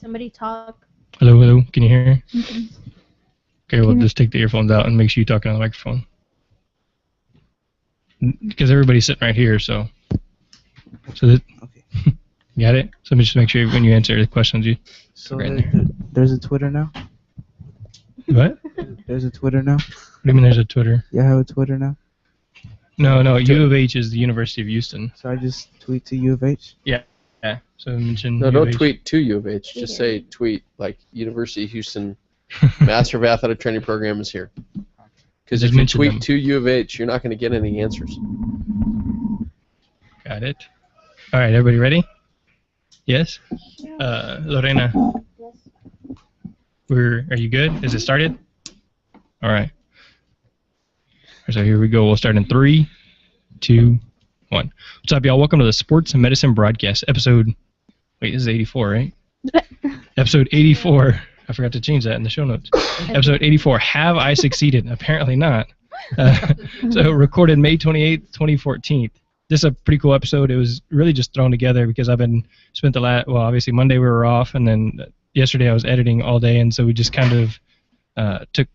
Somebody talk. Hello, hello. Can you hear? Mm-mm. Okay, we'll just take the earphones out and make sure you talk on the microphone. Because everybody's sitting right here, so that Okay. you got it. So just make sure when you answer the questions, you. So Right there. there's a Twitter now? What? There's a Twitter now? What do you mean there's a Twitter? You have a Twitter now? No. U of H is the University of Houston. So I just tweet to U of H? Yeah. So mention. No, U of don't H. tweet to U of H. Just say tweet like University of Houston Master of Athletic Training Program is here. Because Just if you mention tweet them. to U of H, you're not going to get any answers. Got it. All right, everybody ready? Yes. Lorena. Are you good? Is it started? All right. So here we go. We'll start in 3, 2, 1. What's up, y'all? Welcome to the Sports and Medicine Broadcast, episode. Wait, this is 84, right? Episode 84. I forgot to change that in the show notes. Episode 84. Have I succeeded? Apparently not. So recorded May 28th, 2014. This is a pretty cool episode. It was really just thrown together because I've been spent obviously Monday we were off, and then yesterday I was editing all day, and so we just kind of took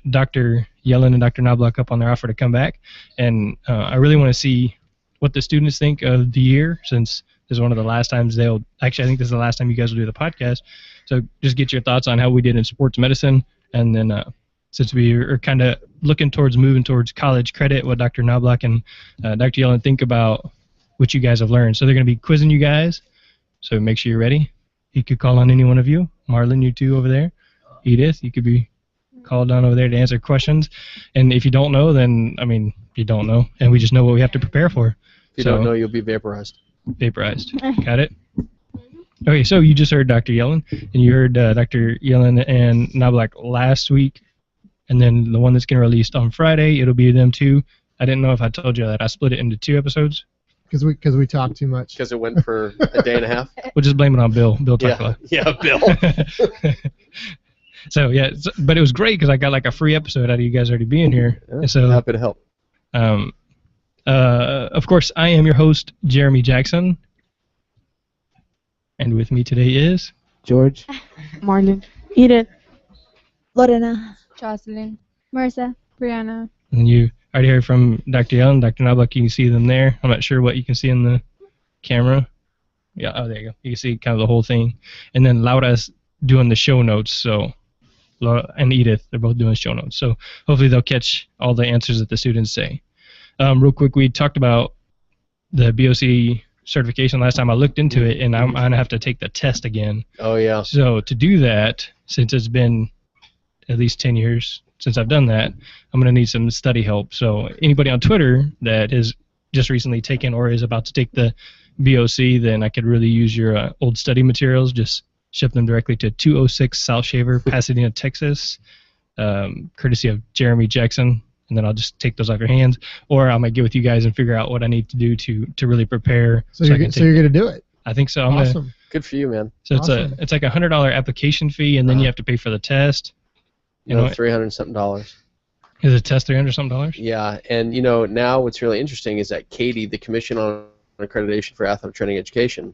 Dr. Yellen and Dr. Knoblauch up on their offer to come back, and I really want to see what the students think of the year, since this is one of the last times I think this is the last time you guys will do the podcast. So just get your thoughts on how we did in sports medicine, and then since we are kind of moving towards college credit, what Dr. Knoblauch and Dr. Yellen think about what you guys have learned. So they're going to be quizzing you guys, so make sure you're ready. You could call on any one of you. Marlon, you two over there. Edith, you could be called on over there to answer questions. And if you don't know, then, you don't know, and we just know what we have to prepare for. If you don't know, you'll be vaporized. Vaporized. Got it? Okay, so you just heard Dr. Yellen, and you heard Dr. Yellen and Knoblauch last week, and then the one that's getting released on Friday, it'll be them two. I didn't know if I told you that. I split it into 2 episodes. Because we talk too much. Because it went for a day and a half? We'll just blame it on Bill. Bill talked a lot. Yeah, Bill. So, yeah, but it was great because I got like a free episode out of you guys already being here. Yeah, So, happy to help. of course, I am your host, Jeremy Jackson. And with me today is... George? Marlon. Edith. Lorena. Jocelyn. Marissa. Brianna. And you already heard from Dr. Yellen, Dr. Knoblauch. You can see them there. I'm not sure what you can see in the camera. Yeah, oh, there you go. You can see kind of the whole thing. And then Laura's doing the show notes. So, Laura and Edith, they're both doing show notes. So hopefully they'll catch all the answers that the students say. Real quick, we talked about the BOC certification last time. I looked into it, and I'm going to have to take the test again. Oh, yeah. So to do that, since it's been at least 10 years since I've done that, I'm going to need some study help. So anybody on Twitter that has just recently taken or is about to take the BOC, then I could really use your old study materials. Just ship them directly to 206 South Shaver, Pasadena, Texas, courtesy of Jeremy Jackson. And then I'll just take those off your hands, or I might get with you guys and figure out what I need to do to really prepare. So you're going to do it? I think so. Awesome. Good for you, man. So Awesome. it's like $100 application fee, and then you have to pay for the test. You know, $300-something. Is the test $300-something? Yeah, and now what's really interesting is that Katie, the Commission on Accreditation for Athletic Training Education,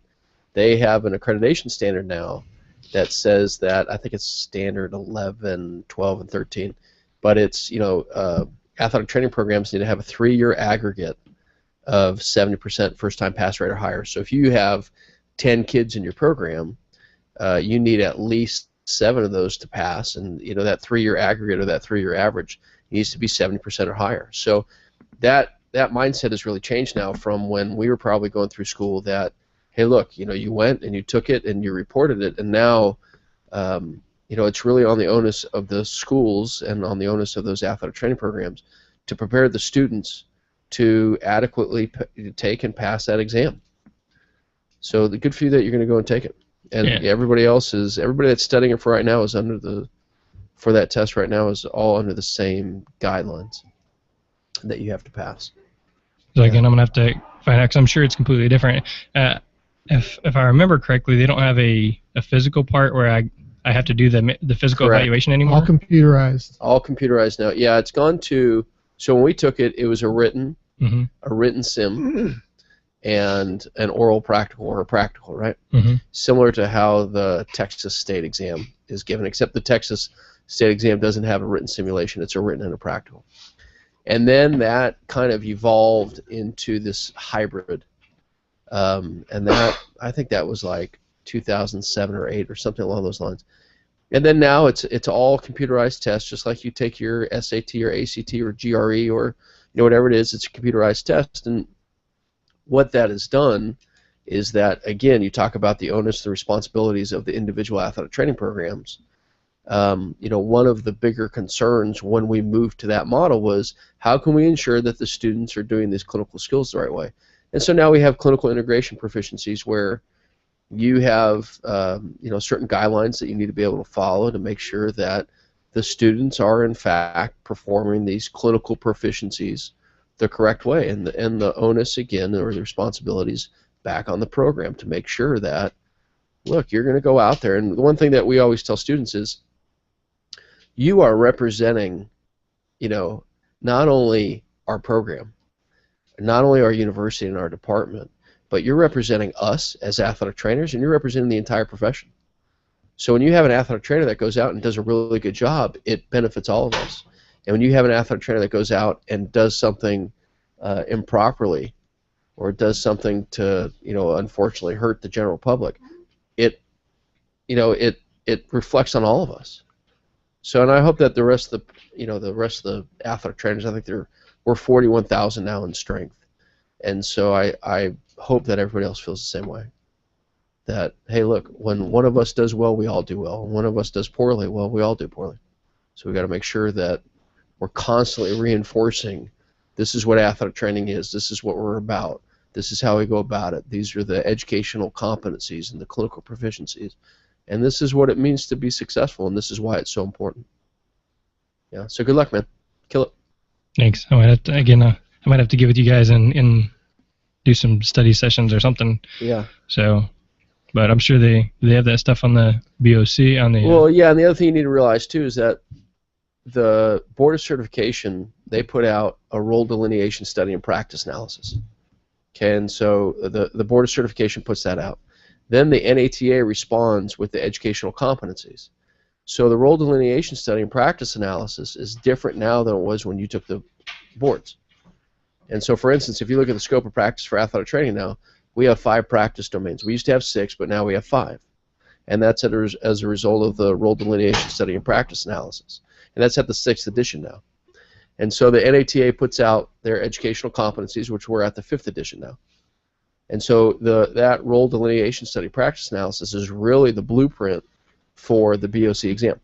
they have an accreditation standard now that says that, I think it's standard 11, 12, and 13, but it's, athletic training programs need to have a 3-year aggregate of 70% first-time pass rate or higher. So if you have 10 kids in your program, you need at least 7 of those to pass, and that 3-year aggregate or that 3-year average needs to be 70% or higher. So that mindset has really changed now from when we were probably going through school. That, hey, look, you went and you took it and you reported it, and now it's really on the onus of the schools and on the onus of those athletic training programs to prepare the students to adequately take and pass that exam. So the good for you that you're going to go and take it. And everybody that's studying it for right now is for that test right now is all under the same guidelines that you have to pass. So again, I'm going to have to find out, because I'm sure it's completely different. If I remember correctly, they don't have a physical part where I have to do the physical evaluation anymore? All computerized. All computerized now. Yeah, it's gone to, so when we took it, it was a written sim, and an oral practical or a practical, right? Mm-hmm. Similar to how the Texas state exam is given, except the Texas state exam doesn't have a written simulation. It's a written and a practical. And then that kind of evolved into this hybrid. And that, I think that was like 2007 or 8 or something along those lines. And then now it's all computerized tests, just like you take your SAT or ACT or GRE or whatever it is. It's a computerized test, and what that has done is that, again, you talk about the onus, the responsibilities of the individual athletic training programs. One of the bigger concerns when we moved to that model was how can we ensure that the students are doing these clinical skills the right way? And so now we have clinical integration proficiencies where you have certain guidelines that you need to be able to follow to make sure that the students are in fact performing these clinical proficiencies the correct way, and the onus again, or the responsibilities, back on the program to make sure that, look, you're going to go out there, and the one thing that we always tell students is you are representing not only our program, not only our university and our department, but you're representing us as athletic trainers, and you're representing the entire profession. So when you have an athletic trainer that goes out and does a really good job, it benefits all of us. And when you have an athletic trainer that goes out and does something improperly, or does something to, unfortunately hurt the general public, it reflects on all of us. So, and I hope that the rest of the athletic trainers, I think we're 41,000 now in strength, and so I hope that everybody else feels the same way. That, hey, look, when one of us does well, we all do well. When one of us does poorly, well, we all do poorly. So we got to make sure that we're constantly reinforcing, this is what athletic training is, this is what we're about, this is how we go about it, these are the educational competencies and the clinical proficiencies, and this is what it means to be successful, and this is why it's so important. Yeah, so good luck, man. Kill it. Thanks. I might have to get with you guys and do some study sessions or something. Yeah. So, but I'm sure they have that stuff on the BOC on the. Well, yeah, and the other thing you need to realize too is that the Board of Certification, they put out a role delineation study and practice analysis. Okay, and so the Board of Certification puts that out. Then the NATA responds with the educational competencies. So the role delineation study and practice analysis is different now than it was when you took the boards. And so, for instance, if you look at the scope of practice for athletic training now, we have 5 practice domains. We used to have 6, but now we have 5. And that's as a result of the role delineation study and practice analysis. And that's at the 6th edition now. And so the NATA puts out their educational competencies, which we're at the 5th edition now. And so that role delineation study practice analysis is really the blueprint for the BOC exam.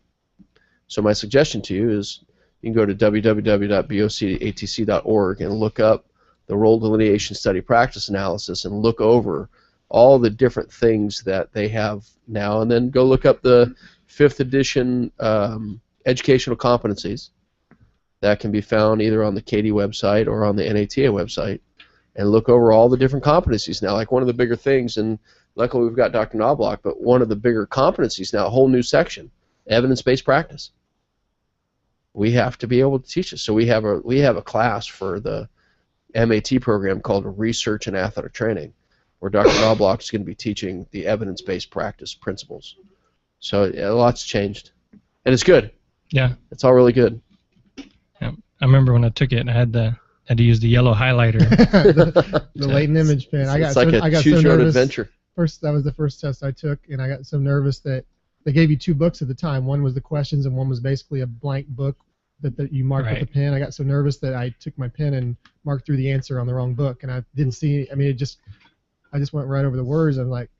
So my suggestion to you is you can go to www.bocatc.org and look up the role delineation study practice analysis and look over all the different things that they have now, and then go look up the 5th edition educational competencies that can be found either on the KD website or on the NATA website, and look over all the different competencies now. Like one of the bigger things, and luckily we've got Dr. Knoblauch, but one of the bigger competencies now, a whole new section, evidence-based practice. We have to be able to teach this. So we have a class for the MAT program called Research and Athletic Training, where Dr. Knoblauch is going to be teaching the evidence-based practice principles. So a lot's changed, and it's good. Yeah. It's all really good. Yeah. I remember when I took it, I had to use the yellow highlighter. the latent image pen. I got it's like a choose-your-own adventure. That was the first test I took, and I got so nervous that they gave you 2 books at the time. One was the questions, and one was basically a blank book that you marked with the pen. I got so nervous that I took my pen and marked through the answer on the wrong book, and I didn't see. I mean, I just went right over the words. I'm like,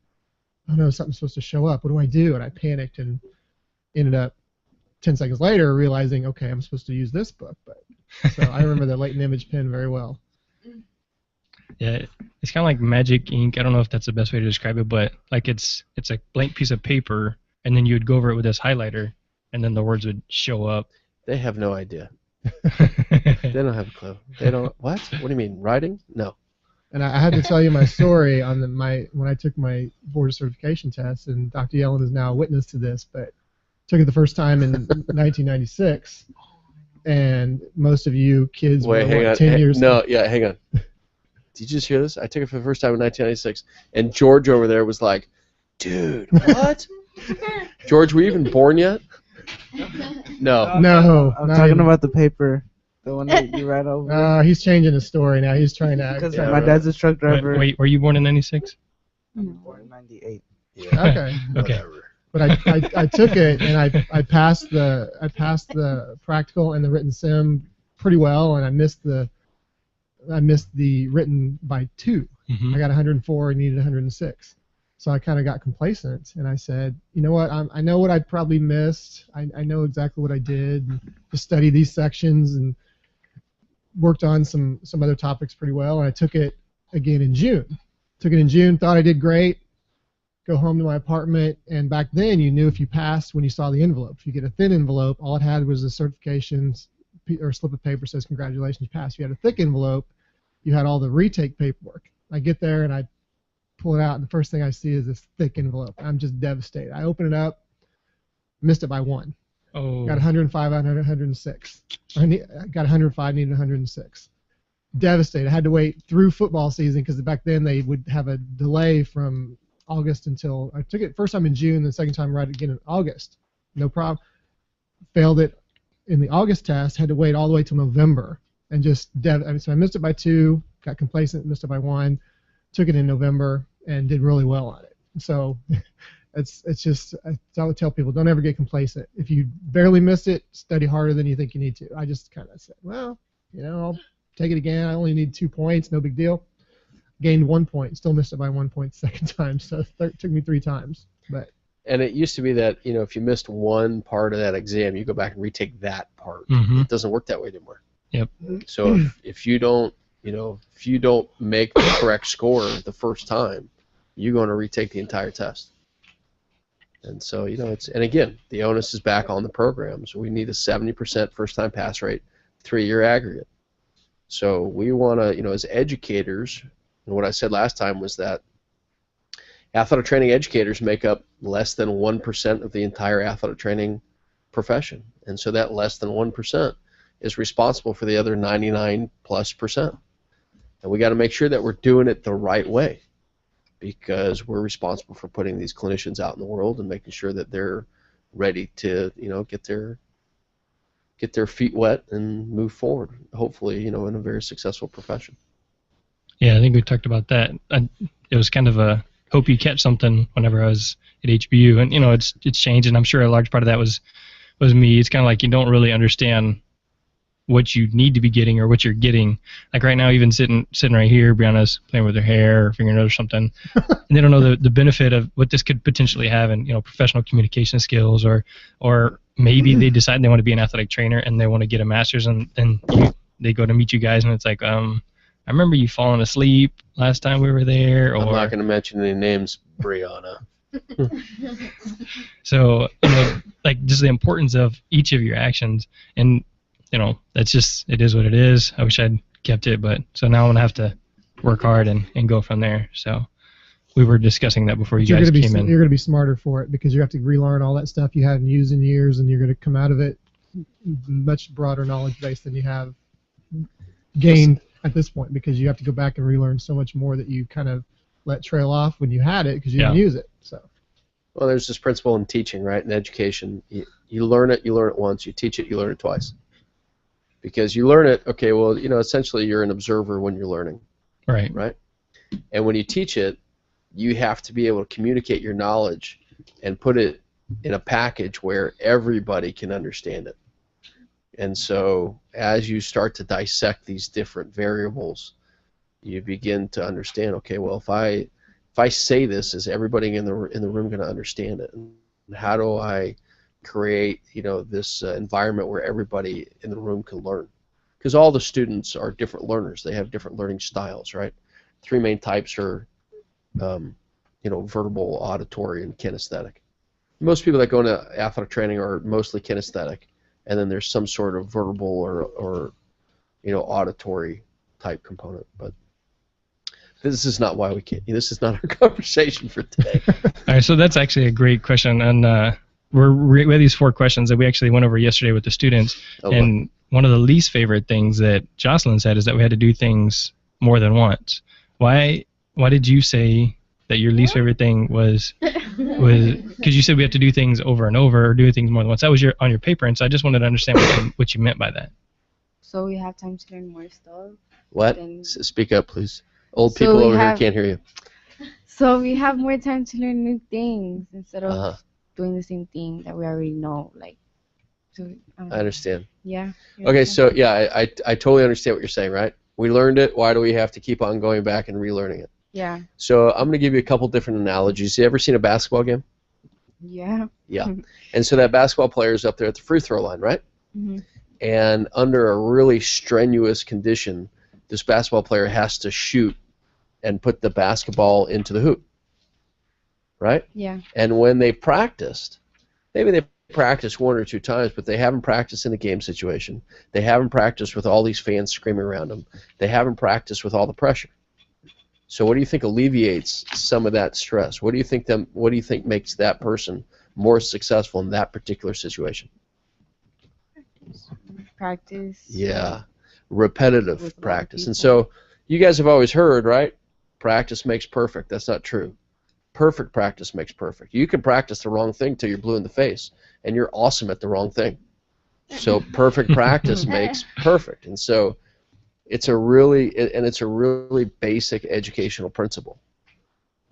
oh no, something's supposed to show up. What do I do? And I panicked and ended up 10 seconds later realizing, okay, I'm supposed to use this book. But so I remember the latent image pen very well. Yeah, it's kind of like magic ink. I don't know if that's the best way to describe it, but like it's a blank piece of paper, and then you would go over it with this highlighter, and then the words would show up. They have no idea. They don't have a clue. They don't. What? What do you mean? Writing? No. And I had to tell you my story on when I took my board certification test, and Dr. Yellen is now a witness to this, but took it the first time in 1996, and most of you kids were 10 years. No, yeah, hang on. did you just hear this? I took it for the first time in 1996. And George over there was like, dude, what? George, were you even born yet? No. No. I'm not talking even. about the paper. The one that you write over. He's changing his story now. He's trying to. Because yeah, my right. dad's a truck driver. Wait, were you born in 96? Born in 98. Yeah, Okay. Okay. whatever. But I took it and I passed the practical and the written sim pretty well, and I missed the written by 2. Mm-hmm. I got 104 and needed 106. So I kind of got complacent, and I said, you know what, I know what I probably missed. I know exactly what I did. And just studied these sections and worked on some other topics pretty well, and I took it again in June. Thought I did great. Go home to my apartment, and back then you knew if you passed when you saw the envelope. If you get a thin envelope, all it had was a certification or slip of paper says congratulations, you passed. If you had a thick envelope, you had all the retake paperwork. I get there and I pull it out, and the first thing I see is this thick envelope. I'm just devastated. I open it up, missed it by 1. Oh. Got 105 out of 106. I got 105, needed 106. Devastated. I had to wait through football season because back then they would have a delay from August until I took it first time in June, the second time right again in August. No problem. Failed it in the August test. Had to wait all the way till November, and just so I missed it by 2. Got complacent, missed it by 1. Took it in November and did really well on it. So it's just I would tell people, don't ever get complacent. If you barely missed it, study harder than you think you need to. I just kind of said, well, I'll take it again. I only need 2 points, no big deal. Gained 1 point, still missed it by 1 point the second time, so it took me 3 times. But And it used to be that, if you missed one part of that exam, you go back and retake that part. Mm-hmm. It doesn't work that way anymore. Yep. So if you don't make the correct score the first time, you're going to retake the entire test. And so, and again, the onus is back on the program. So we need a 70% first-time pass rate, 3-year aggregate. So we want to, as educators, and what I said last time was that athletic training educators make up less than 1% of the entire athletic training profession. And so that less than 1% is responsible for the other 99+%. And we got to make sure that we're doing it the right way, because we're responsible for putting these clinicians out in the world and making sure that they're ready to, get their feet wet and move forward, hopefully, in a very successful profession. Yeah, I think we talked about that. It was kind of a hope you catch something whenever I was at HBU, and it's changed, and I'm sure a large part of that was me. It's kind of like you don't really understand what you need to be getting or what you're getting. Like right now, even sitting right here, Brianna's playing with her hair or fingernails or something, and they don't know the benefit of what this could potentially have in professional communication skills, or maybe they decide they want to be an athletic trainer and they want to get a master's, and then they go to meet you guys and it's like, I remember you falling asleep last time we were there. Or I'm not going to mention any names, Brianna. So, like just the importance of each of your actions, and that's just, it is what it is. I wish I'd kept it, but so now I'm gonna have to work hard and go from there. So we were discussing that before you guys came in. You're gonna be smarter for it because you have to relearn all that stuff you haven't used in years, and you're gonna come out of it much broader knowledge base than you have gained at this point, because you have to go back and relearn so much more that you kind of let trail off when you had it because you didn't use it. So. Well, there's this principle in teaching, right? In education, you learn it once. You teach it, you learn it twice. Because you learn it, okay, well, essentially you're an observer when you're learning. Right. Right? And when you teach it, you have to be able to communicate your knowledge and put it in a package where everybody can understand it. And so as you start to dissect these different variables, you begin to understand, okay, well, if I say this, is everybody in the room going to understand it? And how do I create this environment where everybody in the room can learn? Because all the students are different learners. They have different learning styles, right? 3 main types are verbal, auditory, and kinesthetic. Most people that go into athletic training are mostly kinesthetic, and then there's some sort of verbal or auditory type component. But this is not why we can't. This is not our conversation for today. All right, so that's actually a great question, and we have these 4 questions that we actually went over yesterday with the students, and one of the least favorite things that Jocelyn said is that we had to do things more than once. Why did you say that your least favorite thing was because you said we have to do things over and over or do things more than once. That was on your paper, and so I just wanted to understand what you meant by that. So we have time to learn more stuff. What? Then- Speak up, please. Old So people we over here have- can't hear you. So we have more time to learn new things instead of Uh-huh. doing the same thing that we already know. Like, so, I understand. Yeah. you Okay, understand? so yeah, I totally understand what you're saying, right? We learned it. Why do we have to keep on going back and relearning it? Yeah. So I'm going to give you a couple different analogies. You ever seen a basketball game? Yeah. Yeah. And so that basketball player is up there at the free throw line, right? hmm And under a really strenuous condition, this basketball player has to shoot and put the basketball into the hoop, right? Yeah. And when they practiced, maybe they practiced 1 or 2 times, but they haven't practiced in a game situation. They haven't practiced with all these fans screaming around them. They haven't practiced with all the pressure. So what do you think alleviates some of that stress? What do you think makes that person more successful in that particular situation? Practice. Yeah, repetitive With a lot of practice. And people. so you guys have always heard, right? Practice makes perfect. That's not true. Perfect practice makes perfect. You can practice the wrong thing till you're blue in the face, and you're awesome at the wrong thing. So perfect practice makes perfect. And so it's a really basic educational principle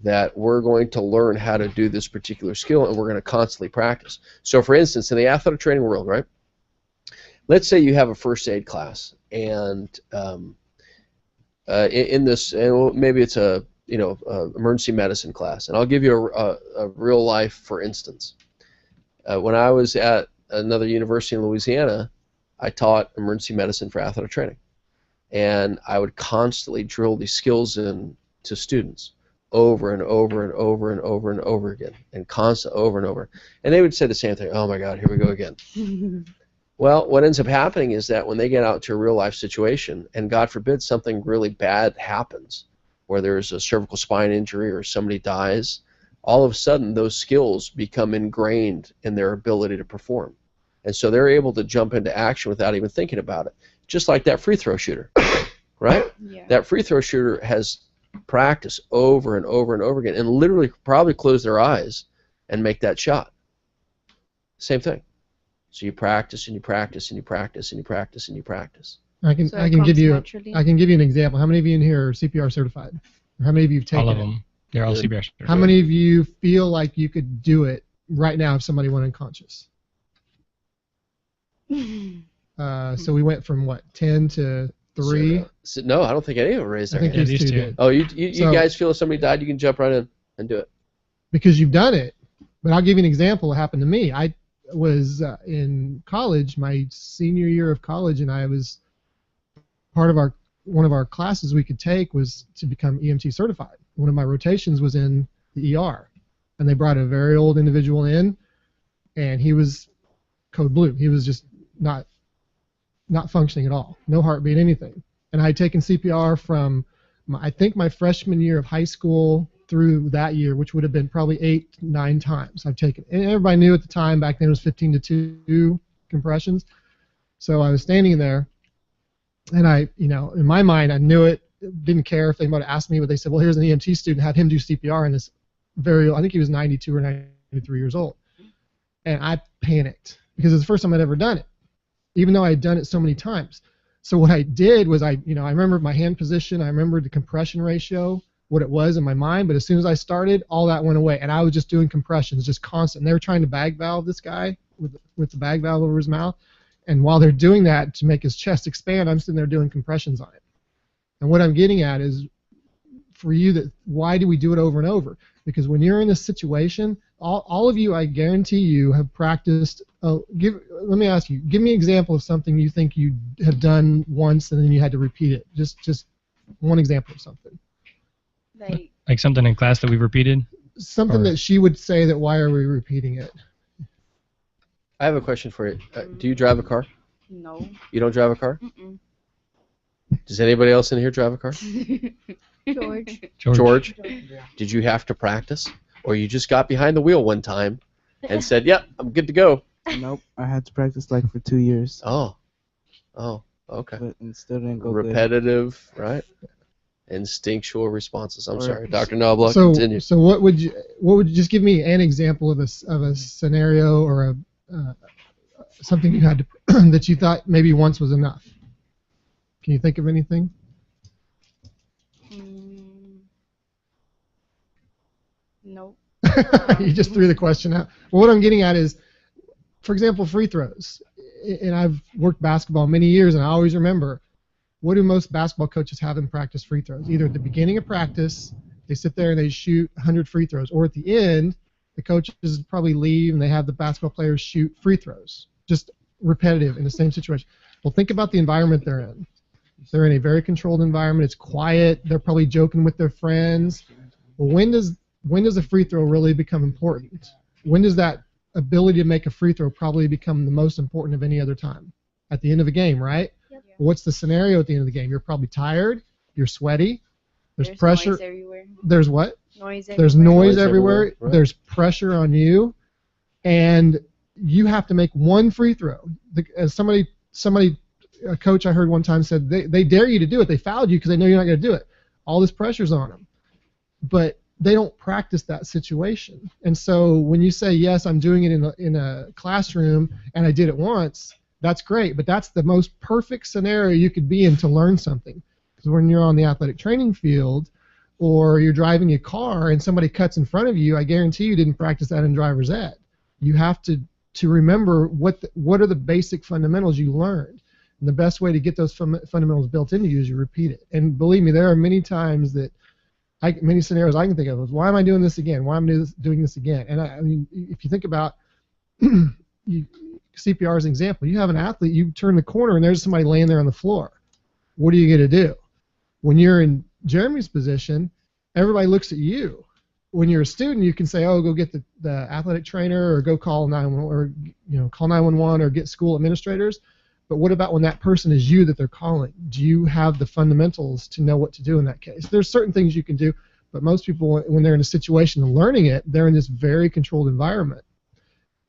that we're going to learn how to do this particular skill, and we're going to constantly practice. So for instance, in the athletic training world, right? Let's say you have a first aid class, and in this, and maybe it's a emergency medicine class, and I'll give you a real life for instance. When I was at another university in Louisiana, I taught emergency medicine for athletic training, and I would constantly drill these skills into students over and over and over and over and over again, and constant over and over, and they would say the same thing. Oh my God, here we go again. Well, what ends up happening is that when they get out to a real life situation, and God forbid something really bad happens, where there's a cervical spine injury or somebody dies, all of a sudden those skills become ingrained in their ability to perform. And so they're able to jump into action without even thinking about it. Just like that free throw shooter, right? Yeah. That free throw shooter has practiced over and over and over again and literally probably close their eyes and make that shot. Same thing. So you practice and you practice and you practice and you practice and you practice. I can So it give comes you naturally? an example. How many of you in here are CPR certified? Or how many of you have taken All of it? them. They're all Good. CPR. How many of you feel like you could do it right now if somebody went unconscious? So we went from what, 10 to 3? No, I don't think any of them raised I their think hand. Yeah, these these two two. did. Oh, you So- guys feel if somebody died, you can jump right in and do it. Because you've done it. But I'll give you an example. What happened to me? I was in college, my senior year of college, and I was part of one of our classes we could take was to become EMT certified. One of my rotations was in the ER, and they brought a very old individual in, and he was code blue. He was just not functioning at all, no heartbeat, anything. And I had taken CPR from I think my freshman year of high school through that year, which would have been probably 8, 9 times I've taken. And everybody knew at the time, back then it was 15-2 compressions. So I was standing there, and I, in my mind, I knew it, didn't care if they might have asked me, but they said, well, here's an EMT student, have him do CPR, and this I think he was 92 or 93 years old. And I panicked because it was the first time I'd ever done it, even though I had done it so many times. So what I did was I remember my hand position, I remember the compression ratio, what it was in my mind, but as soon as I started, all that went away, and I was just doing compressions, just constant. And they were trying to bag valve this guy with the bag valve over his mouth, and while they're doing that to make his chest expand, I'm sitting there doing compressions on it. And what I'm getting at is, for you, why do we do it over and over? Because when you're in a situation, all of you, I guarantee you, have practiced. Let me ask you, give me an example of something you think you have done once and then you had to repeat it. Just one example of something. Like something in class that we've repeated? Something that she would say that why are we repeating it? I have a question for you. Do you drive a car? No. You don't drive a car? Mm-mm. Does anybody else in here drive a car? George. George? Did you have to practice? Or you just got behind the wheel one time and said, yep, I'm good to go? Nope, I had to practice like for 2 years, Oh, okay. but it still didn't go good. Repetitive, right? Instinctual responses. I'm Right. sorry, Dr. Knoblauch, So, continue. so what would you just give me an example of a scenario or something you had to that you thought maybe once was enough? Can you think of anything? Nope. You just threw the question out. Well, what I'm getting at is, for example, free throws. And I've worked basketball many years, and I always remember, what do most basketball coaches have in practice free throws? Either at the beginning of practice, they sit there and they shoot 100 free throws, or at the end, the coaches probably leave and they have the basketball players shoot free throws. Just repetitive in the same situation. Well, think about the environment they're in. They're in a very controlled environment. It's quiet. They're probably joking with their friends. Well, when does a free throw really become important? When does that ability to make a free throw probably become the most important of any other time? At the end of a game, right? Yep. What's the scenario at the end of the game? You're probably tired. You're sweaty. There's There's pressure. Noise everywhere. There's what? Noise everywhere. There's noise Noise everywhere. everywhere, right. There's pressure on you, and you have to make one free throw. As a coach I heard one time said, they dare you to do it. They fouled you because they know you're not going to do it. All this pressure's on them, but they don't practice that situation. And so when you say, yes, I'm doing it in a classroom and I did it once, that's great, but that's the most perfect scenario you could be in to learn something. Because when you're on the athletic training field or you're driving a car and somebody cuts in front of you, I guarantee you didn't practice that in driver's ed. You have to remember what are the basic fundamentals you learned. And the best way to get those fundamentals built into you is you repeat it. And believe me, there are many times that many scenarios I can think of is, why am I doing this again? Why am I doing this again? And I mean, if you think about CPR as an example, you have an athlete, you turn the corner and there's somebody laying there on the floor. What are you going to do? When you're in Jeremy's position, everybody looks at you. When you're a student, you can say, oh, go get the athletic trainer, or go call 911, or call 911, or get school administrators. But what about when that person is you that they're calling? Do you have the fundamentals to know what to do in that case? There's certain things you can do, but most people, when they're in a situation and learning it, they're in this very controlled environment.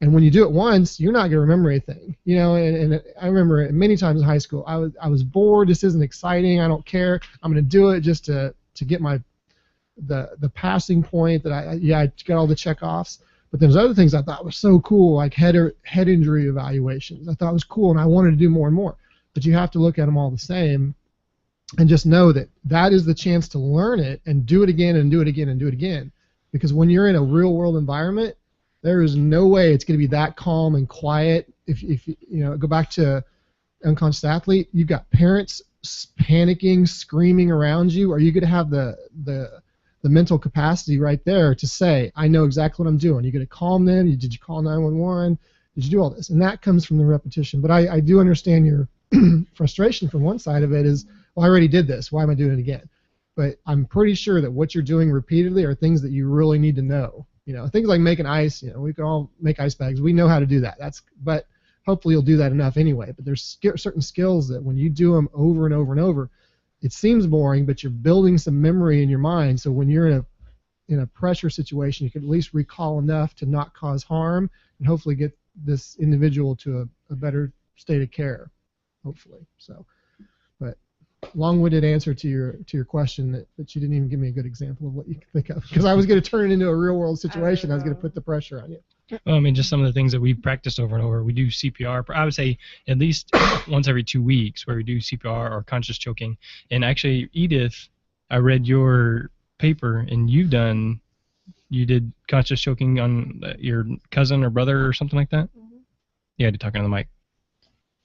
And when you do it once, you're not going to remember anything. And I remember many times in high school, I was bored. This isn't exciting. I don't care. I'm going to do it just to get the passing point that I got all the check-offs. But there's other things I thought were so cool, like head injury evaluations. I thought it was cool, and I wanted to do more and more. But you have to look at them all the same and just know that is the chance to learn it and do it again and do it again and do it again. Because when you're in a real-world environment, there is no way it's going to be that calm and quiet. If you go back to unconscious athlete, you've got parents panicking, screaming around you. Are you going to have the mental capacity right there to say, I know exactly what I'm doing? You're going to calm them. Did you call 911? Did you do all this? And that comes from the repetition. But I do understand your frustration from one side of it is, well, I already did this. Why am I doing it again? But I'm pretty sure that what you're doing repeatedly are things that you really need to know. Things like making ice. We can all make ice bags. We know how to do that. But hopefully you'll do that enough anyway. But there's certain skills that when you do them over and over and over, it seems boring, but you're building some memory in your mind. So when you're in a pressure situation, you can at least recall enough to not cause harm and hopefully get this individual to a better state of care, hopefully. So, but long-winded answer to your question that you didn't even give me a good example of what you can think of, because I was going to turn it into a real-world situation. I was going to put the pressure on you. Well, I mean, just some of the things that we've practiced over and over. We do CPR, I would say at least once every 2 weeks, where we do CPR or conscious choking. And actually, Edith, I read your paper, and you did conscious choking on your cousin or brother or something like that? Mm-hmm. Yeah, you're talking on the mic.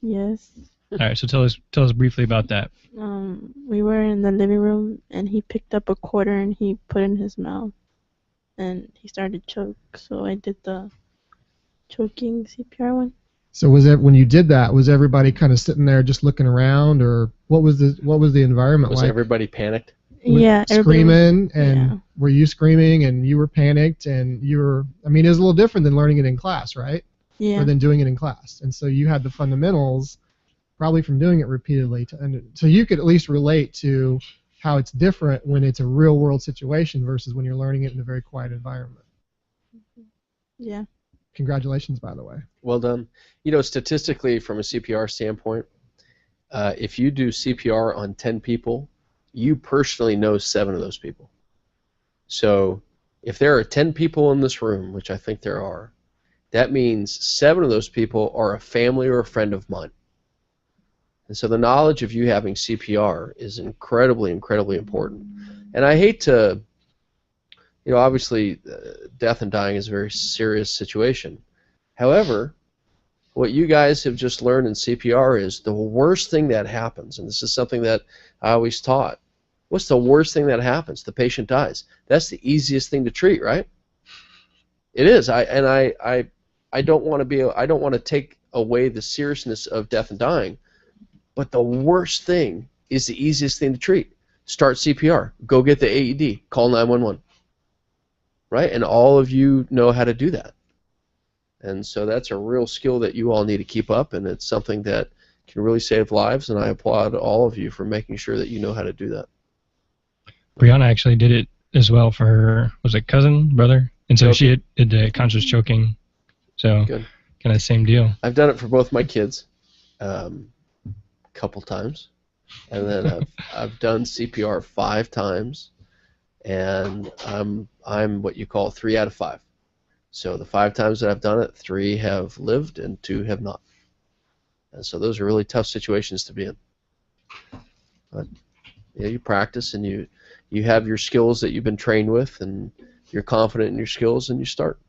Yes. All right, so tell us briefly about that. We were in the living room, and he picked up a quarter and he put in his mouth, and he started to choke. So I did the choking CPR one. So when you did that, was everybody kind of sitting there just looking around, or what was the environment like? Was everybody panicked? Yeah, screaming, and yeah. Were you screaming and you were panicked and you were? I mean, it was a little different than learning it in class, right? Yeah. Or than doing it in class, and so you had the fundamentals, probably from doing it repeatedly, so you could at least relate to how it's different when it's a real world situation versus when you're learning it in a very quiet environment. Yeah. Congratulations, by the way. Well done. Statistically, from a CPR standpoint, if you do CPR on 10 people, you personally know 7 of those people. So if there are 10 people in this room, which I think there are, that means 7 of those people are a family or a friend of mine. And so the knowledge of you having CPR is incredibly, incredibly important. And I hate to, obviously death and dying is a very serious situation. However, what you guys have just learned in CPR is the worst thing that happens, and this is something that I always taught. What's the worst thing that happens? The patient dies. That's the easiest thing to treat, right? It is. I don't want to take away the seriousness of death and dying, but the worst thing is the easiest thing to treat. Start CPR. Go get the AED. Call 911. Right? And all of you know how to do that. And so that's a real skill that you all need to keep up, and it's something that can really save lives, and I applaud all of you for making sure that you know how to do that. Brianna actually did it as well for her, was it cousin, brother? And so she did the conscious choking. So kind of the same deal. I've done it for both my kids a couple times, and then I've done CPR 5 times, and I'm what you call 3 out of 5. So the 5 times that I've done it, 3 have lived and 2 have not. And so those are really tough situations to be in. But yeah, you practice and you have your skills that you've been trained with, and you're confident in your skills, and you start.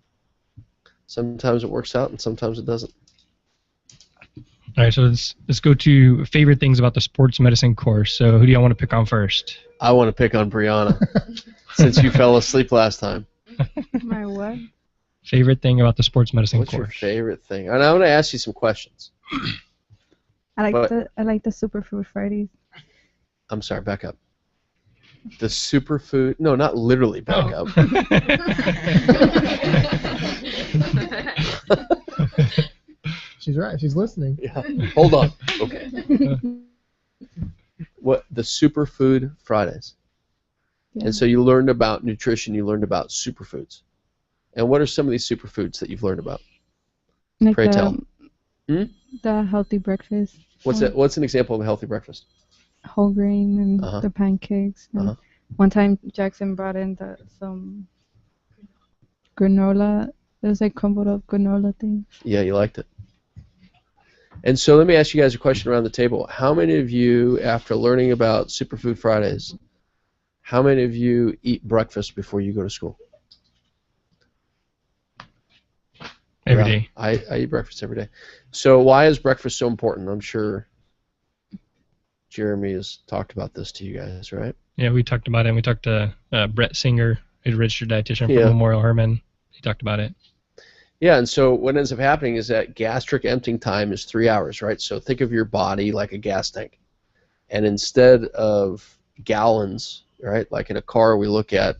Sometimes it works out and sometimes it doesn't. All right, so let's go to favorite things about the sports medicine course. So who do y'all want to pick on first? I want to pick on Brianna since you fell asleep last time. My what? Favorite thing about the sports medicine What's course? your favorite thing? And I'm going to ask you some questions. I like the superfood Fridays. I'm sorry, back up. The superfood? No, not literally back up. She's right. She's listening. Yeah. Hold on. Okay. What the superfood Fridays? Yeah. And so you learned about nutrition. You learned about superfoods. And what are some of these superfoods that you've learned about? Like Pray tell. The healthy breakfast. What's an example of a healthy breakfast? Whole grain and the pancakes. And one time Jackson brought in some granola. It was like crumbled up granola thing. Yeah, you liked it. And so let me ask you guys a question around the table. How many of you, after learning about Superfood Fridays, how many of you eat breakfast before you go to school? Every day. I eat breakfast every day. So why is breakfast so important? I'm sure Jeremy has talked about this to you guys, right? Yeah, we talked about it. And we talked to Brett Singer, a registered dietitian from Memorial Hermann. He talked about it. Yeah, and so what ends up happening is that gastric emptying time is 3 hours, right? So think of your body like a gas tank. And instead of gallons, right, like in a car we look at,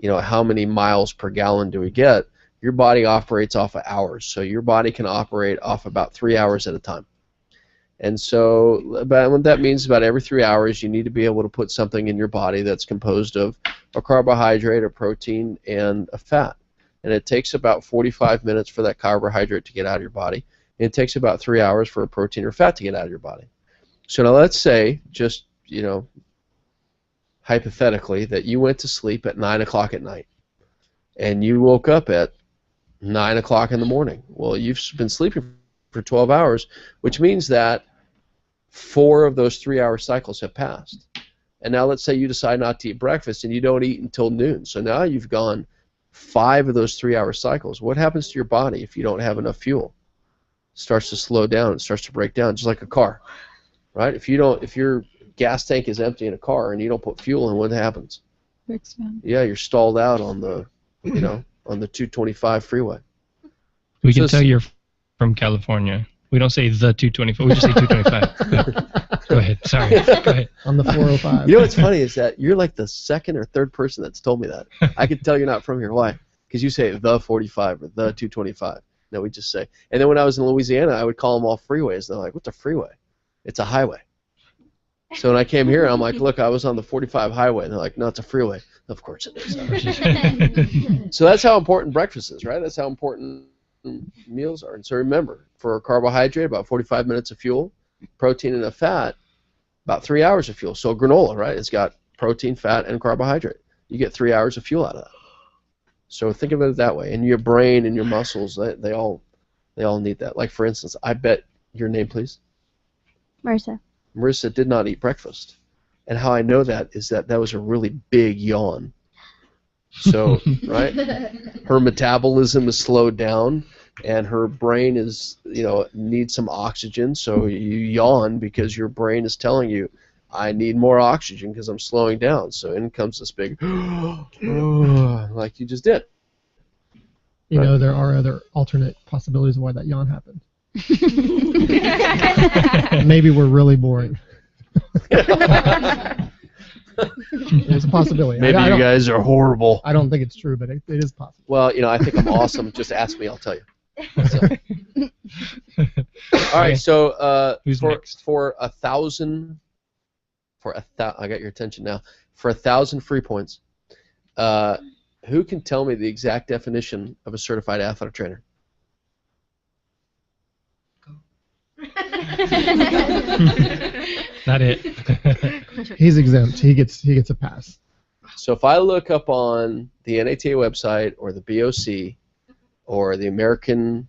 how many miles per gallon do we get, your body operates off of hours. So your body can operate off about 3 hours at a time. And so what that means, about every 3 hours you need to be able to put something in your body that's composed of a carbohydrate, a protein, and a fat. And it takes about 45 minutes for that carbohydrate to get out of your body. And it takes about 3 hours for a protein or fat to get out of your body. So now let's say, just, hypothetically, that you went to sleep at 9 o'clock at night. And you woke up at 9 o'clock in the morning. Well, you've been sleeping for 12 hours, which means that 4 of those 3 hour cycles have passed. And now let's say you decide not to eat breakfast and you don't eat until noon. So now you've gone 5 of those 3 hour cycles. What happens to your body if you don't have enough fuel? It starts to slow down. It starts to break down, just like a car, right? If your gas tank is empty in a car and you don't put fuel in, what happens? Breaks down. Yeah, you're stalled out on the, on the 225 freeway. We can tell you're from California. We don't say the 225. We just say 225. Go ahead. Sorry. Go ahead. On the 405. What's funny is that you're like the second or third person that's told me that. I could tell you're not from here. Why? Because you say the 45 or the 225. No, we just say. And then when I was in Louisiana, I would call them all freeways. They're like, what's a freeway? It's a highway. So when I came here, I'm like, look, I was on the 45 highway. And they're like, no, it's a freeway. Of course it is. So that's how important breakfast is, right? That's how important meals are. And so remember, for a carbohydrate, about 45 minutes of fuel, protein and a fat, about 3 hours of fuel. So granola, right? It's got protein, fat, and carbohydrate. You get 3 hours of fuel out of that. So think of it that way. And your brain and your muscles, they all need that. Like, for instance, I bet your name, please. Marissa. Marissa did not eat breakfast. And how I know that is that was a really big yawn. So, right? Her metabolism is slowed down, and her brain is, needs some oxygen. So you yawn because your brain is telling you, I need more oxygen because I'm slowing down. So in comes this big, like you just did. You know, there are other alternate possibilities of why that yawn happened. Maybe we're really boring. It's a possibility. Maybe you guys are horrible. I don't think it's true, but it is possible. Well, I think I'm awesome. Just ask me, I'll tell you. So. All right, so who's next? For 1,000, I got your attention now. For 1,000 free points, who can tell me the exact definition of a certified athletic trainer? Not it. He's exempt. He gets a pass. So if I look up on the NATA website or the BOC or the American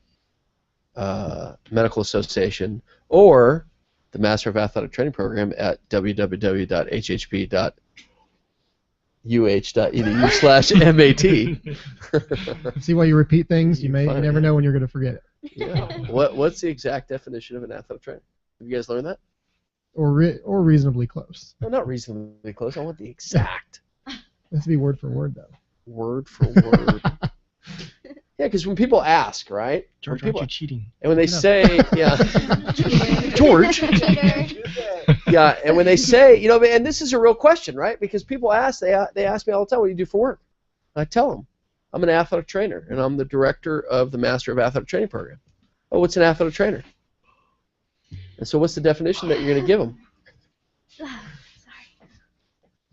Medical Association or the Master of Athletic Training Program at www.hhp.uh.edu/MAT. See why you repeat things? You never know when you're going to forget it. Yeah. What's the exact definition of an athletic trainer? Have you guys learned that? Or reasonably close. No, not reasonably close. I want the exact. It has to be word for word, though. Word for word. Yeah, because when people ask, right? George, aren't you cheating? And when they say, yeah, George. Yeah, and when they say, and this is a real question, right? Because people ask, they ask me all the time, what do you do for work? And I tell them, I'm an athletic trainer, and I'm the director of the Master of Athletic Training Program. Oh, what's an athletic trainer? And so what's the definition that you're going to give them?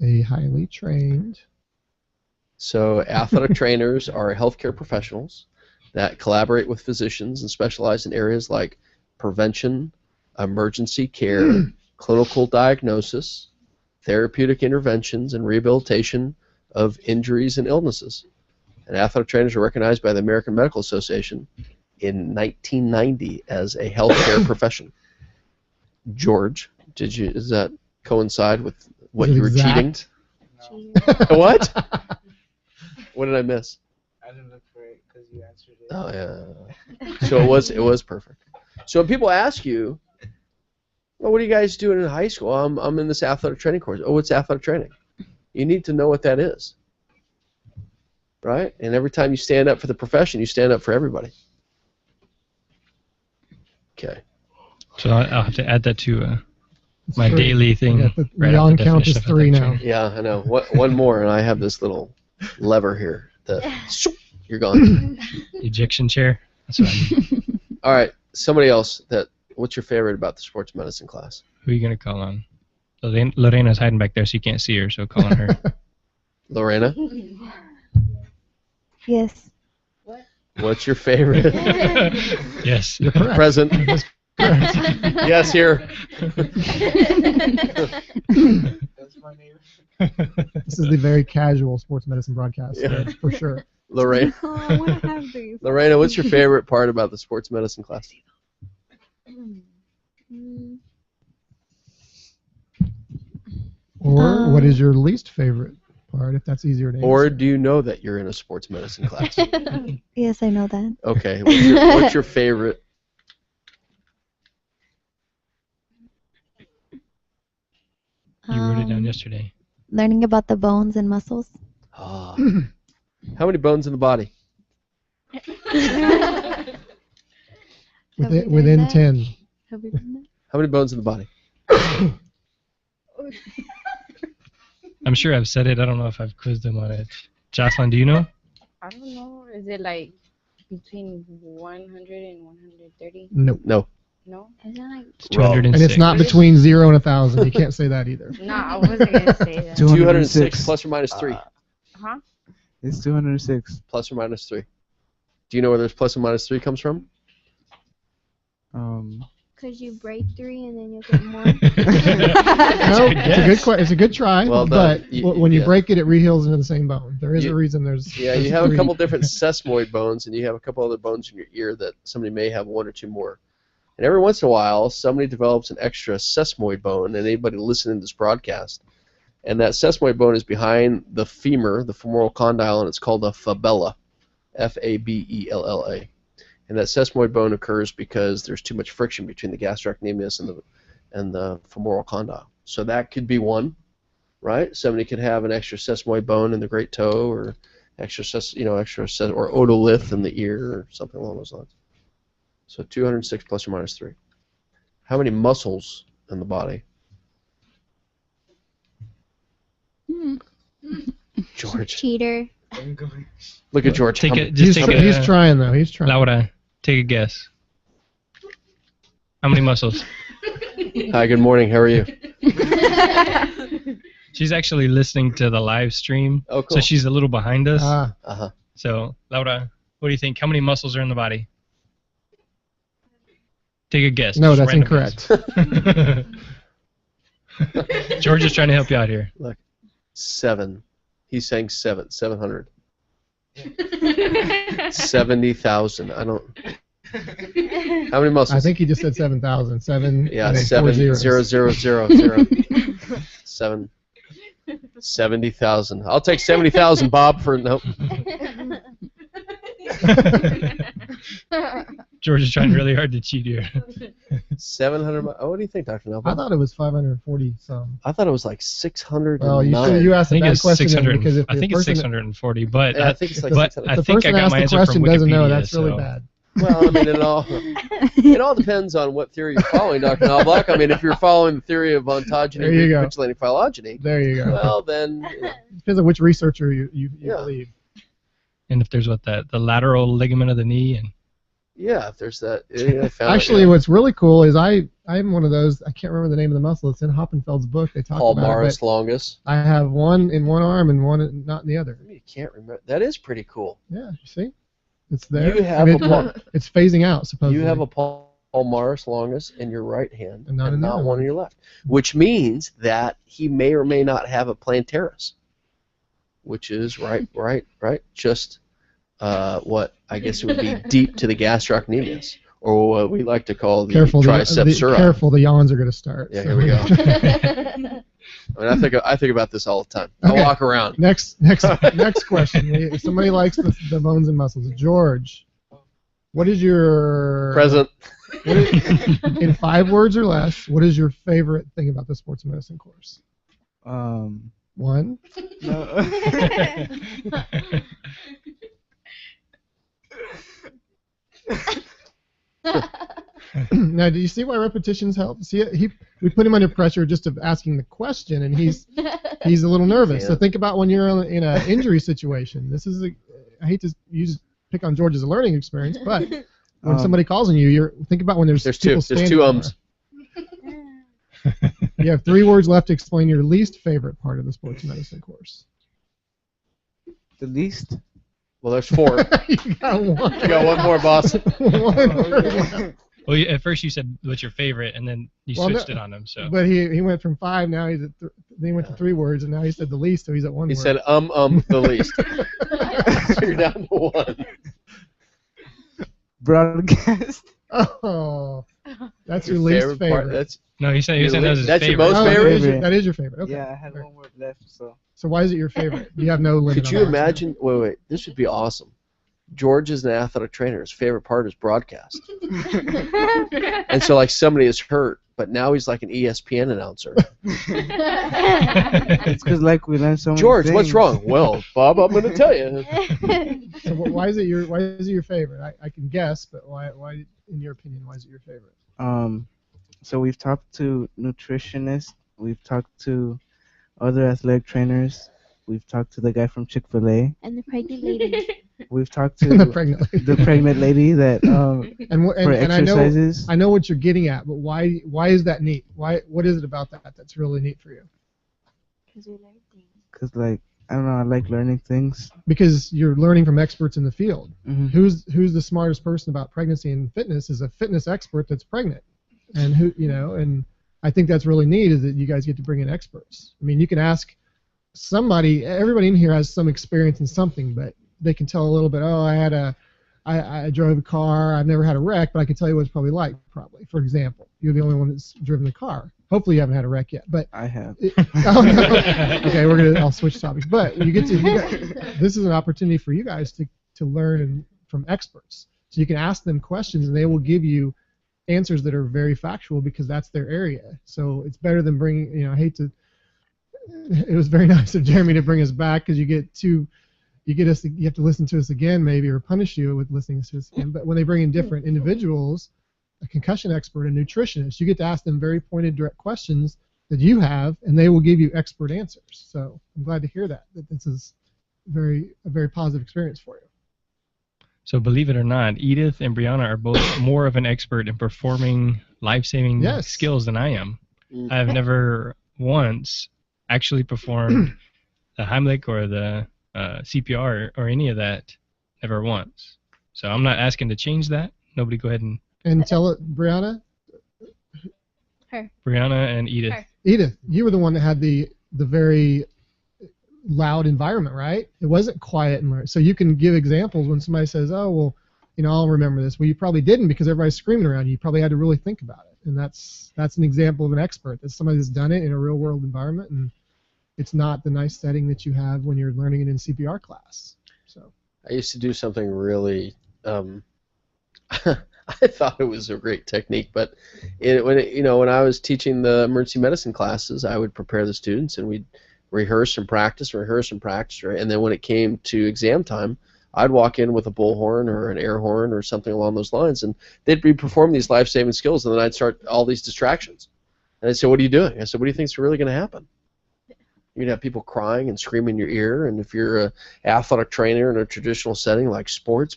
A highly trained. So athletic trainers are healthcare professionals that collaborate with physicians and specialize in areas like prevention, emergency care, clinical diagnosis, therapeutic interventions, and rehabilitation of injuries and illnesses. And athletic trainers are recognized by the American Medical Association in 1990 as a healthcare profession. George, does that coincide with what you were cheating? No. What? What did I miss? I didn't look for it because you answered it. Oh yeah. So it was perfect. So when people ask you, well, what are you guys doing in high school? I'm in this athletic training course. Oh, what's athletic training? You need to know what that is. Right? And every time you stand up for the profession, you stand up for everybody. Okay. So I'll have to add that to my daily thing. Yeah, the right yawn after count is definition of 3 now. athletic training. Yeah, I know. One more, and I have this little lever here. You're gone. Ejection chair. That's what I mean. All right. Somebody else. What's your favorite about the sports medicine class? Who are you going to call on? Lorena's hiding back there, so you can't see her, so call on her. Lorena? Yes. What's your favorite? Yes. You're correct. Present. Yes, here. That's my name. This is the very casual sports medicine broadcast, Yeah. for sure. Lorena. Oh, I want to have these. Lorena, what's your favorite part about the sports medicine class? Or what is your least favorite part, if that's easier to answer? Or do you know that you're in a sports medicine class? Yes, I know that. Okay. What's your favorite? You wrote it down yesterday. Learning about the bones and muscles. Ah. How many bones in the body? Within 10. Have we done that? How many bones in the body? I'm sure I've said it. I don't know if I've quizzed them on it. Jocelyn, do you know? I don't know. Is it like between 100 and 130? No. No. No? Is that like It's 206. And it's not between 0 and 1,000. You can't say that either. No, I wasn't going to say that. 206 plus or minus 3. Huh? It's 206. Plus or minus 3. Do you know where this plus or minus 3 comes from? because you break 3 and then you'll get more? No, it's a good try. Well, but when you yeah. break it, it reheals into the same bone. There is a reason. There's you have a 3. couple different sesamoid bones, and you have a couple other bones in your ear that somebody may have 1 or 2 more. And every once in a while, somebody develops an extra sesamoid bone, and anybody listening to this broadcast, and that sesamoid bone is behind the femur, the femoral condyle, and it's called a fabella, F-A-B-E-L-L-A. And that sesamoid bone occurs because there's too much friction between the gastrocnemius and the femoral condyle. So that could be one, right? Somebody could have an extra sesamoid bone in the great toe, or or otolith in the ear, or something along those lines. So 206 plus or minus 3. How many muscles in the body? George. Cheater. Look at George. He's trying though. He's trying. Laura, take a guess. How many muscles? Hi, good morning. How are you? She's actually listening to the live stream, oh, cool. So she's a little behind us. Uh-huh. So, Laura, what do you think? How many muscles are in the body? Take a guess. No, Just that's random incorrect. guess. George is trying to help you out here. Look, 7. He's saying 700. 70,000. I don't. How many muscles? I think he just said 7,000. 7. Yeah, and then 7 4 zeros. 0 0 0 0. 70,000. I'll take 70,000, Bob. For nope. George is trying really hard to cheat here. 700. Oh, what do you think, Dr. Knoblauch? I thought it was 540 some. I thought it was like 600. Well, you asked a bad question then, because if I think it's 640, but yeah, I think it's like but 600. I the think person I got asked my the answer question from doesn't Wikipedia. know. That's so. really bad. Well, I mean, it all depends on what theory you're following, Dr. Knoblauch. I mean, if you're following the theory of ontogeny, recapitulating phylogeny, there you go. Well, then depends on which researcher you believe. And if there's the lateral ligament of the knee and. Yeah, if there's that. Actually, what's really cool is I'm one of those. I can't remember the name of the muscle. It's in Hoppenfeld's book. They talk about palmaris it. longus. I have one in one arm and one not in the other. You can't remember. That is pretty cool. Yeah, you see, it's there. You have it's phasing out supposedly. You have a palmaris longus in your right hand and not one in your left, which means that he may or may not have a plantaris, which is right. Just what I guess it would be deep to the gastrocnemius, or what we like to call the triceps surae. Careful, the yawns are going to start. Yeah, here we go. I mean, I think about this all the time. I walk around. Next question. If somebody likes the bones and muscles, George, what is your present? In 5 words or less, what is your favorite thing about the sports medicine course? 1. No. Now, do you see why repetitions help? See, we put him under pressure just of asking the question, and he's a little nervous. Yeah. So think about when you're in an injury situation. This is I hate to pick on George as a learning experience, but when somebody calls on you, think about when there's people there's 2 ums. You have 3 words left to explain your least favorite part of the sports medicine course. The least? Well, there's 4. You got 1. You got 1 more, boss. 1 word left. Well, at first you said what's your favorite, and then you switched it on him. So. But he went from 5. Now he's at. Then he went to 3 words, and now he said the least, so he's at 1 word. He said the least. So you're down to 1. Broadcast. Oh, that's your least favorite. No, he said that was his that's favorite. Your most favorite. That is your favorite. Okay. Yeah, I had 1 word left, so. So why is it your favorite? You have no limit. Could you imagine? Wait. This would be awesome. George is an athletic trainer. His favorite part is broadcast. And so, like, somebody is hurt, but now he's like an ESPN announcer. It's because, like, we learned so many George, things. what's wrong? Well, Bob, I'm going to tell you. So why is it your favorite? I can guess, but why, in your opinion, why is it your favorite? So we've talked to nutritionists. We've talked to other athletic trainers. We've talked to the guy from Chick-fil-A. And the pregnant lady. We've talked to the pregnant lady that for exercises. I know what you're getting at, but why is that neat? What is it about that's really neat for you? Because we learn things. Because, like, I don't know, I like learning things. Because you're learning from experts in the field. Mm-hmm. Who's the smartest person about pregnancy and fitness is a fitness expert that's pregnant. and and I think that's really neat is that you guys get to bring in experts. I mean, you can ask somebody. Everybody in here has some experience in something, but they can tell a little bit. Oh, I drove a car. I've never had a wreck, but I can tell you what it's probably like. Probably, for example, you're the only one that's driven the car. Hopefully, you haven't had a wreck yet. But I have. Oh, no. Okay, I'll switch topics. But this is an opportunity for you guys to learn from experts. So you can ask them questions, and they will give you answers that are very factual because that's their area. So it's better than bringing. It was very nice of Jeremy to bring us back because you have to listen to us again maybe or punish you with listening to us again. But when they bring in different individuals, a concussion expert, a nutritionist, you get to ask them very pointed, direct questions that you have, and they will give you expert answers. So I'm glad to hear that this is a very positive experience for you. So believe it or not, Edith and Brianna are both more of an expert in performing life-saving skills than I am. I have never once actually performed the Heimlich or the CPR or any of that, never once. So I'm not asking to change that. Nobody go ahead and tell it, Brianna. Her. Brianna and Edith. Her. Edith, you were the one that had the very loud environment, right? It wasn't quiet and so you can give examples when somebody says, "Oh, well, I'll remember this." Well, you probably didn't because everybody's screaming around you. You probably had to really think about it, and that's an example of an expert. That's somebody that's done it in a real world environment, and it's not the nice setting that you have when you're learning it in CPR class. So I used to do something really. I thought it was a great technique, but when I was teaching the emergency medicine classes, I would prepare the students and we'd rehearse and practice, right? And then when it came to exam time, I'd walk in with a bullhorn or an air horn or something along those lines, and they'd be performing these life-saving skills, and then I'd start all these distractions. And they'd say, "What are you doing?" I said, "What do you think's really going to happen?" You're going to have people crying and screaming in your ear, and if you're an athletic trainer in a traditional setting like sports,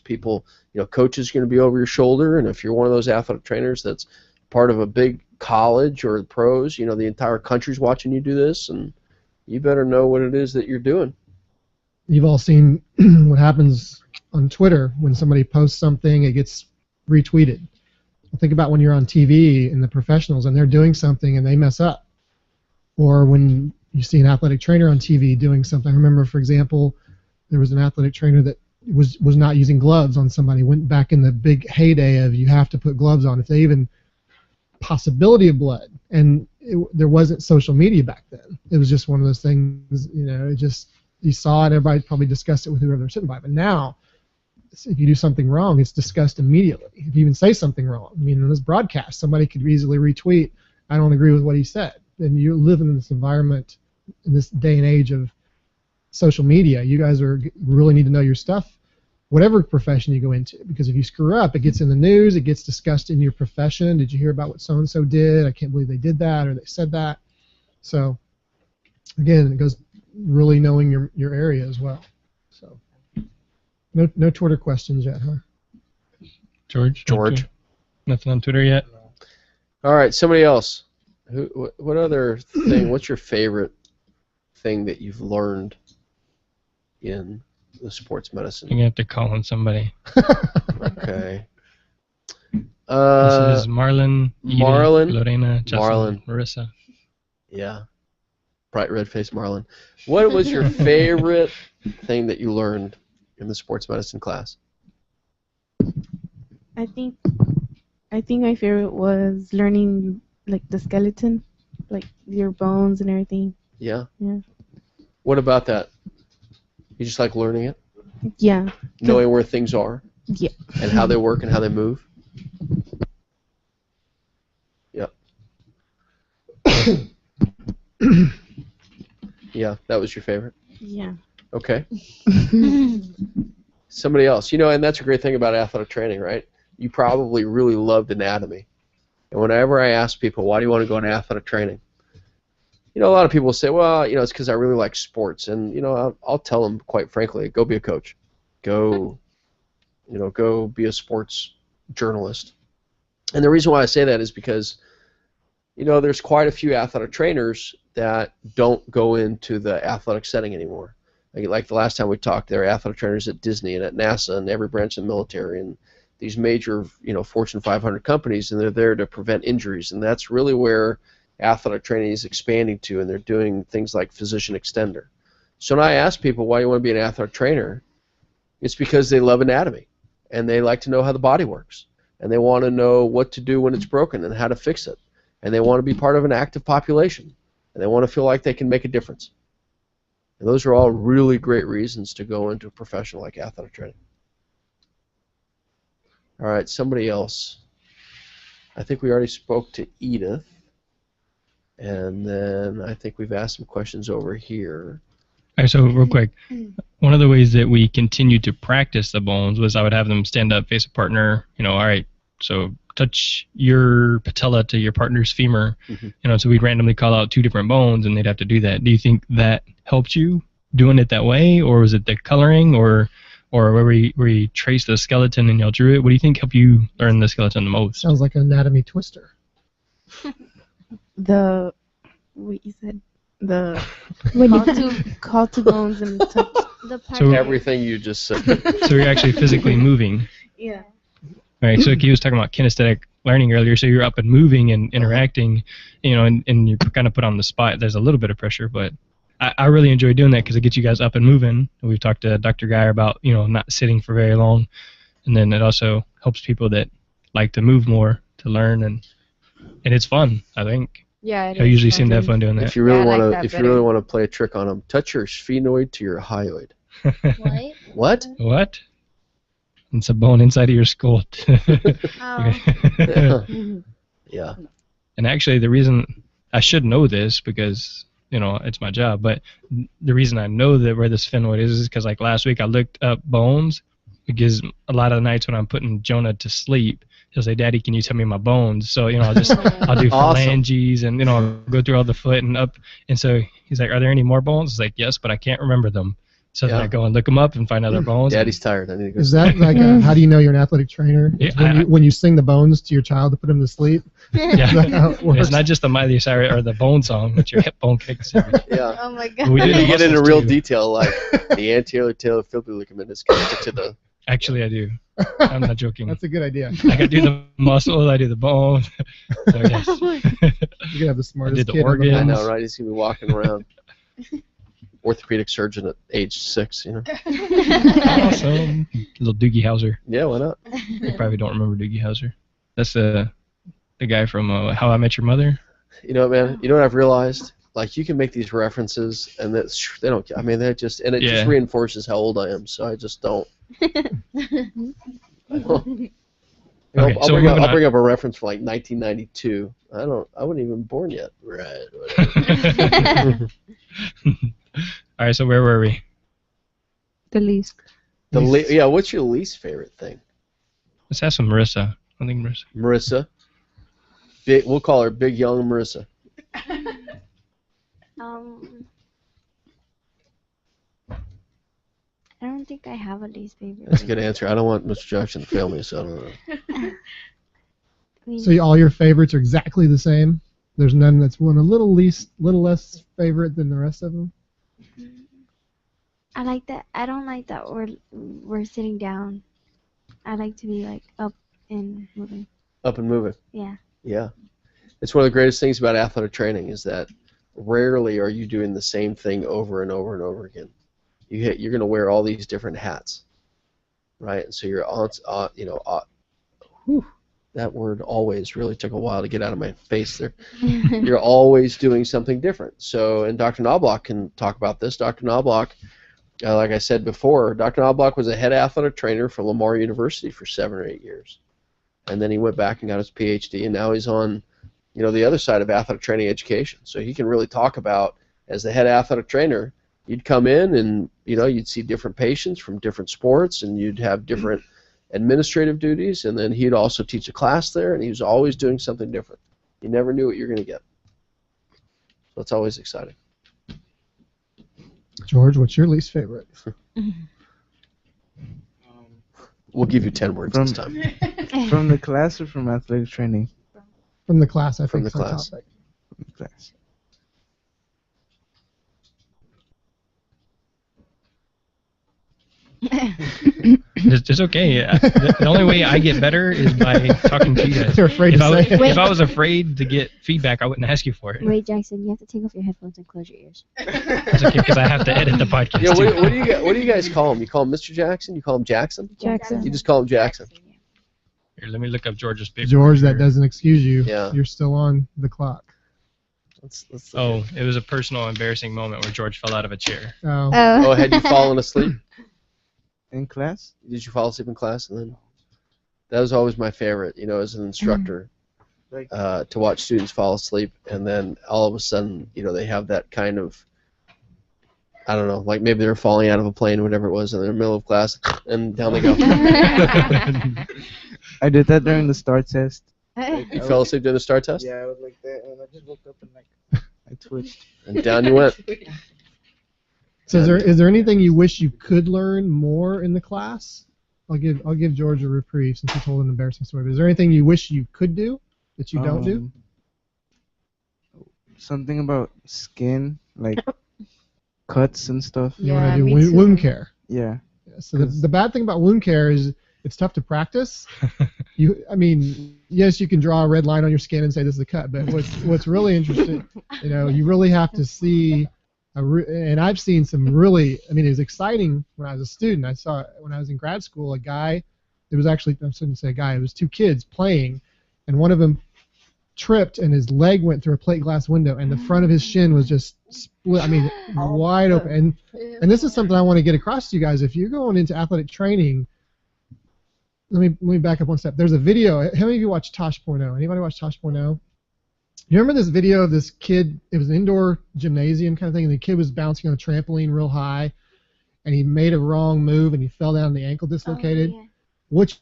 coaches are going to be over your shoulder, and if you're one of those athletic trainers that's part of a big college or pros, the entire country's watching you do this, and you better know what it is that you're doing. You've all seen what happens on Twitter when somebody posts something, it gets retweeted. Think about when you're on TV and the professionals and they're doing something and they mess up. Or when you see an athletic trainer on TV doing something. I remember, for example, there was an athletic trainer that was not using gloves on somebody. Went back in the big heyday of you have to put gloves on. If they even possibility of blood, and there wasn't social media back then. It was just one of those things, you saw it, everybody probably discussed it with whoever they're sitting by. But now, if you do something wrong, it's discussed immediately. If you even say something wrong, in this broadcast, somebody could easily retweet, "I don't agree with what he said." And you're living in this environment, in this day and age of social media. You guys really need to know your stuff, whatever profession you go into, because if you screw up, it gets in the news, it gets discussed in your profession. Did you hear about what so-and-so did? I can't believe they did that, or they said that. So, again, it goes really knowing your area as well. So, no Twitter questions yet, huh? George? Nothing on Twitter yet? All right, somebody else. What other thing, what's your favorite thing that you've learned in the sports medicine? You're going to have to call on somebody. Okay. This is Marlon, Edith, Lorena, Jocelyn, Marlon. Marissa. Yeah. Bright red faced Marlon. What was your favorite thing that you learned in the sports medicine class? I think my favorite was learning the skeleton, your bones and everything. Yeah. Yeah. What about that? You just like learning it? Yeah. Knowing where things are? Yeah. And how they work and how they move? Yep. Yeah, that was your favorite? Yeah. Okay. Somebody else. And that's a great thing about athletic training, right? You probably really loved anatomy. And whenever I ask people, why do you want to go into athletic training? A lot of people say, well, it's because I really like sports. And, I'll tell them, quite frankly, go be a coach. Go be a sports journalist. And the reason why I say that is because, there's quite a few athletic trainers that don't go into the athletic setting anymore. Like the last time we talked, there are athletic trainers at Disney and at NASA and every branch of the military. And these major, Fortune 500 companies, and they're there to prevent injuries, and that's really where athletic training is expanding to, and they're doing things like physician extender. So when I ask people why you want to be an athletic trainer, it's because they love anatomy, and they like to know how the body works, and they want to know what to do when it's broken and how to fix it, and they want to be part of an active population, and they want to feel like they can make a difference. And those are all really great reasons to go into a profession like athletic training. All right, somebody else. I think we already spoke to Edith. And then I think we've asked some questions over here. All right, so real quick, one of the ways that we continued to practice the bones was I would have them stand up, face a partner, all right, so touch your patella to your partner's femur, so we'd randomly call out 2 different bones, and they'd have to do that. Do you think that helped you doing it that way, or was it the coloring, or where you traced the skeleton and y'all drew it? What do you think helped you learn the skeleton the most? Sounds like an anatomy twister. What you said, when call to bones and touch The part So- Everything you just said. So you're actually physically moving. yeah. All right, so he was talking about kinesthetic learning earlier, so you're up and moving and interacting, and you're kind of put on the spot. There's a little bit of pressure, but I really enjoy doing that because it gets you guys up and moving. And we've talked to Dr. Geyer about, not sitting for very long, and then it also helps people that like to move more to learn, and it's fun, I think. Yeah, it I is usually fun. seem to have fun doing that. If you really Yeah, I like want that to, if you better. really want to play a trick on them, touch your sphenoid to your hyoid. What? What? What? It's a bone inside of your skull. Oh. Yeah. And actually, the reason I should know this because it's my job, but the reason I know that where the sphenoid is because like last week I looked up bones because a lot of the nights when I'm putting Jonah to sleep, he'll say, "Daddy, can you tell me my bones?" So I'll do Awesome. phalanges and I'll go through all the foot and up. And so he's like, "Are there any more bones?" It's like, "Yes, but I can't remember them." So then Yeah. I go and look them up and find other bones. Daddy's tired. I need to go. Is that like how do you know you're an athletic trainer? Yeah, It's when you sing the bones to your child to put him to sleep? Yeah. Is that how it works? It's not just the Miley Cyrus or the bone song, but your hip bone kicks. Yeah. Oh my god. We did You get into muscles real too. detail, like the anterior talar fibular ligament is connected to the. Actually, I do. I'm not joking. That's a good idea. I can do the muscles, I do the bone. So yes. You can have the smartest did the kid in organs. I the know, right? He's gonna be walking around. Orthopedic surgeon at age 6, Awesome. Little Doogie Howser. Yeah, why not? You probably don't remember Doogie Howser. That's the guy from How I Met Your Mother. You know, man. You know what I've realized? Like, you can make these references, and they don't. I mean, it just reinforces how old I am. So I just don't. I'll bring up a reference from like 1992. I wasn't even born yet. Right. Whatever. All right, so where were we? The least. Yeah. What's your least favorite thing? Let's ask some Marissa. I think Marissa. Marissa. We'll call her Big Young Marissa. I don't think I have a least favorite. That's a good answer. I don't want Mr. Jackson to fail me, so I don't know. I mean, So all your favorites are exactly the same? There's none that's one a little less favorite than the rest of them? I like that. I don't like that we're sitting down. I like to be like up and moving. Up and moving. Yeah. Yeah. It's one of the greatest things about athletic training is that rarely are you doing the same thing over and over and over again. You're going to wear all these different hats, right? And so you're on, that word always really took a while to get out of my face there. You're always doing something different. So, and Dr. Knoblauch can talk about this. Dr. Knoblauch, like I said before, Dr. Knoblauch was a head athletic trainer for Lamar University for 7 or 8 years. And then he went back and got his PhD, and now he's on, the other side of athletic training education. So he can really talk about, as the head athletic trainer, you'd come in and, you'd see different patients from different sports, and you'd have different administrative duties, and then he'd also teach a class there, and he was always doing something different. You never knew what you're going to get. So it's always exciting. George, what's your least favorite? We'll give you 10 words this time. From the class or from athletic training? From the class, I From think. the is our class. topic. Class. It's okay. The only way I get better is by talking to you guys. You're afraid if to I, say it. if I was afraid to get feedback, I wouldn't ask you for it. Wait, Jackson, you have to take off your headphones and close your ears. It's okay because I have to edit the podcast. Yeah, too. what do you guys call him? You call him Mr. Jackson? You call him Jackson? Jackson. You just call him Jackson. Here, let me look up George's paper. George, that doesn't excuse you. Yeah. You're still on the clock. Let's Oh, it was a personal, embarrassing moment where George fell out of a chair. Oh. Oh, had you fallen asleep? In class? Did you fall asleep in class? And then that was always my favorite, as an instructor, to watch students fall asleep, and then all of a sudden, they have that kind of, I don't know, like maybe they're falling out of a plane or whatever it was, and they're in the middle of class, and down they go. I did that during the STAR test. You fell asleep during the STAR test? Yeah, I was like that, and I just woke up and I twitched. And down you went. So is there anything you wish you could learn more in the class? I'll give George a reprieve since he told an embarrassing story. But is there anything you wish you could do that you don't do? Something about skin, like cuts and stuff. You want to do wound care. Yeah. So the bad thing about wound care is it's tough to practice. Yes, you can draw a red line on your skin and say this is a cut, but what's really interesting, you really have to see. And I've seen some really, it was exciting when I was a student. I saw when I was in grad school a guy, it was actually, I shouldn't say a guy, it was two kids playing, and one of them tripped and his leg went through a plate glass window and the front of his shin was just split, wide open. And this is something I want to get across to you guys. If you're going into athletic training, let me back up one step. There's a video, how many of you watch Tosh.0? Anybody watch Tosh.0? You remember this video of this kid? It was an indoor gymnasium kind of thing, and the kid was bouncing on a trampoline real high, and he made a wrong move, and he fell down, and the ankle dislocated. Oh, yeah. What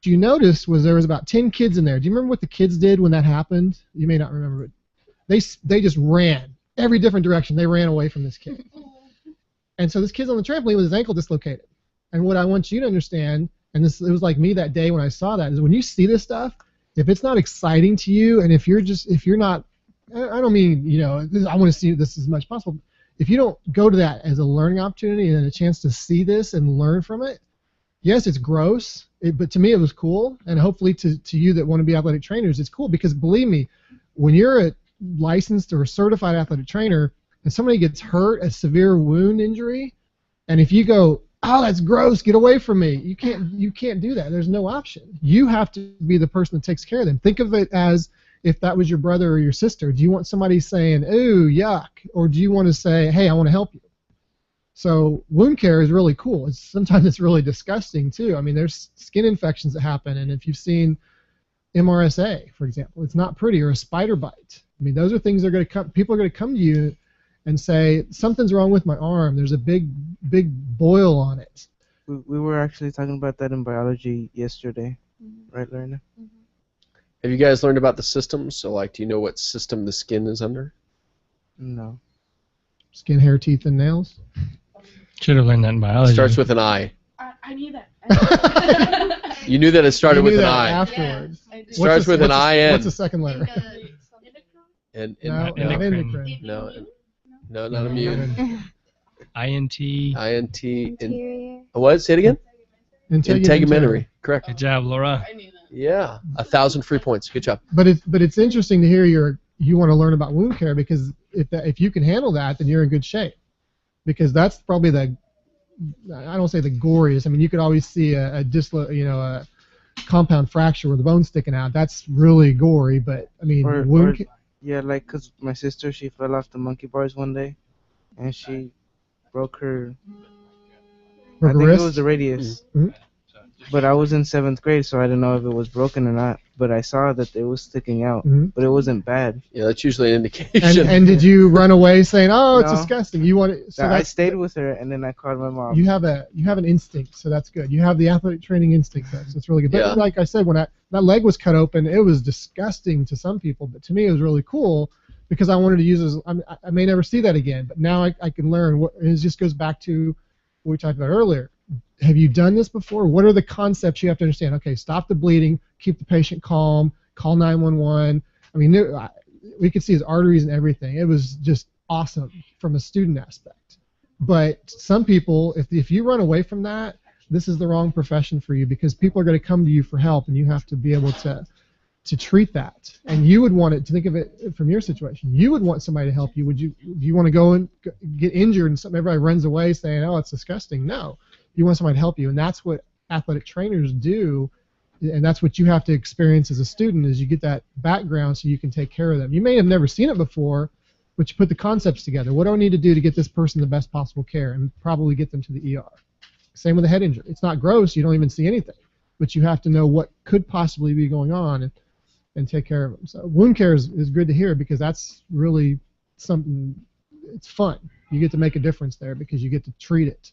you noticed was there was about 10 kids in there. Do you remember what the kids did when that happened? You may not remember, but they just ran every different direction. They ran away from this kid. And so this kid's on the trampoline with his ankle dislocated. And what I want you to understand, and it was like me that day when I saw that, is when you see this stuff, if it's not exciting to you, and if you're not, I don't mean, I want to see this as much as possible. If you don't go to that as a learning opportunity and a chance to see this and learn from it, yes, it's gross, but to me it was cool, and hopefully to you that want to be athletic trainers, it's cool, because believe me, when you're a licensed or certified athletic trainer and somebody gets hurt, a severe wound injury, and if you go, oh, that's gross, get away from me. You can't do that. There's no option. You have to be the person that takes care of them. Think of it as if that was your brother or your sister. Do you want somebody saying, ooh, yuck, or do you want to say, hey, I want to help you? So wound care is really cool. Sometimes it's really disgusting too. There's skin infections that happen, and if you've seen MRSA, for example, it's not pretty, or a spider bite. Those are things that are going to come. People are going to come to you and say, something's wrong with my arm. There's a big boil on it. We were actually talking about that in biology yesterday. Right, Lorena? Have you guys learned about the systems? So, do you know what system the skin is under? No. Skin, hair, teeth, and nails? Should have learned that in biology. It starts with an I. I knew that. You knew that it started with an I. Afterwards. It starts with an I-N. What's the second letter? Endocrine. No, not immune. INT. Interior. What? Say it again? Integumentary. Correct. Good job, Laura. Yeah, 1,000 free points. Good job. But it's interesting to hear you want to learn about wound care, because if you can handle that, then you're in good shape. Because that's probably I don't say the goriest. You could always see a compound fracture where the bone's sticking out. That's really gory. But wound care. Yeah, because my sister, she fell off the monkey bars one day, and she broke her. I think it was the radius. Mm-hmm. But I was in 7th grade, so I didn't know if it was broken or not. But I saw that it was sticking out, but it wasn't bad. Yeah, that's usually an indication. And did you run away saying, "Oh, it's disgusting"? You want it? So I stayed with her, and then I called my mom. You have an instinct, so that's good. You have the athletic training instinct, so it's really good. But like I said, when that leg was cut open, it was disgusting to some people, but to me, it was really cool because I wanted to use it. I may never see that again, but now I can learn. It just goes back to what we talked about earlier. Have you done this before? What are the concepts you have to understand? Okay, stop the bleeding, keep the patient calm, call 911. We could see his arteries and everything. It was just awesome from a student aspect. But some people, if you run away from that, this is the wrong profession for you, because people are going to come to you for help, and you have to be able to treat that. And you would want it to think of it from your situation. You would want somebody to help you. Do you want to go and get injured and everybody runs away saying, "Oh, it's disgusting"? No, you want somebody to help you, and that's what athletic trainers do. And that's what you have to experience as a student, is you get that background so you can take care of them. You may have never seen it before, but you put the concepts together. What do I need to do to get this person the best possible care, and probably get them to the ER? Same with a head injury. It's not gross. You don't even see anything. But you have to know what could possibly be going on and take care of them. So wound care is good to hear, because that's really something, it's fun. You get to make a difference there because you get to treat it.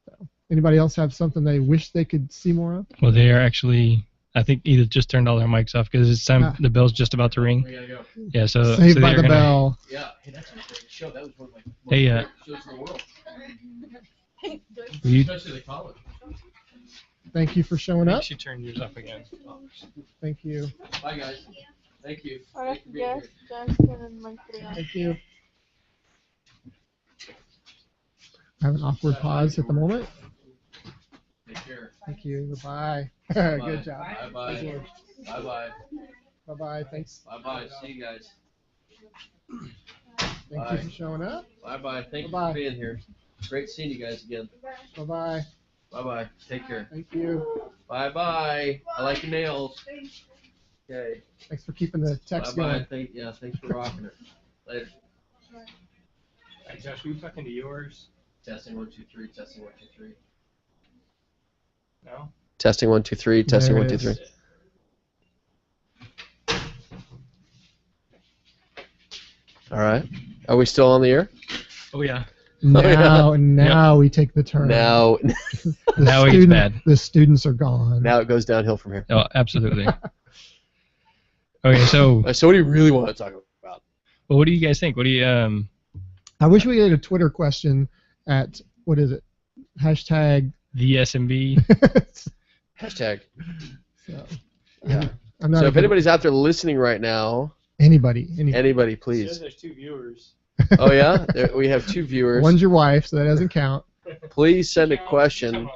So, anybody else have something they wish they could see more of? Well, they are actually, I think, either just turned all their mics off because it's time. The bell's just about to ring. We gotta go. Yeah, so Saved by the gonna, bell. Yeah, hey, that's a great show. That was one of my Hey, shows in the world. you, Especially the college. Thank you for showing up. she turned yours off again. Thank you. Bye, guys. Thank you. Ahora Thanks for being ya here. estás con el maestro. Thank you. I have an awkward pause at the moment. Take care. Thank you. Bye. Bye. Good job. Bye-bye. Good work. Bye-bye. Bye-bye. Thanks. Bye-bye. See you guys. Thank Bye. you for showing up. Bye-bye. Thank you Bye-bye. for being here. Great seeing you guys again. Bye-bye. Bye-bye. Take care. Thank you. Bye-bye. I like your nails. Okay. Thanks for keeping the text Bye-bye. going. Thanks for rocking it. Later. Hey, Josh, we talking to yours? Testing 1 2 3. Testing 1 2 3. No. Testing 1 2 3. Testing There 1 2 it 3. is. All right. Are we still on the air? Oh yeah. Now we take the turn. Now, Now it gets bad. The students are gone. now it goes downhill from here. Oh, absolutely. Okay, so So what do you really want to talk about? well, what do you guys think? What do you I wish we had a Twitter question at, what is it? Hashtag. the SMB? Hashtag. So, Yeah. I'm not So a if good- anybody's out there listening right now, anybody. anybody, please. there's 2 viewers. Oh yeah, we have 2 viewers. One's your wife, so that doesn't count. Please send a question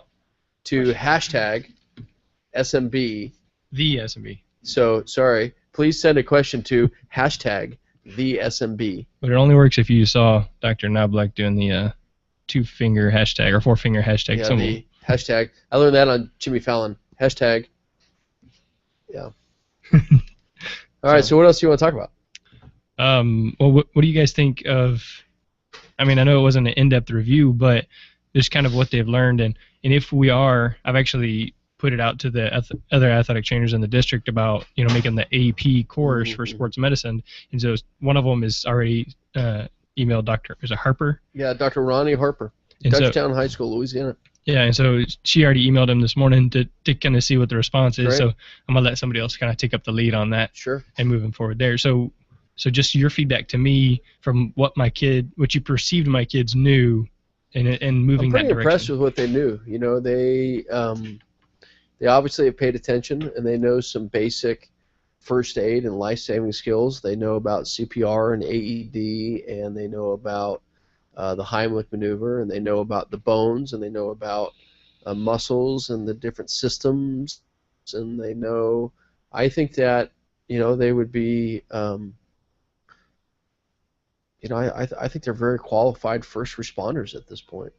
to hashtag SMB. The SMB. So sorry. Please send a question to hashtag the SMB. But it only works if you saw Dr. Knoblauch doing the 2-finger hashtag or 4-finger hashtag Yeah, symbol. the hashtag. I learned that on Jimmy Fallon. Hashtag. Yeah. All right. So what else do you want to talk about? Well, what do you guys think of? I mean, I know it wasn't an in-depth review, but just kind of what they've learned, and if we are, I've actually put it out to the other athletic trainers in the district about making the AP course for sports medicine, and so one of them is already emailed Dr. Is it Harper? Yeah, Dr. Ronnie Harper, And so- Touchdown High School, Louisiana. Yeah, and so she already emailed him this morning to kind of see what the response is. Great. So I'm gonna let somebody else kind of take up the lead on that Sure. and moving forward there. So just your feedback to me from what you perceived my kids knew, and moving I'm that pretty direction. impressed with what they knew. They obviously have paid attention, and they know some basic first aid and life-saving skills. They know about CPR and AED, and they know about the Heimlich maneuver, and they know about the bones, and they know about muscles and the different systems, and they know. I think that they would be. I think they're very qualified first responders at this point.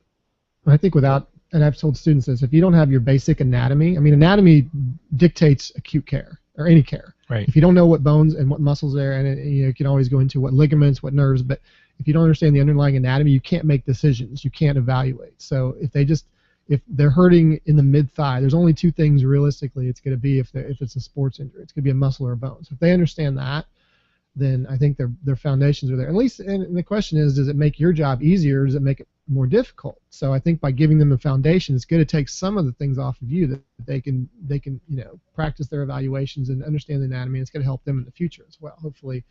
I think and I've told students this, if you don't have your basic anatomy, anatomy dictates acute care, or any care. Right. If you don't know what bones and what muscles there, and you can always go into what ligaments, what nerves, but if you don't understand the underlying anatomy, you can't make decisions, you can't evaluate. So if they're hurting in the mid-thigh, there's only 2 things realistically it's going to be if it's a sports injury. It's going to be a muscle or a bone. So if they understand that, then I think their foundations are there. At least, and the question is, does it make your job easier, or does it make it more difficult? So I think by giving them a foundation, it's going to take some of the things off of you that they can practice their evaluations and understand the anatomy. And it's going to help them in the future as well. Hopefully,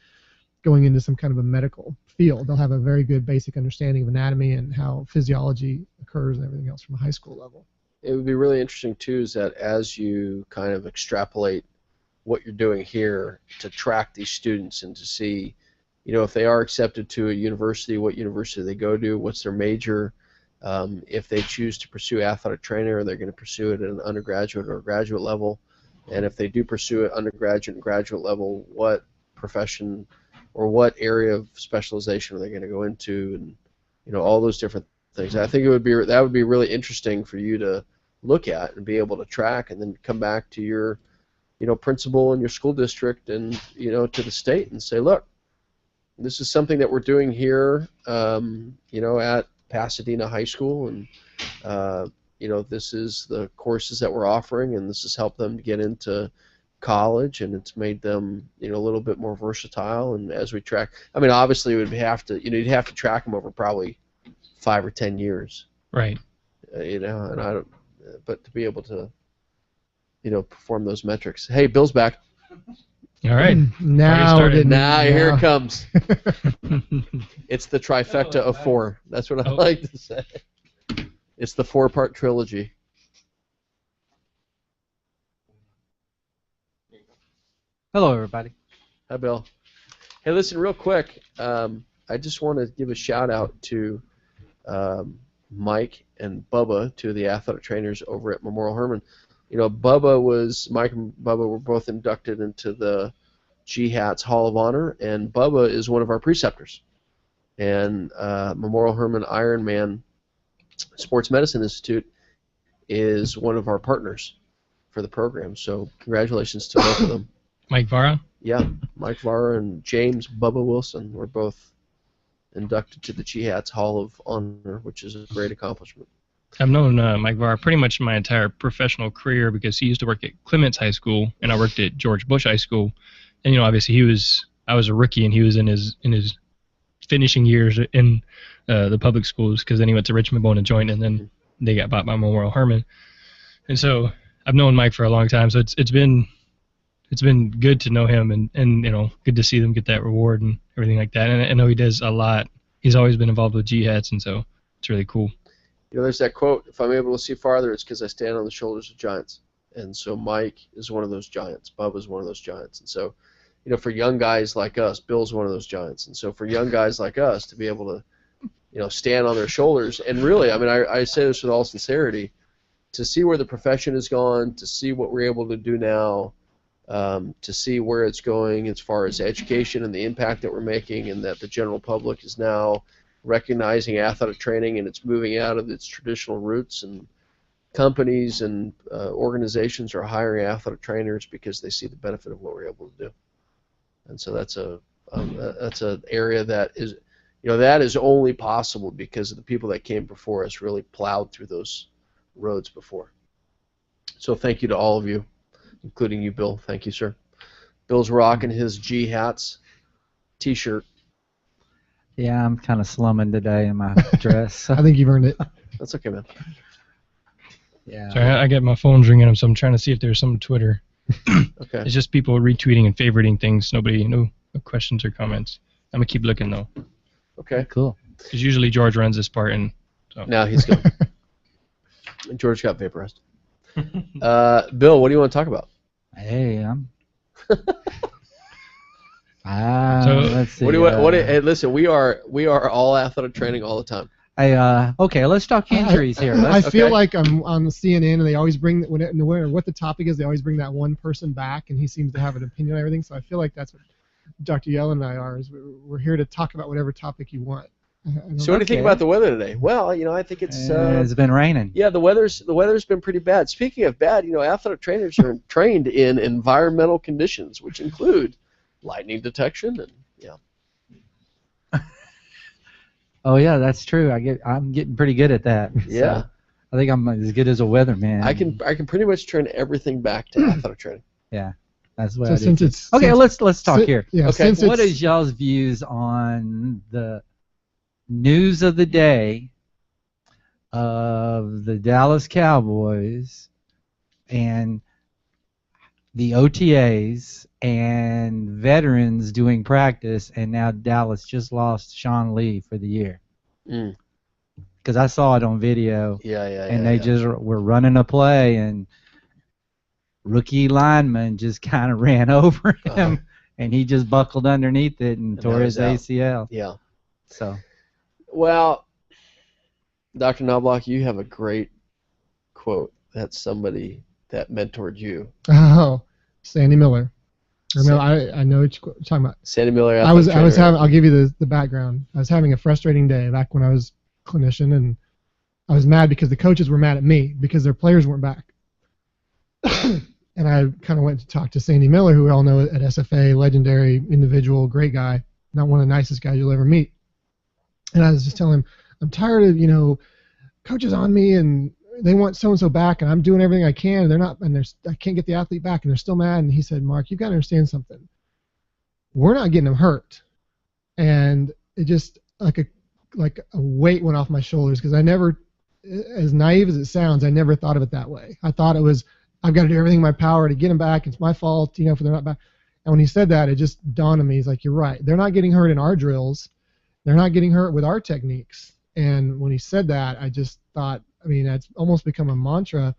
going into some kind of a medical field, they'll have a very good basic understanding of anatomy and how physiology occurs and everything else from a high school level. It would be really interesting too, is that as you kind of extrapolate what you're doing here to track these students and to see, if they are accepted to a university, what university they go to, what's their major, if they choose to pursue athletic training, or they're going to pursue it at an undergraduate or graduate level, and if they do pursue it undergraduate and graduate level, what profession or what area of specialization are they going to go into, and all those different things. I think that would be really interesting for you to look at and be able to track, and then come back to your principal in your school district and to the state and say, look, this is something that we're doing here at Pasadena High School, and this is the courses that we're offering, and this has helped them to get into college, and it's made them a little bit more versatile. And as we track, I mean, obviously you'd have to track them over probably 5 or 10 years, right? And I don't, but to be able to perform those metrics. Hey, Bill's back. All right. Now here it comes. It's the trifecta of 4. That's what I like to say. It's the 4-part trilogy. Hello, everybody. Hi, Bill. Hey, listen, real quick. I just want to give a shout out to Mike and Bubba, two of the athletic trainers over at Memorial Hermann. Mike and Bubba were both inducted into the GHATS Hall of Honor, and Bubba is one of our preceptors. And Memorial Hermann Ironman Sports Medicine Institute is one of our partners for the program. So congratulations to both of them. Mike Vara? Yeah, Mike Vara and James Bubba Wilson were both inducted to the GHATS Hall of Honor, which is a great accomplishment. I've known Mike Vara pretty much my entire professional career, because he used to work at Clements High School, and I worked at George Bush High School. And obviously I was a rookie, and he was in his finishing years in the public schools, because then he went to Richmond Bone and Joint, and then they got bought by Memorial Hermann. And so I've known Mike for a long time, so it's been good to know him, and good to see them get that reward and everything like that. And I know he does a lot. He's always been involved with GHATS, and so it's really cool. There's that quote, if I'm able to see farther, it's because I stand on the shoulders of giants. And so Mike is one of those giants. Bubba's one of those giants. And so, for young guys like us, Bill's one of those giants. And so for young guys like us to be able to, stand on their shoulders, and really, I mean, I say this with all sincerity, to see where the profession has gone, to see what we're able to do now, to see where it's going as far as education and the impact that we're making, and that the general public is now recognizing athletic training, and it's moving out of its traditional roots, and companies and organizations are hiring athletic trainers because they see the benefit of what we're able to do. And so that's an area that is, that is only possible because of the people that came before us really plowed through those roads before. So thank you to all of you, including you, Bill. Thank you, sir. Bill's rocking his GHATS t-shirt. Yeah, I'm kind of slumming today in my dress. I think you've earned it. That's okay, man. Yeah. Sorry, I got my phone's ringing, so I'm trying to see if there's some Twitter. Okay. It's just people retweeting and favoriting things. No questions or comments. I'm gonna keep looking though. Okay. Cool. Because usually George runs this part, and so. Now he's going. George got vaporized. Bill, what do you want to talk about? Hey, let's see. Hey, listen, we are all athletic training all the time. Okay, let's talk injuries here. I feel like I'm on the CNN, and they always bring no matter what the topic is, they always bring that one person back, and he seems to have an opinion on everything. So I feel like that's what Dr. Yellen and I are. Is we're here to talk about whatever topic you want. So what do you think about the weather today? Well, I think it's been raining. Yeah, the weather's been pretty bad. Speaking of bad, athletic trainers are trained in environmental conditions, which include lightning detection and Oh yeah, that's true. I'm getting pretty good at that. Yeah. So I think I'm as good as a weatherman. I can pretty much turn everything back to athletic training. Yeah, that's what So I since do. it's Okay, since- let's talk si- here. yeah, Okay, since what it's- is y'all's views on the news of the day of the Dallas Cowboys and the OTAs and veterans doing practice, and now Dallas just lost Sean Lee for the year? Because I saw it on video. And they just were running a play, and rookie lineman just kind of ran over him, and he just buckled underneath it and tore his ACL. Yeah. So. Well, Dr. Knoblauch, you have a great quote. That's somebody that mentored you. Oh, Sandy Miller. I know what you're talking about. Sandy Miller. I was having. I'll give you the background. I was having a frustrating day back when I was clinician, and I was mad because the coaches were mad at me because their players weren't back. And I kind of went to talk to Sandy Miller, who we all know at SFA, legendary individual, great guy, not one of the nicest guys you'll ever meet. And I was just telling him, I'm tired of coaches on me, and they want so and so back, and I'm doing everything I can, and they're not, and I can't get the athlete back, and they're still mad. And he said, Mark, you've got to understand something. We're not getting them hurt, and it just like a weight went off my shoulders because I never, as naive as it sounds, I never thought of it that way. I thought it was, I've got to do everything in my power to get them back. It's my fault, if they're not back. And when he said that, it just dawned on me. He's like, you're right. They're not getting hurt in our drills. They're not getting hurt with our techniques. And when he said that, I just thought, that's almost become a mantra.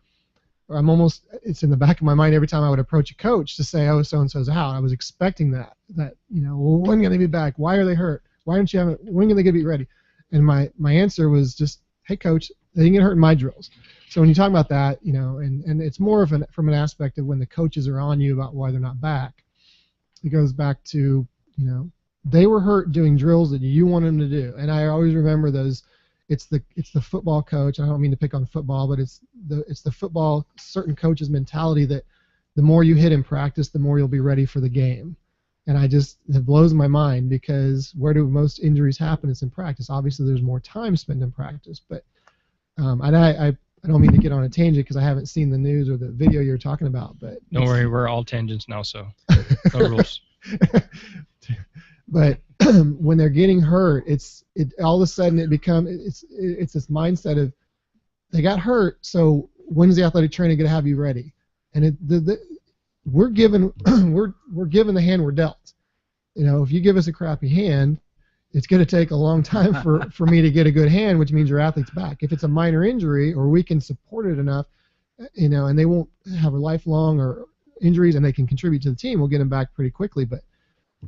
Or it's in the back of my mind every time I would approach a coach to say, oh, so-and-so's out. I was expecting that, well, when can they be back? Why are they hurt? Why aren't you having, when can they be ready? And my answer was just, hey, coach, they didn't get hurt in my drills. So when you talk about that, and it's more of from an aspect of when the coaches are on you about why they're not back. It goes back to, they were hurt doing drills that you want them to do. And I always remember those. It's the football coach. I don't mean to pick on football, but it's the football certain coach's mentality that the more you hit in practice, the more you'll be ready for the game. And it blows my mind because where do most injuries happen? It's in practice. Obviously, there's more time spent in practice, but I don't mean to get on a tangent because I haven't seen the news or the video you're talking about. But don't worry, we're all tangents now, so no rules. But when they're getting hurt, all of a sudden it's this mindset of they got hurt, so when's the athletic trainer going to have you ready? And we're given the hand we're dealt. If you give us a crappy hand, it's going to take a long time for me to get a good hand, which means your athlete's back. If it's a minor injury or we can support it enough, and they won't have a lifelong or injuries and they can contribute to the team, we'll get them back pretty quickly. But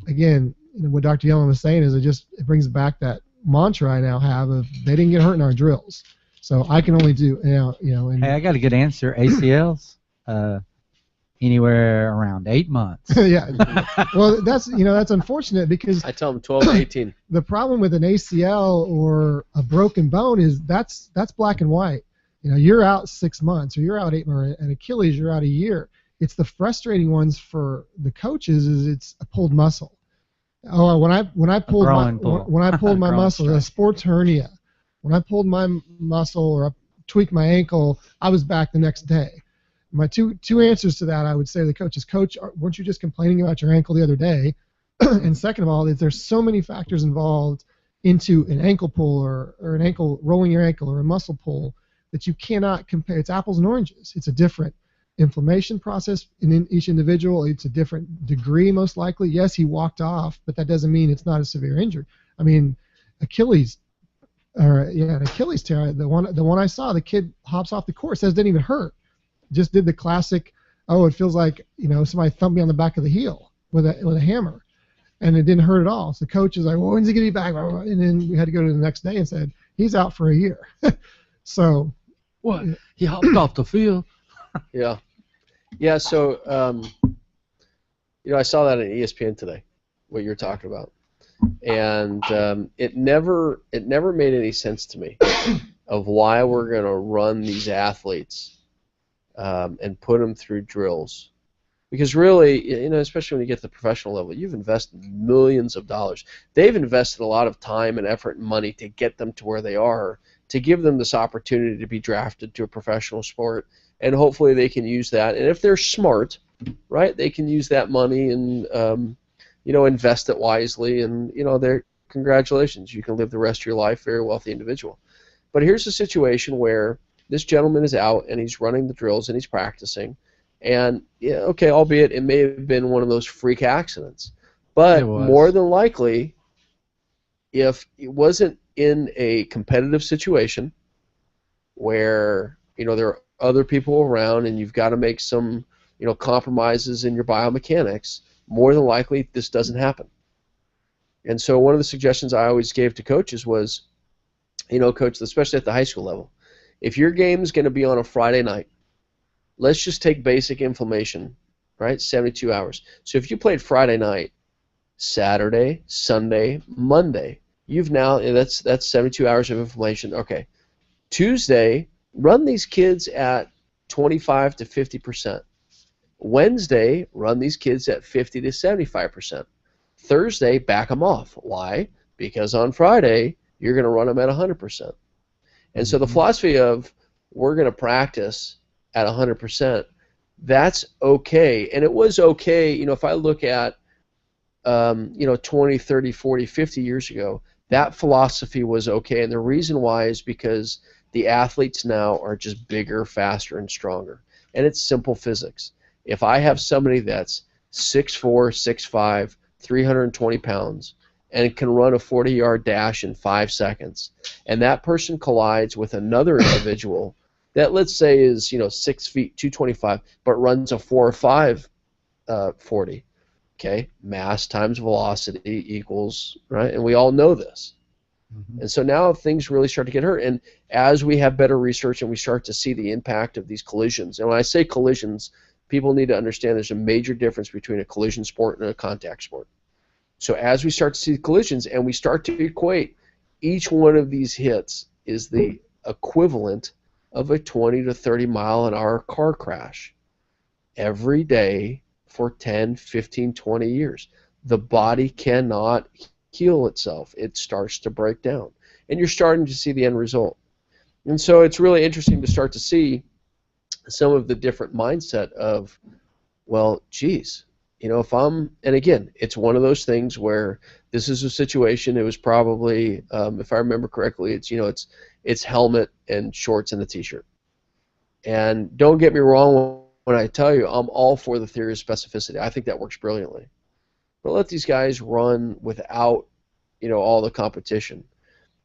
again, what Dr. Yellen was saying is it brings back that mantra I now have of they didn't get hurt in our drills. So I can only do, And, hey, I got a good answer. ACLs, anywhere around 8 months. Yeah. Well, that's unfortunate because I tell them 12 to 18. The problem with an ACL or a broken bone is that's black and white. You're out 6 months, or you're out 8 months, and Achilles, you're out a year. It's the frustrating ones for the coaches is it's a pulled muscle. Oh, when I pulled my muscle, a sports hernia, when I pulled my muscle or I tweaked my ankle, I was back the next day. My two answers to that, I would say to the coaches, Coach, weren't you just complaining about your ankle the other day? And second of all, there's so many factors involved into an ankle pull or an ankle, rolling your ankle or a muscle pull that you cannot compare. It's apples and oranges. It's a different inflammation process in each individual. It's a different degree, most likely. Yes, he walked off, but that doesn't mean it's not a severe injury. Achilles tear, the one I saw, the kid hops off the court, says it didn't even hurt. Just did the classic, it feels like somebody thumped me on the back of the heel with a hammer, and it didn't hurt at all. So the coach is like, well, when's he gonna be back? And then we had to go to the next day and said he's out for a year. So what? He hopped off the field. Yeah. So I saw that on ESPN today, what you're talking about, and it never made any sense to me of why we're gonna run these athletes. And put them through drills, because really, especially when you get to the professional level, you've invested millions of dollars. They've invested a lot of time and effort and money to get them to where they are, to give them this opportunity to be drafted to a professional sport, and hopefully they can use that. And if they're smart, right, they can use that money and invest it wisely. And congratulations, you can live the rest of your life very wealthy individual. But here's a situation where this gentleman is out and he's running the drills and he's practicing, and albeit it may have been one of those freak accidents, but more than likely, if it wasn't in a competitive situation where there are other people around and you've got to make some compromises in your biomechanics, more than likely this doesn't happen. And so one of the suggestions I always gave to coaches was, Coach, especially at the high school level, if your game's going to be on a Friday night, let's just take basic inflammation, right? 72 hours. So if you played Friday night, Saturday, Sunday, Monday, that's 72 hours of inflammation. Okay. Tuesday, run these kids at 25 to 50%. Wednesday, run these kids at 50 to 75%. Thursday, back them off. Why? Because on Friday, you're going to run them at 100%. And so the philosophy of we're going to practice at 100%, that's okay. And it was okay, if I look at 20, 30, 40, 50 years ago, that philosophy was okay. And the reason why is because the athletes now are just bigger, faster, and stronger. And it's simple physics. If I have somebody that's 6'4", 6'5", 320 pounds, and can run a 40-yard dash in 5 seconds, and that person collides with another individual that, let's say, is 6 feet, 225, but runs a 4 or 5 40, okay, mass times velocity equals, right? And we all know this. And so now things really start to get hurt. And as we have better research and we start to see the impact of these collisions, and when I say collisions, people need to understand there's a major difference between a collision sport and a contact sport. So as we start to see collisions and we start to equate, each one of these hits is the equivalent of a 20 to 30 mile an hour car crash every day for 10, 15, 20 years. The body cannot heal itself. It starts to break down. And you're starting to see the end result. And so it's really interesting to start to see some of the different mindset of, well, geez, if I'm, and again, it's one of those things where this is a situation, it was probably, if I remember correctly, it's helmet and shorts and a t-shirt. And don't get me wrong when I tell you, I'm all for the theory of specificity. I think that works brilliantly. But let these guys run without, all the competition.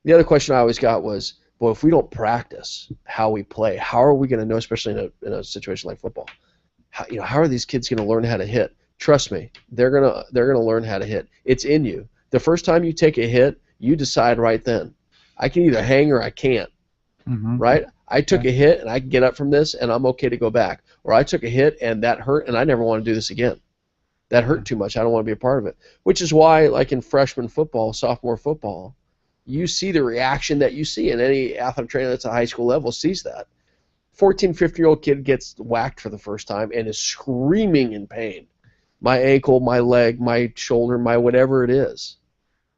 The other question I always got was, well, if we don't practice how we play, how are we going to know, especially in a situation like football? How are these kids going to learn how to hit? Trust me, they're gonna learn how to hit. It's in you. The first time you take a hit, you decide right then. I can either hang or I can't. Right? I took a hit and I can get up from this and I'm okay to go back. Or I took a hit and that hurt and I never want to do this again. That hurt too much. I don't want to be a part of it. Which is why, like in freshman football, sophomore football, you see the reaction that you see, and any athlete trainer that's at high school level sees that. 14, 15-year-old kid gets whacked for the first time and is screaming in pain. My ankle, my leg, my shoulder, my whatever it is.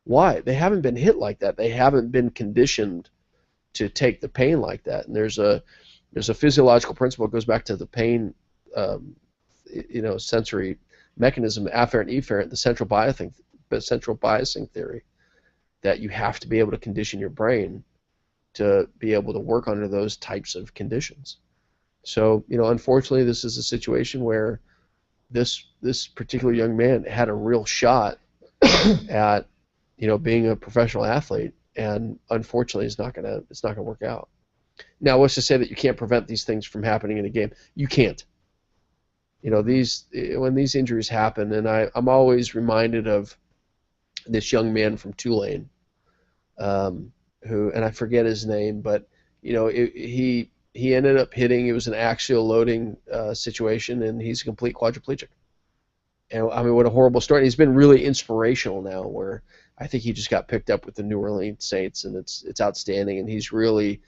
Why? They haven't been hit like that. They haven't been conditioned to take the pain like that. And there's a physiological principle that goes back to the pain, sensory mechanism, afferent, efferent, the central biasing theory, that you have to be able to condition your brain to be able to work under those types of conditions. So, unfortunately, this is a situation where this particular young man had a real shot at being a professional athlete, and unfortunately it's not gonna work out. Now, what's to say that you can't prevent these things from happening in a game? You can't. When these injuries happen, and I'm always reminded of this young man from Tulane, who, and I forget his name, but he ended up hitting. It was an axial loading situation, and he's a complete quadriplegic. And I mean, what a horrible story. He's been really inspirational now, where I think he just got picked up with the New Orleans Saints, and it's outstanding. And he's really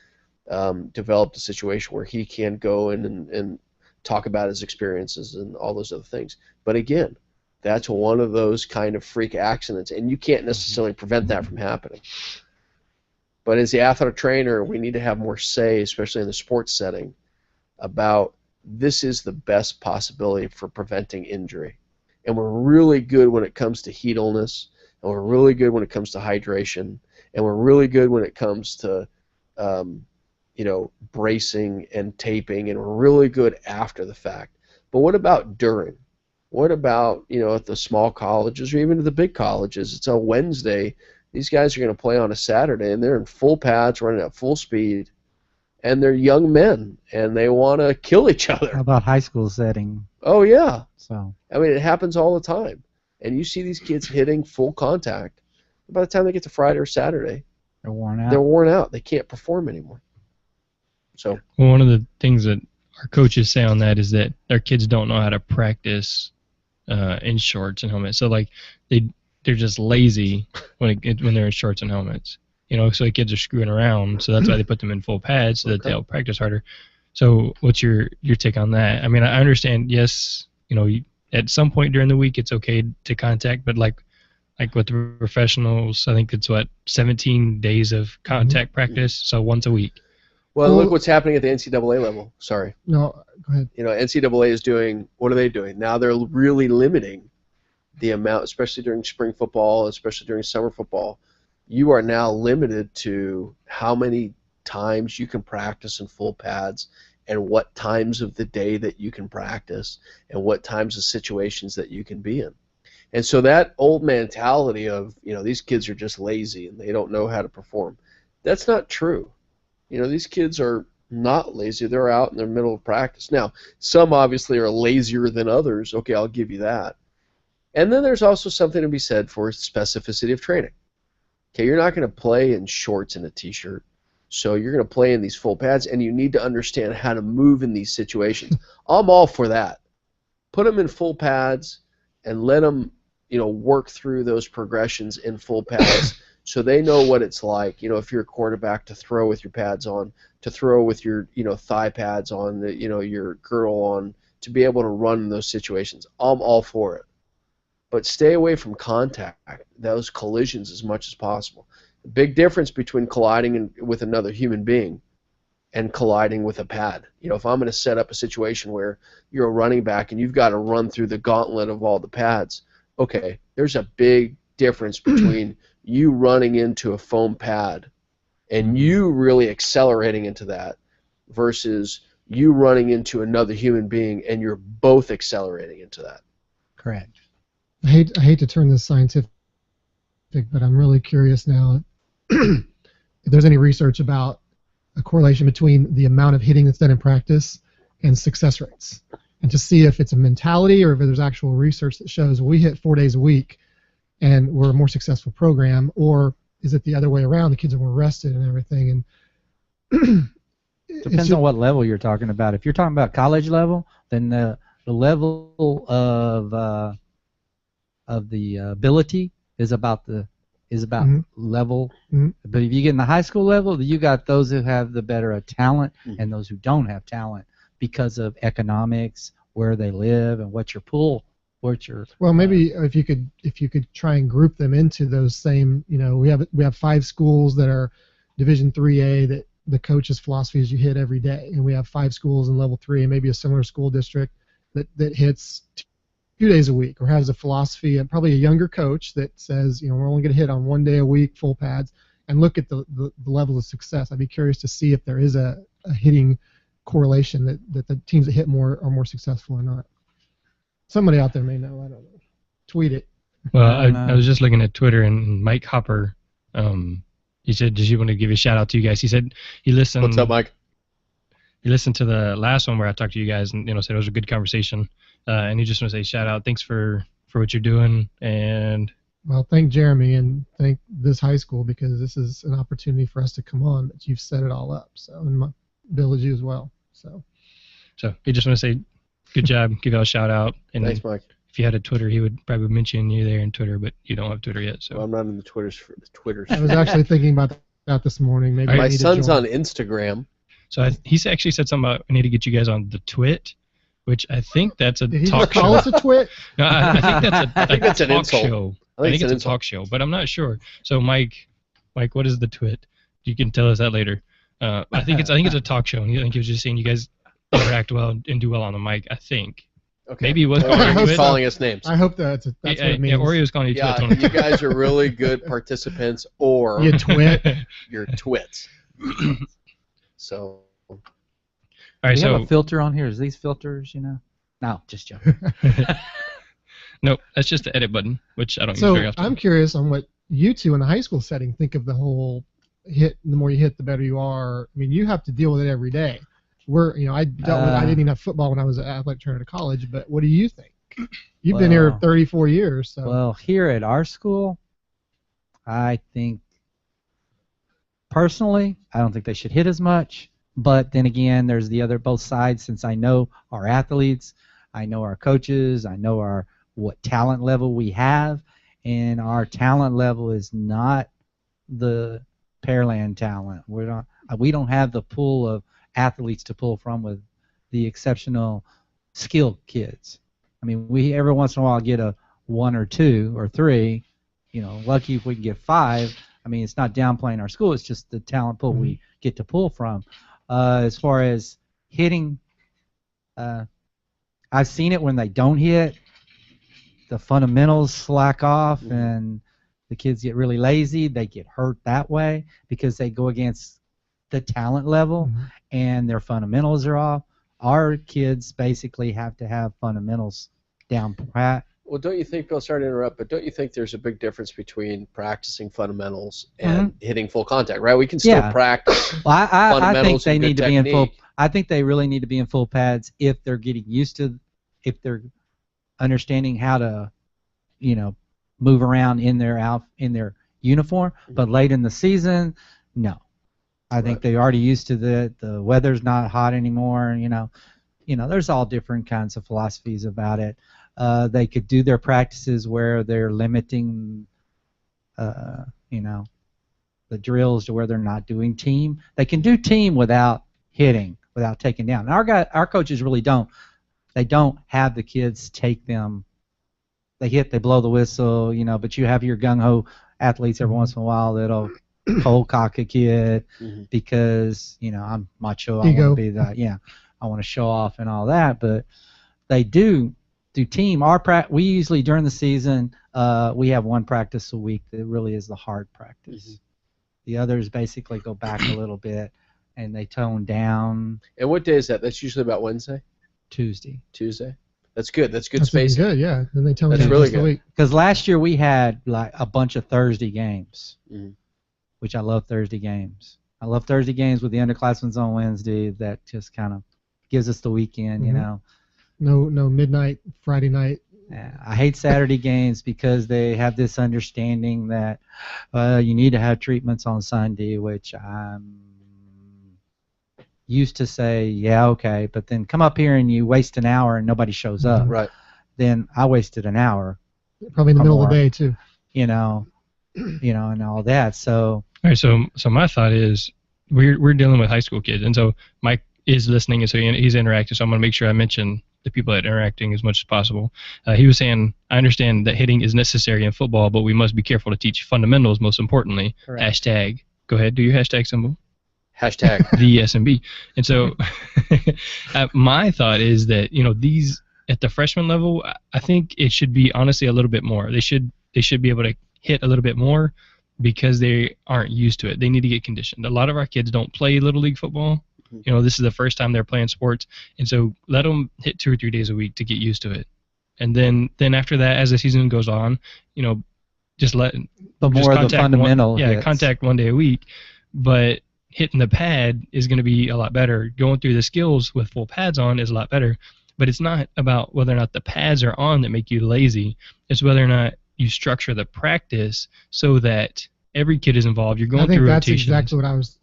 developed a situation where he can go in and talk about his experiences and all those other things. But again, that's one of those kind of freak accidents, and you can't necessarily prevent that from happening. But as the athletic trainer, we need to have more say, especially in the sports setting, about this is the best possibility for preventing injury. And we're really good when it comes to heat illness, and we're really good when it comes to hydration, and we're really good when it comes to bracing and taping, and we're really good after the fact. But what about during? What about, at the small colleges or even at the big colleges? It's a Wednesday. These guys are going to play on a Saturday, and they're in full pads, running at full speed, and they're young men, and they want to kill each other. How about high school setting? Oh, yeah. So I mean, it happens all the time. And you see these kids hitting full contact. By the time they get to Friday or Saturday, They're worn out. They're worn out. They can't perform anymore. So Well, one of the things that our coaches say on that is that their kids don't know how to practice in shorts and helmets. So like they're just lazy when they're in shorts and helmets. So the kids are screwing around. So that's why they put them in full pads so that they'll practice harder. So what's your take on that? I mean, I understand. Yes, at some point during the week it's okay to contact, but like with the professionals, I think it's 17 days of contact practice, so once a week. Well, look what's happening at the NCAA level. Sorry. No, go ahead. NCAA is doing, what are they doing? Now they're really limiting the amount, especially during spring football, especially during summer football. You are now limited to how many times you can practice in full pads and what times of the day that you can practice and what times of situations that you can be in. And so that old mentality of, these kids are just lazy and they don't know how to perform, that's not true. These kids are not lazy. They're out in the middle of practice. Now, some obviously are lazier than others. Okay, I'll give you that. And then there's also something to be said for specificity of training. Okay, you're not going to play in shorts and a t-shirt. So you're going to play in these full pads, and you need to understand how to move in these situations. I'm all for that. Put them in full pads and let them, work through those progressions in full pads so they know what it's like, if you're a quarterback, to throw with your pads on, to throw with your, thigh pads on, your girdle on, to be able to run in those situations. I'm all for it. But stay away from contact, those collisions, as much as possible. The big difference between colliding with another human being and colliding with a pad. If I'm going to set up a situation where you're a running back and you've got to run through the gauntlet of all the pads, okay, there's a big difference between you running into a foam pad and you really accelerating into that versus you running into another human being and you're both accelerating into that. Correct. I hate to turn this scientific, but I'm really curious now if there's any research about a correlation between the amount of hitting that's done in practice and success rates, and to see if it's a mentality or if there's actual research that shows we hit 4 days a week and we're a more successful program, or is it the other way around? The kids are more rested and everything. And depends on what level you're talking about. If you're talking about college level, then the level of the ability is about level. Mm-hmm. But if you get in the high school level, you got those who have the better talent and those who don't have talent because of economics, where they live, and what your pool. Well, maybe if you could try and group them into those same, we have 5 schools that are Division 3A that the coach's philosophy is you hit every day, and we have 5 schools in level 3 and maybe a similar school district that hits 2 days a week, or has a philosophy, and probably a younger coach that says, we're only going to hit on 1 day a week, full pads, and look at the level of success. I'd be curious to see if there is a hitting correlation that the teams that hit more are more successful or not. Somebody out there may know. I don't know. Tweet it. Well, I was just looking at Twitter, and Mike Hopper, he said, "Did you want to give a shout out to you guys?" He said he listened. What's up, Mike? He listened to the last one where I talked to you guys, and said it was a good conversation. And he just want to say shout out, thanks for what you're doing, and well, thank Jeremy and thank this high school, because this is an opportunity for us to come on. But you've set it all up, so, and Bill is you as well. So he just want to say good job, give y'all a shout out. And thanks, Mike. If you had a Twitter, he would probably mention you there in Twitter, but you don't have Twitter yet. So well, I'm not in the Twitters. I was actually thinking about that this morning. Maybe my son's on Instagram. So he's actually said something about I need to get you guys on the Twit, which I think that's a Did he talk call show. us a twit? No, I think that's I think that's an talk insult. show. I think it's a talk show, but I'm not sure. So Mike, what is the Twit? You can tell us that later. I think it's a talk show, and I think he was just saying you guys interact well and do well on the mic. I think. Okay. Maybe he was calling us names. I hope that's what it means. Yeah, Oreo's calling you Twit. You guys are really good participants, or you twit. You're twits. So. All right, do you have a filter on here? Is these filters, No, just joking. Nope, that's just the edit button, which I don't use very often. I'm curious on what you two in the high school setting think of the whole hit. The more you hit, the better you are. I mean, you have to deal with it every day. I didn't even have football when I was an athletic trainer at college, but what do you think? You've been here 34 years. So. Well, here at our school, I think Personally, I don't think they should hit as much. But then again, there's the other both sides. Since I know our athletes, I know our coaches, I know what talent level we have, and our talent level is not the Pearland talent. We don't have the pool of athletes to pull from with the exceptional skilled kids. I mean, we every once in a while get a 1 or 2 or 3. Lucky if we can get 5. I mean, it's not downplaying our school. It's just the talent pool we get to pull from. As far as hitting, I've seen it when they don't hit. The fundamentals slack off, and the kids get really lazy. They get hurt that way because they go against the talent level, and their fundamentals are off. Our kids basically have to have fundamentals down pat. Well, don't you think, Bill, sorry to interrupt, but don't you think there's a big difference between practicing fundamentals and hitting full contact, right? We can still practice I think they need to be in full. I think they really need to be in full pads if they're getting used to, if they're understanding how to, move around in their uniform. But late in the season, no. I think they're already used to the weather's not hot anymore. There's all different kinds of philosophies about it. They could do their practices where they're limiting, the drills to where they're not doing team. They can do team without hitting, without taking down. And our coaches really don't. They don't have the kids take them. They hit, they blow the whistle, but you have your gung-ho athletes every once in a while that'll cold cock a kid because, I'm macho. I want to be that. Yeah, I want to show off and all that. But they do team. We usually during the season we have one practice a week that really is the hard practice. The others basically go back a little bit and they tone down. And what day is that? That's usually about Wednesday. Tuesday. That's good. That's good spacing. Good, yeah. Then they tone down. That's really good. Because last year we had like a bunch of Thursday games, which I love Thursday games. I love Thursday games with the underclassmen on Wednesday. That just kind of gives us the weekend, No midnight Friday night. I hate Saturday games because they have this understanding that you need to have treatments on Sunday, which I'm used to say, yeah, okay, but then come up here and you waste an hour and nobody shows up. Right. Then I wasted an hour. Probably in the middle of the day too. And all that. So. All right. So my thought is we're dealing with high school kids, and so Mike is listening, and so he's interacting. So I'm going to make sure I mention the people that are interacting as much as possible. He was saying, I understand that hitting is necessary in football, but we must be careful to teach fundamentals most importantly. Correct. # Go ahead, do your hashtag symbol. # the SMB. And so my thought is that, these at the freshman level, I think it should be honestly a little bit more. They should be able to hit a little bit more because they aren't used to it. They need to get conditioned. A lot of our kids don't play Little League football. This is the first time they're playing sports, and so let them hit 2 or 3 days a week to get used to it. And then after that, as the season goes on, just let. But more of the fundamental. Contact 1 day a week, but hitting the pad is going to be a lot better. Going through the skills with full pads on is a lot better. But it's not about whether or not the pads are on that make you lazy. It's whether or not you structure the practice so that every kid is involved. You're going through rotations. Exactly what I was.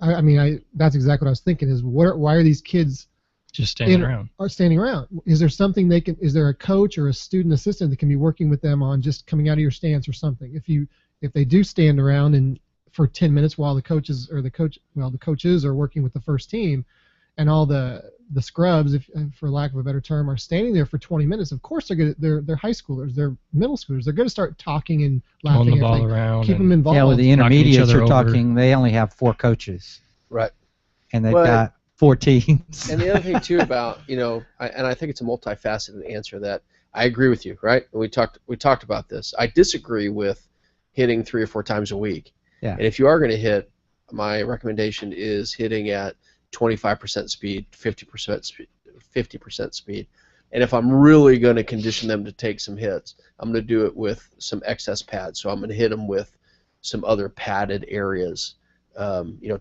That's exactly what I was thinking. Is why are these kids just standing around? Are standing around? Is there something they can? Is there a coach or a student assistant that can be working with them on just coming out of your stance or something? If they do stand around and for 10 minutes while the coaches are working with the first team, and all the scrubs, for lack of a better term, are standing there for 20 minutes. Of course, they're high schoolers, they're middle schoolers. They're going to start talking and laughing. The ball around. Keep them involved. Yeah, with the intermediates, you're talking. They only have 4 coaches. Right. And they've got 4 teams. And the other thing too about and I think it's a multifaceted answer that I agree with you. Right. We talked about this. I disagree with hitting 3 or 4 times a week. Yeah. And if you are going to hit, my recommendation is hitting at 25% speed, 50% speed. And if I'm really going to condition them to take some hits, I'm going to do it with some excess pads. So I'm going to hit them with some other padded areas,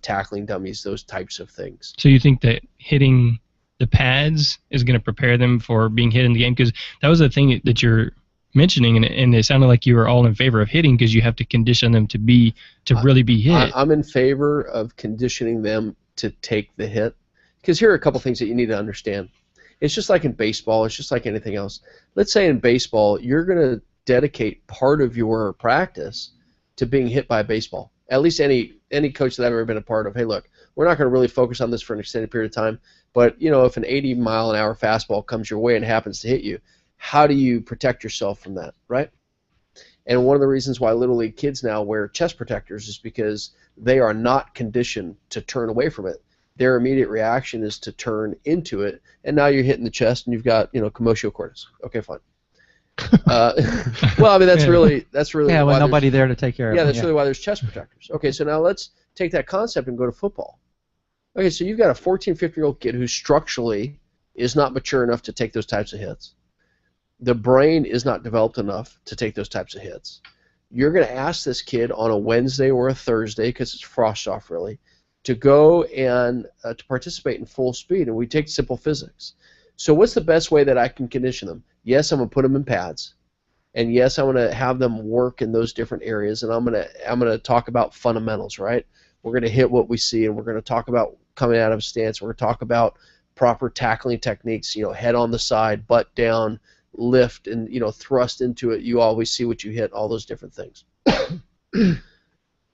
tackling dummies, those types of things. So you think that hitting the pads is going to prepare them for being hit in the game? Because that was the thing that mentioning, and it sounded like you were all in favor of hitting because you have to condition them to really be hit. I'm in favor of conditioning them to take the hit, because here are a couple things that you need to understand. It's just like in baseball. It's just like anything else. Let's say in baseball, you're going to dedicate part of your practice to being hit by a baseball. At least any coach that I've ever been a part of. Hey, look, we're not going to really focus on this for an extended period of time, but if an 80-mile-an-hour fastball comes your way and happens to hit you, how do you protect yourself from that, right? And one of the reasons why Little League kids now wear chest protectors is because they are not conditioned to turn away from it. Their immediate reaction is to turn into it, and now you're hitting the chest and you've got commotio cordis. Okay, fine. Well, I mean that's really yeah, why with nobody there to take care of it. Yeah, that's really why there's chest protectors. Okay, so now let's take that concept and go to football. Okay, so you've got a 14, 15-year-old kid who structurally is not mature enough to take those types of hits. The brain is not developed enough to take those types of hits. You're going to ask this kid on a Wednesday or a Thursday, because it's frost off really, to go and to participate in full speed, and we take simple physics. So what's the best way that I can condition them? Yes, I'm going to put them in pads, and yes, I'm going to have them work in those different areas, and I'm going to talk about fundamentals, right? We're going to hit what we see, and we're going to talk about coming out of stance. We're going to talk about proper tackling techniques, head on the side, butt down, lift, and thrust into it. You always see what you hit, all those different things.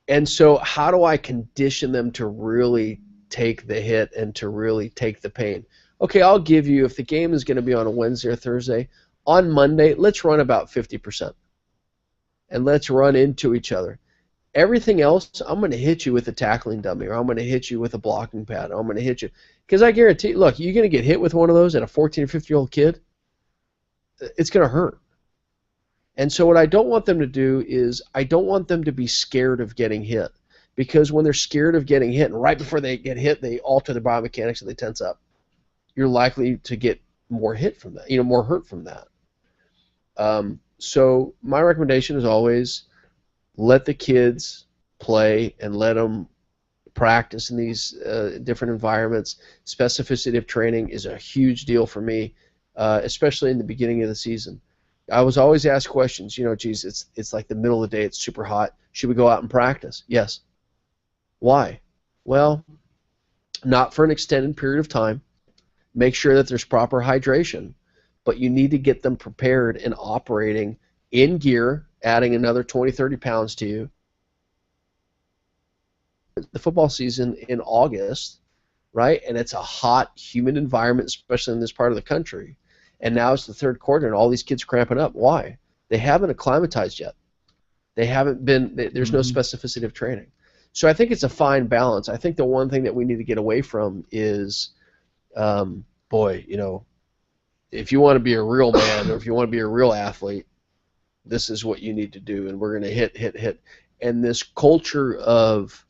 And so how do I condition them to really take the hit and to really take the pain? Okay, I'll give you, if the game is going to be on a Wednesday or Thursday, on Monday, let's run about 50%. And let's run into each other. Everything else, I'm going to hit you with a tackling dummy, or I'm going to hit you with a blocking pad, or I'm going to hit you. Because I guarantee, look, you're going to get hit with one of those at a 14 or 15-year-old kid, it's going to hurt. And so what I don't want them to do is I don't want them to be scared of getting hit. Because when they're scared of getting hit, and right before they get hit, they alter their biomechanics and they tense up, you're likely to get more hit from that, more hurt from that. So my recommendation is always let the kids play and let them practice in these different environments. Specificity of training is a huge deal for me, especially in the beginning of the season. I was always asked questions, geez, it's like the middle of the day, it's super hot. Should we go out and practice? Yes. Why? Well, not for an extended period of time. Make sure that there's proper hydration, but you need to get them prepared and operating in gear, adding another 20, 30 pounds to you. The football season in August, right? And it's a hot, humid environment, especially in this part of the country. And now it's the third quarter, and all these kids cramping up. Why? They haven't acclimatized yet. They haven't been. There's no specificity of training. So I think it's a fine balance. I think the one thing that we need to get away from is, if you want to be a real man or if you want to be a real athlete, this is what you need to do, and we're going to hit. And this culture of,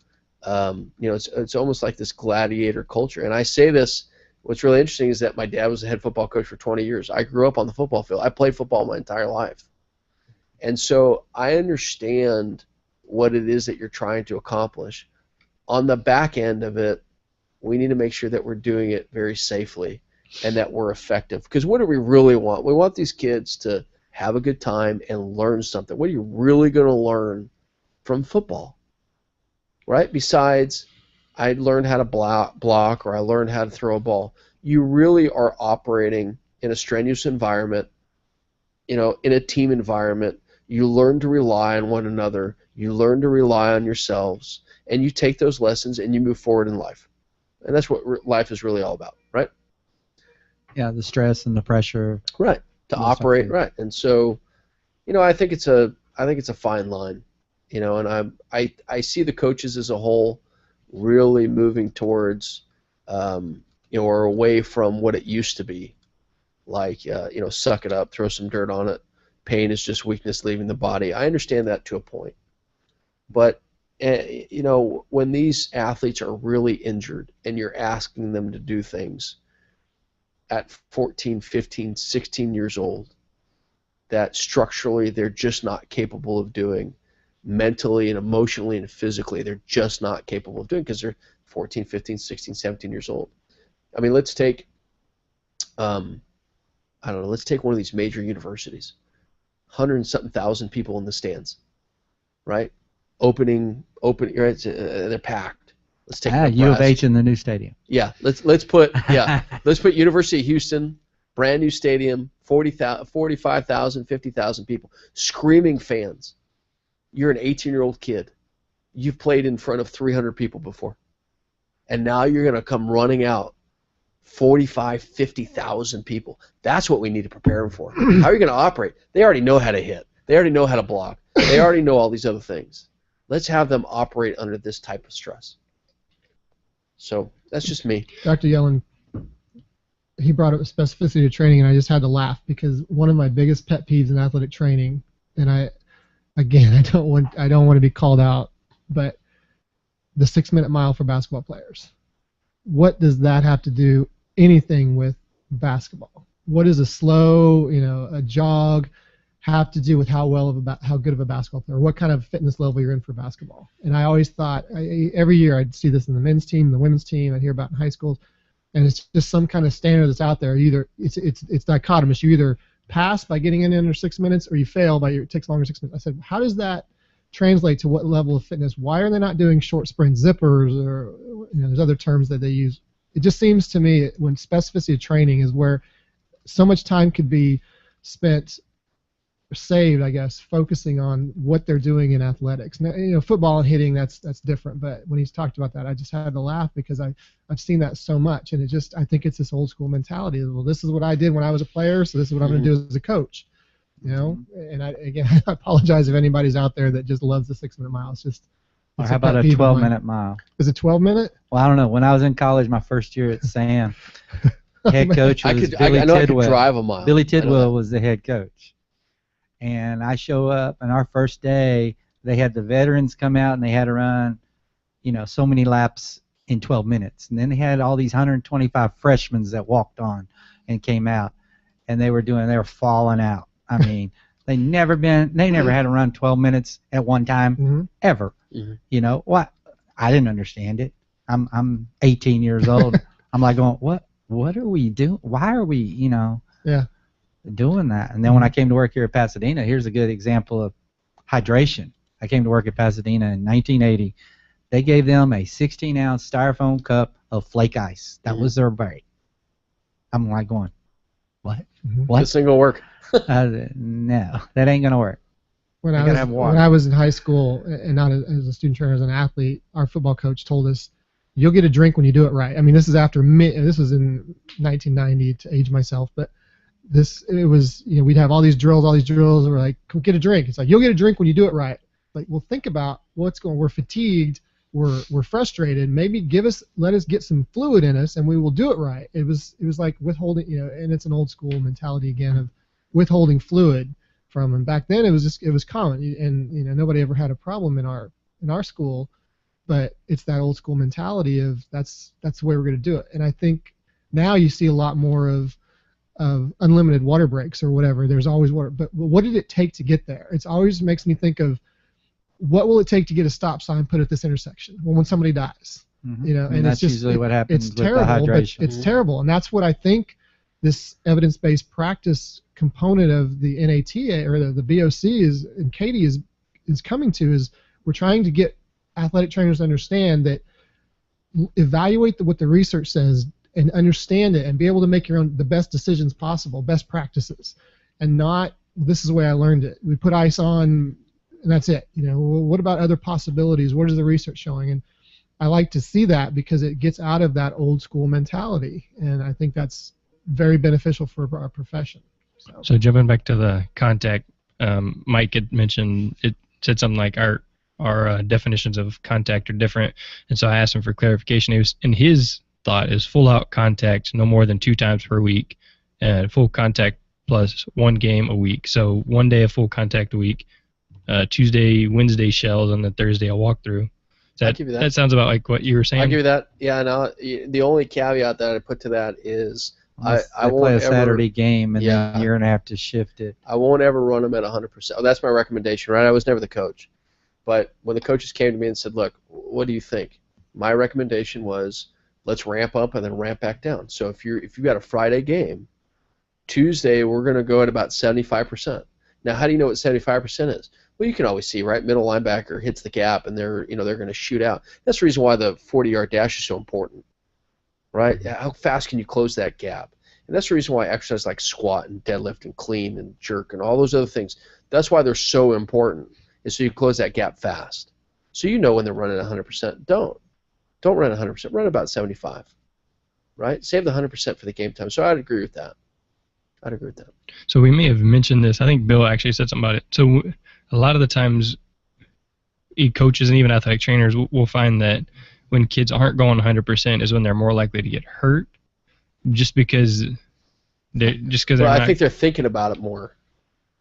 it's almost like this gladiator culture. And I say this, what's really interesting is that my dad was a head football coach for 20 years. I grew up on the football field. I played football my entire life. And so I understand what it is that you're trying to accomplish. On the back end of it, we need to make sure that we're doing it very safely and that we're effective. Because what do we really want? We want these kids to have a good time and learn something. What are you really going to learn from football? Right? Besides, I learned how to block or I learned how to throw a ball. You really are operating in a strenuous environment, in a team environment. You learn to rely on one another. You learn to rely on yourselves. And you take those lessons and you move forward in life. And that's what life is really all about, right? Yeah, the stress and the pressure. Right. To operate, something. Right. And so, I think it's a fine line, and I see the coaches as a whole really moving towards, or away from what it used to be, like, suck it up, throw some dirt on it. Pain is just weakness leaving the body. I understand that to a point, but when these athletes are really injured and you're asking them to do things at 14, 15, 16 years old that structurally they're just not capable of doing, mentally and emotionally and physically they're just not capable of doing because they're 14, 15, 16, 17 years old. I mean, let's take let's take one of these major universities. 100 and something thousand people in the stands, right? Opening, right? They're packed. Let's take U of H in the new stadium. Yeah, let's put University of Houston, brand new stadium, 45,000, 50,000 people, screaming fans. You're an 18-year-old kid. You've played in front of 300 people before, and now you're going to come running out 45, 50,000 people. That's what we need to prepare them for. How are you going to operate? They already know how to hit. They already know how to block. They already know all these other things. Let's have them operate under this type of stress. So that's just me. Dr. Yellen, he brought up specificity of training, and I just had to laugh because one of my biggest pet peeves in athletic training, and I don't want to be called out, but the 6-minute mile for basketball players. What does that have to do anything with basketball? What does a slow, a jog have to do with how good of a basketball player? What kind of fitness level you're in for basketball? And I always thought every year I'd see this in the men's team, the women's team. I'd hear about in high schools, and it's just some kind of standard that's out there. Either it's dichotomous. You either pass by getting in under 6 minutes, or you fail by it takes longer 6 minutes. I said, how does that translate to what level of fitness? Why are they not doing short sprint zippers, or there's other terms that they use? It just seems to me when specificity of training is where so much time could be spent, saved, I guess, focusing on what they're doing in athletics. Now, football and hitting, that's different. But when he's talked about that, I just had to laugh because I've seen that so much, and I think it's this old school mentality. Well, this is what I did when I was a player, so this is what I'm going to do as a coach. And I apologize if anybody's out there that just loves the 6-minute mile. It's just. Or how about a 12-minute mile? Is it 12-minute? Well, I don't know. When I was in college, my first year at Sam, head coach was Billy Tidwell. I could drive a mile. Billy Tidwell was the head coach. And I show up, and our first day, they had the veterans come out, and they had to run, so many laps in 12 minutes. And then they had all these 125 freshmen that walked on and came out, and they were falling out. I mean, they never had to run 12 minutes at one time, ever. Mm-hmm. What? I didn't understand it. I'm 18 years old. I'm like going, what are we doing? Why are we, doing that? And then when I came to work here at Pasadena, here's a good example of hydration. I came to work at Pasadena in 1980. They gave them a 16-ounce styrofoam cup of flake ice. That was their break. I'm like going, what? What? This ain't gonna work. No, that ain't gonna work. When I was in high school, and not as a student trainer, as an athlete, our football coach told us, "You'll get a drink when you do it right." I mean, this is after this was in 1990 to age myself, but it was we'd have all these drills, and we're like, "Come get a drink." It's like, "You'll get a drink when you do it right." Like, well, think about what's going. We're fatigued. We're frustrated. Maybe let us get some fluid in us, and we will do it right. It was like withholding, and it's an old school mentality again of withholding fluid from. And back then it was common, and nobody ever had a problem in our school, but it's that old school mentality of that's the way we're going to do it. And I think now you see a lot more of unlimited water breaks or whatever. There's always water, but what did it take to get there? It always makes me think of what will it take to get a stop sign put at this intersection? Well, when somebody dies, and that's usually what happens with terrible, the hydration. But it's terrible, and that's what I think this evidence-based practice component of the NATA or the BOC and Katie is coming to is we're trying to get athletic trainers to understand that evaluate what the research says and understand it and be able to make the best decisions possible, best practices, and not this is the way I learned it. We put ice on and that's it. What about other possibilities? What is the research showing? And I like to see that because it gets out of that old school mentality, and I think that's very beneficial for our profession. So jumping back to the contact, Mike had mentioned, it said something like our definitions of contact are different, and so I asked him for clarification. It was, in his thought, is full out contact no more than 2 times per week, and full contact plus 1 game a week. So 1 day of full contact a week, Tuesday, Wednesday shells, and then Thursday a walkthrough. I'll give you that. That sounds about like what you were saying. I'll give you that. Yeah. Now the only caveat that I put to that is I won't play a ever, Saturday game, and then you're gonna have to shift it. I won't ever run them at 100%. Oh, that's my recommendation, right? I was never the coach, but when the coaches came to me and said, "Look, what do you think?" My recommendation was, let's ramp up and then ramp back down. So if you've got a Friday game, Tuesday we're gonna go at about 75%. Now, how do you know what 75% is? Well, you can always see, right? Middle linebacker hits the gap, and they're going to shoot out. That's the reason why the 40-yard dash is so important, right? How fast can you close that gap? And that's the reason why exercises like squat and deadlift and clean and jerk and all those other things, that's why they're so important, is so you close that gap fast. So you know when they're running 100%. Don't run 100%. Run about 75, right? Save the 100% for the game time. So I'd agree with that. So we may have mentioned this. I think Bill actually said something about it. So a lot of the times, coaches and even athletic trainers will find that when kids aren't going 100% is when they're more likely to get hurt, just because they're I think they're thinking about it more.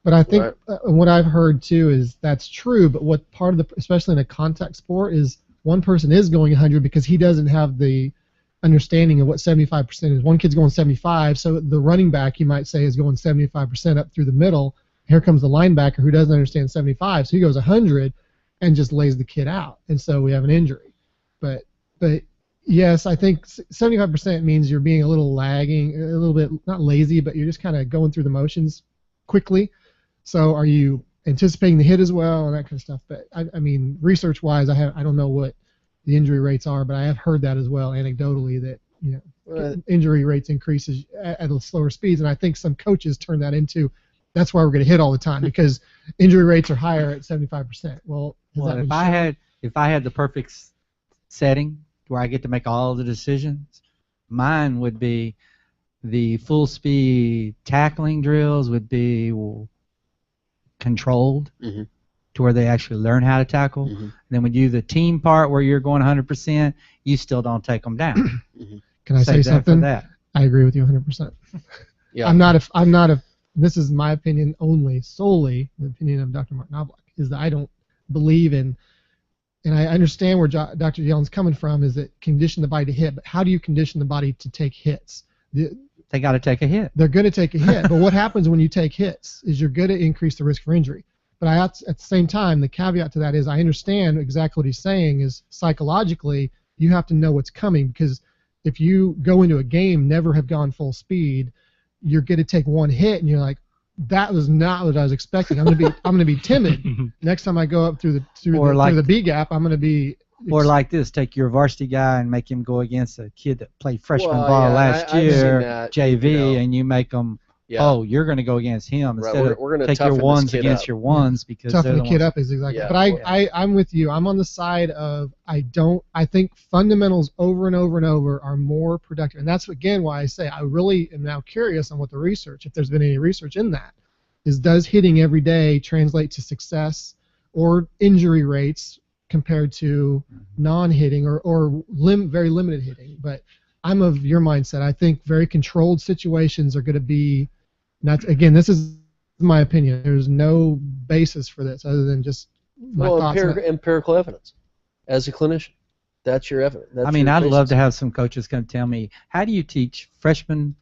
But I think right? What I've heard too is that's true. But what part of especially in a contact sport, is one person is going 100 because he doesn't have the understanding of what 75% is. One kid's going 75, so the running back, you might say, is going 75% up through the middle. Here comes the linebacker who doesn't understand 75, so he goes 100 and just lays the kid out, and so we have an injury. But yes, I think 75% means you're being a little lagging, a little bit not lazy, but you're just kind of going through the motions quickly. So are you anticipating the hit as well and that kind of stuff? But I mean, research-wise, I don't know what the injury rates are, but I have heard that as well anecdotally, that injury rates increases at slower speeds, and I think some coaches turn that into, that's why we're going to hit all the time, because injury rates are higher at 75%. Well, if I had the perfect setting where I get to make all the decisions, mine would be the full speed tackling drills would be controlled. Mm-hmm. To where they actually learn how to tackle. Mm-hmm. And then when you do the team part where you're going 100%, you still don't take them down. Mm-hmm. Can I say something? I agree with you 100%. Yeah. I'm not a. This is my opinion only, solely the opinion of Dr. Mark Knoblauch, is that I don't believe in, and I understand where Dr. Yellen's coming from, is that condition the body to hit, but how do you condition the body to take hits? They got to take a hit. They're going to take a hit, but what happens when you take hits is you're going to increase the risk for injury. But at the same time, the caveat to that is I understand exactly what he's saying is psychologically you have to know what's coming, because if you go into a game, never have gone full speed, you're going to take one hit and you're like, that was not what I was expecting. I'm going to be timid. Next time I go up through the B gap, I'm going to be. Or like this, take your varsity guy and make him go against a kid that played freshman ball last year, JV, and you make them. Yeah. Oh, you're going to go against him instead of take your ones against your ones, because toughen the kid up is exactly. Yeah, but I'm with you. I'm on the side of I think fundamentals over and over and over are more productive, and that's again why I say I really am now curious on what the research, if there's been any research in that, is does hitting every day translate to success or injury rates compared to non-hitting or very limited hitting. But I'm of your mindset. I think very controlled situations are going to be. That's again, this is my opinion. There's no basis for this other than just my thoughts. Empirical evidence. As a clinician, that's your evidence. I mean, I'd love to have some coaches come tell me, how do you teach freshman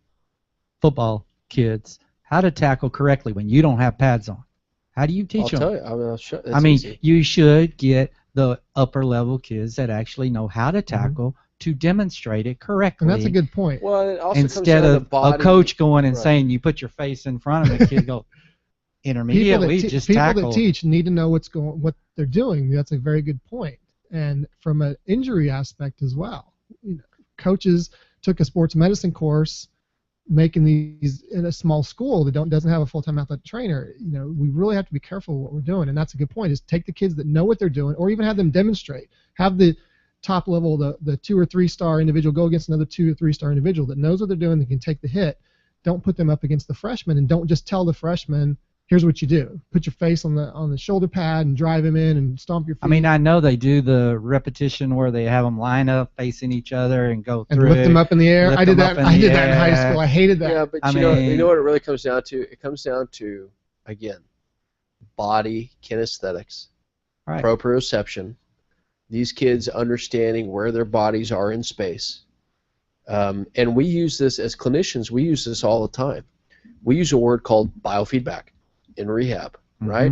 football kids how to tackle correctly when you don't have pads on? How do you teach them? I'll tell you. I'll show, I mean, easy. You should get the upper level kids that actually know how to tackle. To demonstrate it correctly. And that's a good point. Well, it also instead of a coach going and saying you put your face in front of the kid, go intermediate. People that teach need to know what they're doing. That's a very good point. And from an injury aspect as well, coaches took a sports medicine course, making these in a small school that doesn't have a full-time athletic trainer. We really have to be careful what we're doing. And that's a good point. Is take the kids that know what they're doing, or even have them demonstrate. Have the top level, the 2 or 3 star individual go against another 2 or 3 star individual that knows what they're doing, that can take the hit. Don't put them up against the freshman, and don't just tell the freshman, here's what you do. Put your face on the shoulder pad and drive him in and stomp your feet. I mean, I know they do the repetition where they have them line up facing each other and go through. And lift them up in the air. I did that in high school. I hated that. Yeah, but you know what it really comes down to? It comes down to, again, body kinesthetics, proprioception, these kids understanding where their bodies are in space. And we use this as clinicians. We use this all the time. We use a word called biofeedback in rehab, right?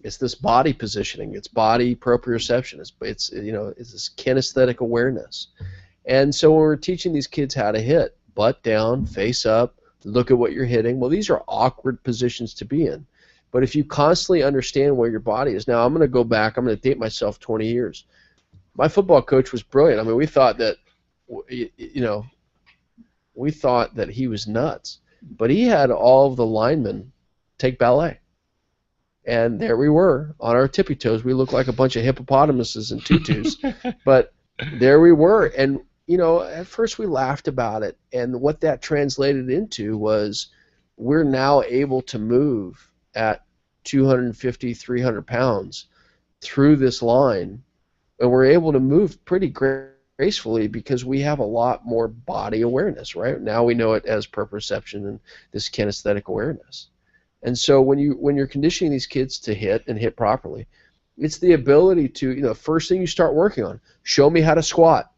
It's this body positioning. It's body proprioception. It's this kinesthetic awareness. And so when we're teaching these kids how to hit, butt down, face up, look at what you're hitting, well, these are awkward positions to be in. But if you constantly understand where your body is, now I'm going to go back, I'm going to date myself 20 years. My football coach was brilliant. I mean, we thought that, we thought that he was nuts. But he had all of the linemen take ballet. And there we were on our tippy toes. We looked like a bunch of hippopotamuses in tutus. But there we were. And, at first we laughed about it. And what that translated into was we're now able to move at 250, 300 pounds through this line, and we're able to move pretty gracefully because we have a lot more body awareness, right? Now we know it as proprioception and this kinesthetic awareness. And so when you're conditioning these kids to hit and hit properly, it's the ability to, first thing you start working on, show me how to squat.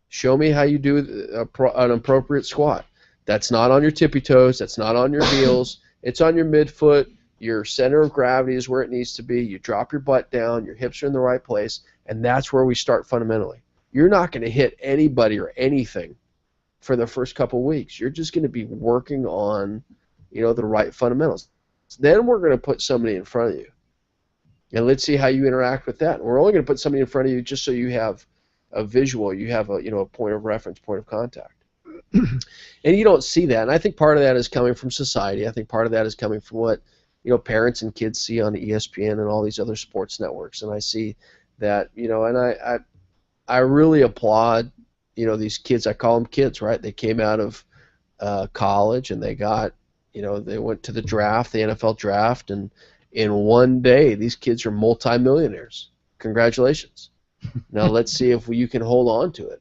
Show me how you do an appropriate squat. That's not on your tippy toes, that's not on your heels, it's on your midfoot. Your center of gravity is where it needs to be. You drop your butt down, your hips are in the right place, and that's where we start fundamentally. You're not going to hit anybody or anything for the first couple weeks. You're just going to be working on, the right fundamentals. Then we're going to put somebody in front of you, and let's see how you interact with that. We're only going to put somebody in front of you just so you have a visual, you have a point of reference, point of contact. And you don't see that, and I think part of that is coming from society. I think part of that is coming from what parents and kids see on ESPN and all these other sports networks, and I see that, and I really applaud, these kids. I call them kids, right? They came out of college and they got, they went to the draft, the NFL draft, and in one day these kids are multimillionaires. Congratulations. Now let's see if you can hold on to it,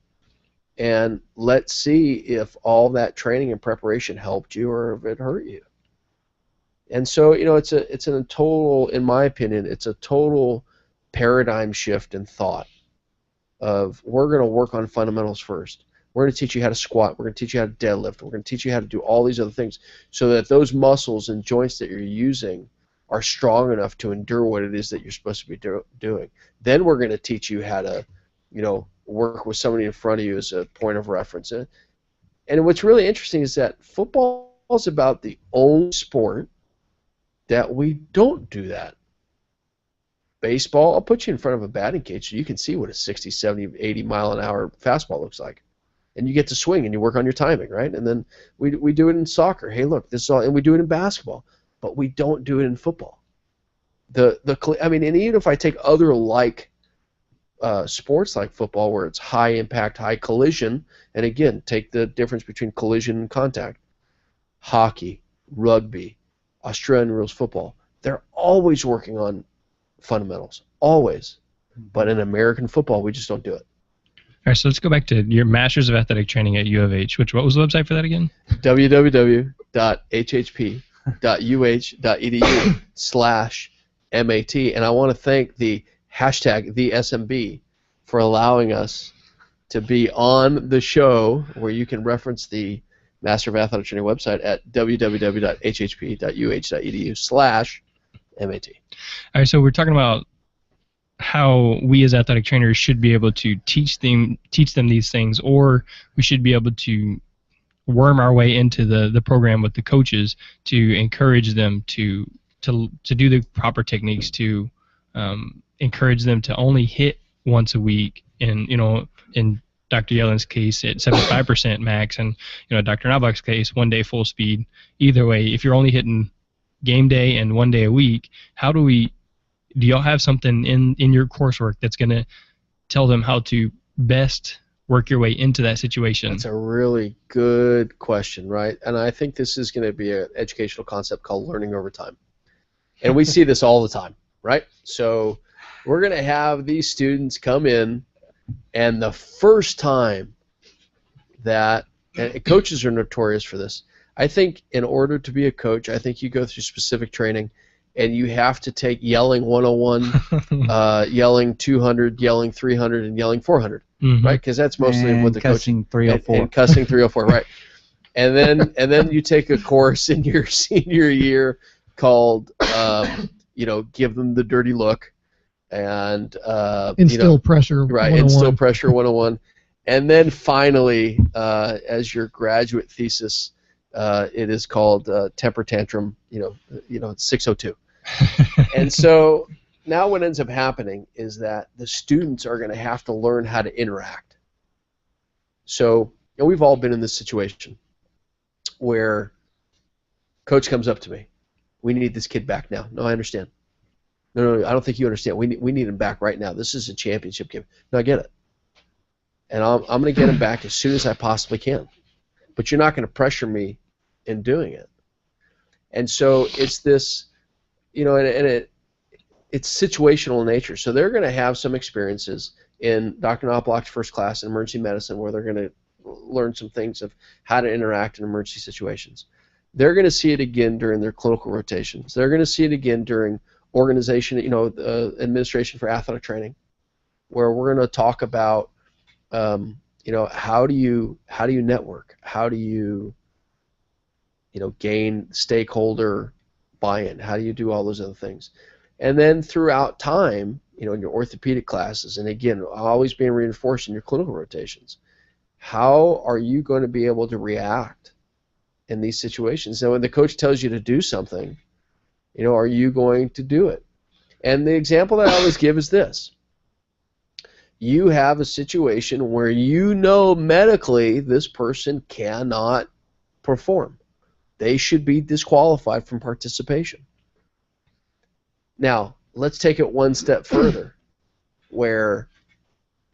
and let's see if all that training and preparation helped you or if it hurt you. And so, it's a total, in my opinion, it's a total paradigm shift in thought of we're going to work on fundamentals first. We're going to teach you how to squat. We're going to teach you how to deadlift. We're going to teach you how to do all these other things so that those muscles and joints that you're using are strong enough to endure what it is that you're supposed to be doing. Then we're going to teach you how to, work with somebody in front of you as a point of reference. And what's really interesting is that football is about the only sport that we don't do that. Baseball, I'll put you in front of a batting cage so you can see what a 60, 70, 80 mile an hour fastball looks like. And you get to swing and you work on your timing, right? And then we do it in soccer. Hey, look, this is all, and we do it in basketball, but we don't do it in football. And even if I take other sports like football where it's high impact, high collision, and again, take the difference between collision and contact. Hockey, rugby, Australian rules football, they're always working on fundamentals, always. But in American football, we just don't do it. All right, so let's go back to your Masters of Athletic Training at U of H. What was the website for that again? www.hhp.uh.edu/MAT. And I want to thank the #TheSMB for allowing us to be on the show, where you can reference the Master of Athletic Training website at www.hhp.uh.edu/MAT. All right, so we're talking about how we as athletic trainers should be able to teach them these things, or we should be able to worm our way into the program with the coaches to encourage them to do the proper techniques, to encourage them to only hit once a week, and in Dr. Yellen's case at 75% max, and Dr. Knoblauch's case 1 day full speed. Either way, if you're only hitting game day and 1 day a week, do y'all have something in your coursework that's going to tell them how to best work your way into that situation? That's a really good question, right? And I think this is going to be an educational concept called learning over time. And we see this all the time, right? So we're going to have these students come in, and the first time that, and coaches are notorious for this, I think in order to be a coach, I think you go through specific training, and you have to take yelling 101, yelling 200, yelling 300, and yelling 400, right? Because that's mostly what the cussing 304. And cussing 304, right? And then you take a course in your senior year called, give them the dirty look, and instill pressure. Right, 101. instill pressure 101, and then finally, as your graduate thesis, it is called temper tantrum. It's 602. And so now what ends up happening is that the students are going to have to learn how to interact. So we've all been in this situation where coach comes up to me. We need this kid back now. No, I understand. No, I don't think you understand. We need him back right now. This is a championship game. No, I get it. And I'm going to get him back as soon as I possibly can. But you're not going to pressure me in doing it. And so it's this, it's situational in nature. So they're going to have some experiences in Dr. Knoblauch's first class in emergency medicine where they're going to learn some things of how to interact in emergency situations. They're going to see it again during their clinical rotations. They're going to see it again during organization, administration for athletic training, where we're going to talk about, how do you network? How do you, gain stakeholder buy-in? How do you do all those other things? And then throughout time, in your orthopedic classes, and again, always being reinforced in your clinical rotations, how are you going to be able to react in these situations? So when the coach tells you to do something, are you going to do it? And the example that I always give is this. You have a situation where medically this person cannot perform. They should be disqualified from participation. Now, let's take it one step further, where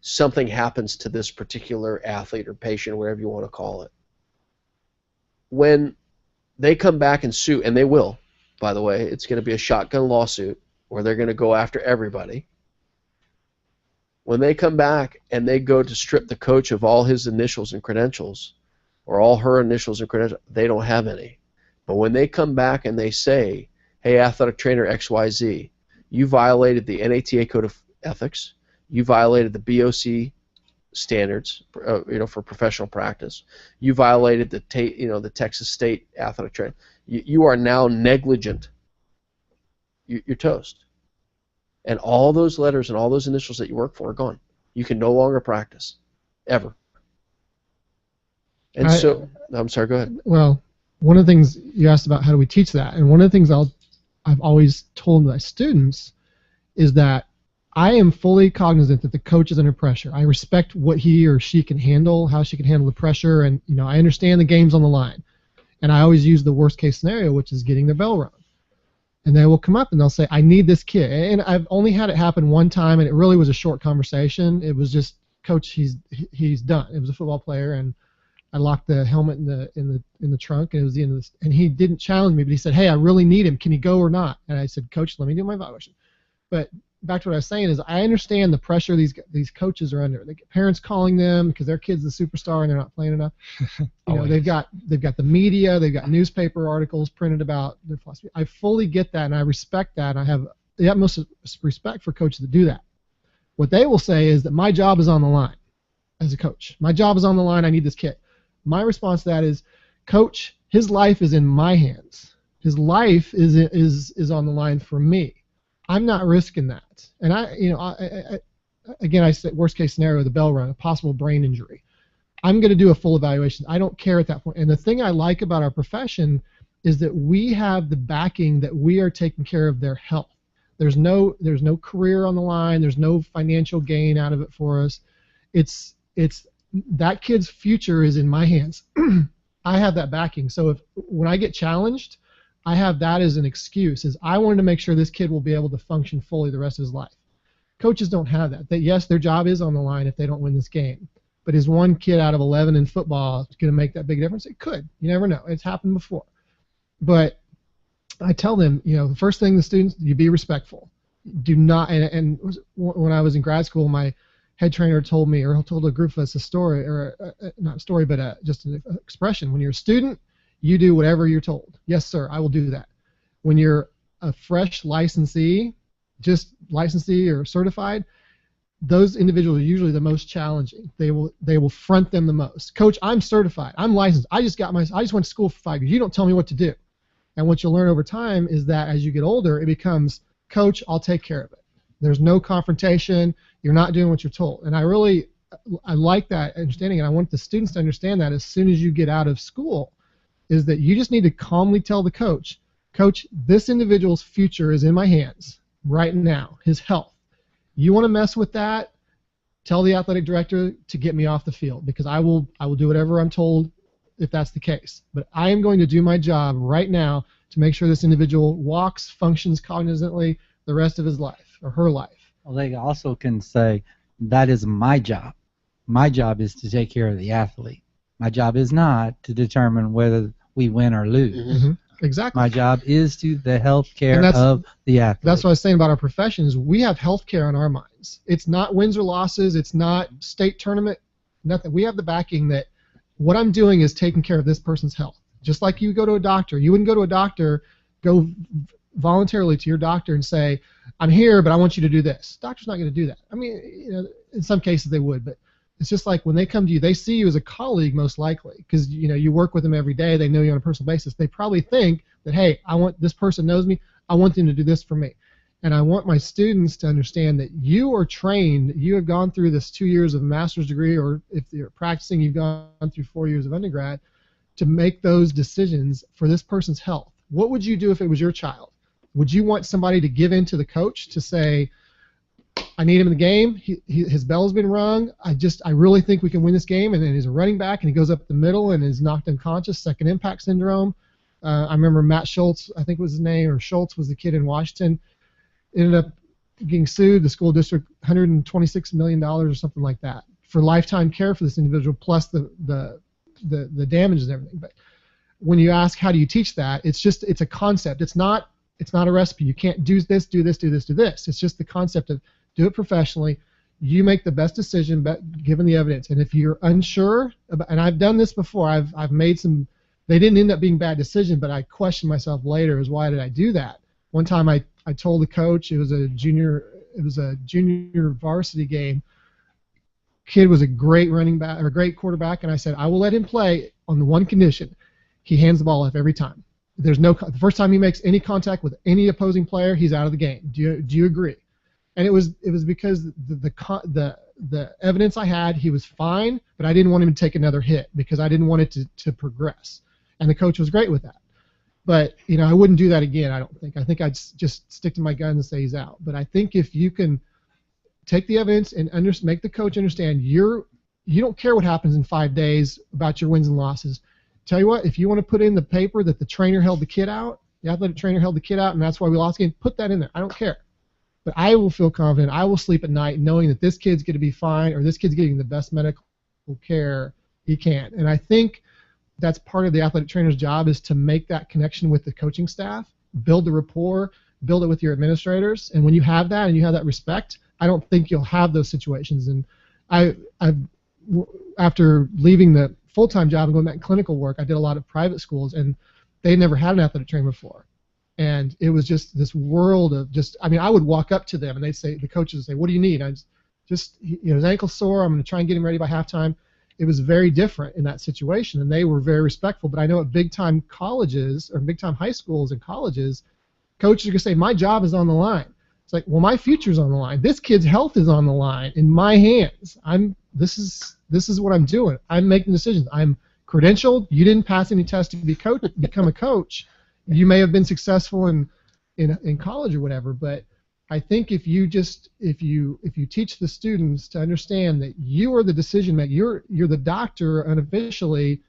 something happens to this particular athlete or patient, whatever you want to call it. When they come back and sue, and they will, by the way, it's going to be a shotgun lawsuit where they're going to go after everybody. When they come back and they go to strip the coach of all his initials and credentials, or all her initials and credentials, they don't have any. But when they come back and they say, hey, athletic trainer XYZ, you violated the NATA Code of Ethics, you violated the BOC standards, for professional practice, you violated the Texas State athletic training, you are now negligent. You're toast. And all those letters and all those initials that you work for are gone. You can no longer practice, ever. And I'm sorry, go ahead. Well, one of the things you asked about, how do we teach that? And one of the things I've always told my students is that I am fully cognizant that the coach is under pressure. I respect what he or she can handle, how she can handle the pressure, and I understand the game's on the line. And I always use the worst case scenario, which is getting the bell rung. And they will come up and they'll say, I need this kid. And I've only had it happen one time, and it really was a short conversation. It was just, Coach, he's done. It was a football player, and I locked the helmet in the trunk, and it was the end of this. And he didn't challenge me, but he said, hey, I really need him. Can he go or not? And I said, Coach, let me do my evaluation. But back to what I was saying is, I understand the pressure these coaches are under. They get parents calling them because their kid's the superstar and they're not playing enough. They've got the media, they've got newspaper articles printed about their philosophy. I fully get that, and I respect that. And I have the utmost respect for coaches that do that. What they will say is that my job is on the line as a coach. My job is on the line. I need this kid. My response to that is, Coach, his life is in my hands. His life is on the line for me. I'm not risking that. And I said worst case scenario, the bell rung, a possible brain injury. I'm going to do a full evaluation. I don't care at that point. And the thing I like about our profession is that we have the backing that we are taking care of their health. There's no career on the line. There's no financial gain out of it for us. It's that kid's future is in my hands. I have that backing. So when I get challenged, I have that as an excuse, is I wanted to make sure this kid will be able to function fully the rest of his life. Coaches don't have that. Yes, their job is on the line if they don't win this game. But is one kid out of 11 in football going to make that big difference? It could. You never know. It's happened before. But I tell them, the first thing the students, you be respectful. Do not, and when I was in grad school, my head trainer told me, or told a group of us a story, or not a story, but just an expression. When you're a student, you do whatever you're told. Yes, sir, I will do that. When you're a fresh licensee, just licensee or certified, those individuals are usually the most challenging. They will front them the most. Coach, I'm certified. I'm licensed. I just went to school for 5 years. You don't tell me what to do. And what you'll learn over time is that as you get older, it becomes, Coach, I'll take care of it. There's no confrontation. You're not doing what you're told. And I like that understanding, and I want the students to understand that as soon as you get out of school, is that you just need to calmly tell the coach, Coach, this individual's future is in my hands right now, his health. You want to mess with that, tell the athletic director to get me off the field, because I will do whatever I'm told if that's the case. But I am going to do my job right now to make sure this individual walks, functions cognizantly the rest of his life or her life. Well, they also can say, that is my job. My job is to take care of the athlete. My job is not to determine whether we win or lose. Mm-hmm. Exactly. My job is to the health care of the athlete. That's what I was saying about our professions. We have health care on our minds. It's not wins or losses. It's not state tournament. Nothing. We have the backing that what I'm doing is taking care of this person's health. Just like you go to a doctor. You wouldn't go to a doctor, go voluntarily to your doctor and say, I'm here, but I want you to do this. Doctor's not going to do that. I mean, in some cases they would, but it's just like when they come to you, they see you as a colleague most likely, because you work with them every day. They know you on a personal basis. They probably think that, hey, this person knows me. I want them to do this for me. And I want my students to understand that you are trained. You have gone through this 2 years of master's degree, or if you're practicing, you've gone through 4 years of undergrad to make those decisions for this person's health. What would you do if it was your child? Would you want somebody to give in to the coach to say, I need him in the game. His bell's been rung. I really think we can win this game. And then he's a running back, and he goes up the middle and is knocked unconscious, second impact syndrome. I remember Matt Schultz, I think was his name, or Schultz was the kid in Washington, ended up getting sued, the school district, $126 million or something like that, for lifetime care for this individual, plus the damages and everything. But when you ask how do you teach that, it's a concept. It's not a recipe. You can't do this, do this, do this, do this. It's just the concept of do it professionally. You make the best decision given the evidence. And if you're unsure, and I've done this before, I've made some, they didn't end up being bad decisions, but I questioned myself later as why did I do that? One time I told the coach, it was a junior varsity game. Kid was a great running back or a great quarterback, and I said I will let him play on the one condition: he hands the ball off every time. The first time he makes any contact with any opposing player, he's out of the game. Do you agree? And it was because the evidence I had, he was fine, but I didn't want him to take another hit because I didn't want it to progress. And the coach was great with that. But I wouldn't do that again. I don't think. I think I'd just stick to my guns and say he's out. But I think if you can take the evidence and make the coach understand you don't care what happens in 5 days about your wins and losses. Tell you what, if you want to put in the paper that the trainer held the kid out, the athletic trainer held the kid out, and that's why we lost the game, put that in there. I don't care. But I will feel confident. I will sleep at night knowing that this kid's going to be fine, or this kid's getting the best medical care he can. And I think that's part of the athletic trainer's job, is to make that connection with the coaching staff, build the rapport, build it with your administrators. And when you have that and you have that respect, I don't think you'll have those situations. And after leaving the full-time job and going back in clinical work, I did a lot of private schools, and they never had an athletic trainer before. And it was just this world of I would walk up to them, and the coaches would say, what do you need? His ankle's sore, I'm going to try and get him ready by halftime. It was very different in that situation, and they were very respectful. But I know at big-time colleges or big-time high schools and colleges, coaches are going to say, my job is on the line. It's like, well, my future's on the line. This kid's health is on the line in my hands. This is what I'm doing. I'm making decisions. I'm credentialed. You didn't pass any tests to become a coach. You may have been successful in college or whatever, but I think if you teach the students to understand that you are the decision maker, you're the doctor unofficially,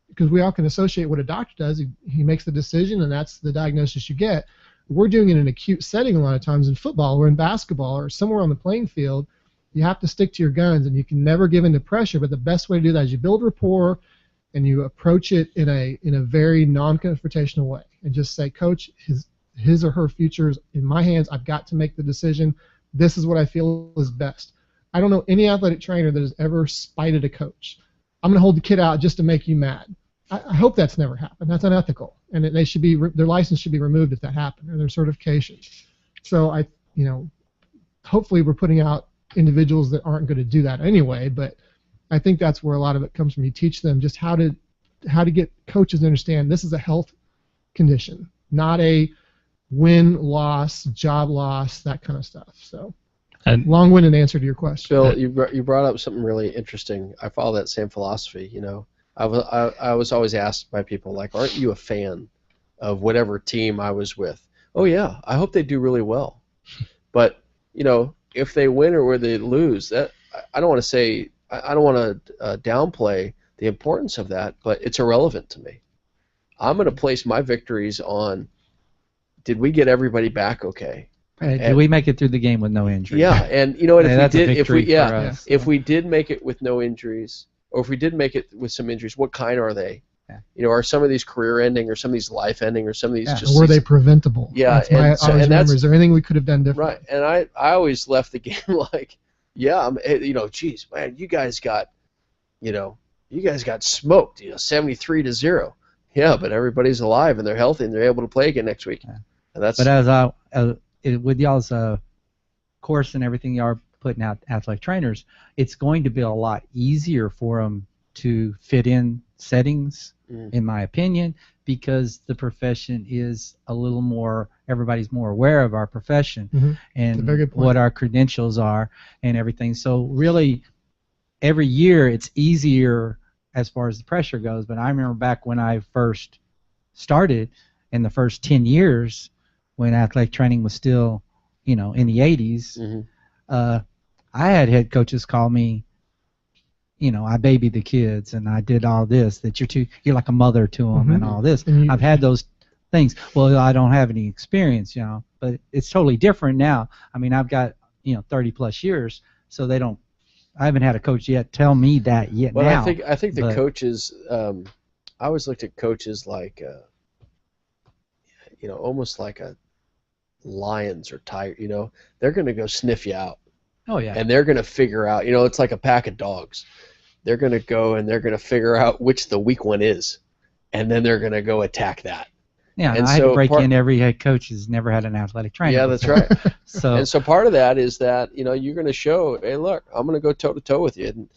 because we all can associate what a doctor does. He makes the decision, and that's the diagnosis you get. We're doing it in an acute setting a lot of times in football or in basketball or somewhere on the playing field. You have to stick to your guns, and you can never give in to pressure. But the best way to do that is you build rapport, and you approach it in a very non-confrontational way, and just say, Coach, his or her future is in my hands. I've got to make the decision. This is what I feel is best. I don't know any athletic trainer that has ever spited a coach. I'm going to hold the kid out just to make you mad. I hope that's never happened. That's unethical, and their license should be removed if that happened, or their certification. So hopefully we're putting out individuals that aren't going to do that anyway. But I think that's where a lot of it comes from. You teach them just how to get coaches to understand this is a health condition, not a win, loss, job loss, that kind of stuff. So, long-winded answer to your question. Bill, you brought up something really interesting. I follow that same philosophy. I was always asked by people, like, aren't you a fan of whatever team I was with. Oh yeah, I hope they do really well. But if they win or they lose, that I don't want to say, I don't want to downplay the importance of that, but it's irrelevant to me. I'm going to place my victories on, did we get everybody back okay? Did we make it through the game with no injuries? Yeah, and you know what? If if we did make it with no injuries, or if we did make it with some injuries, what kind are they? Yeah. Are some of these career-ending, or some of these life-ending, or some of these just? Were they preventable? Yeah, that's I always remember. Is there anything we could have done different? Right, and I always left the game like, yeah, geez, man, you guys got smoked, 73-0. Yeah, but everybody's alive and they're healthy and they're able to play again next week. Yeah. And that's. But as with y'all's course and everything you are putting out athletic trainers, it's going to be a lot easier for them to fit in settings, in my opinion, because the profession is a little more, everybody's more aware of our profession and what our credentials are and everything. So really, every year it's easier as far as the pressure goes. But I remember back when I first started, in the first 10 years, when athletic training was still, in the 80s, I had head coaches call me, I babied the kids and I did all this, that you're like a mother to them and all this. I've had those things. Well, I don't have any experience, but it's totally different now. I mean, I've got, 30 plus years, so I haven't had a coach yet tell me that yet. Well, now. I think the coaches, I always looked at coaches like, almost like a lions or tiger. They're going to go sniff you out. Oh yeah. And they're going to figure out. It's like a pack of dogs. They're going to go and they're going to figure out which the weak one is, and then they're going to go attack that. Yeah, and I had to break in every head coach who's never had an athletic trainer. Yeah, that's right. So part of that is that you're going to show, hey, look, I'm going to go toe to toe with you, and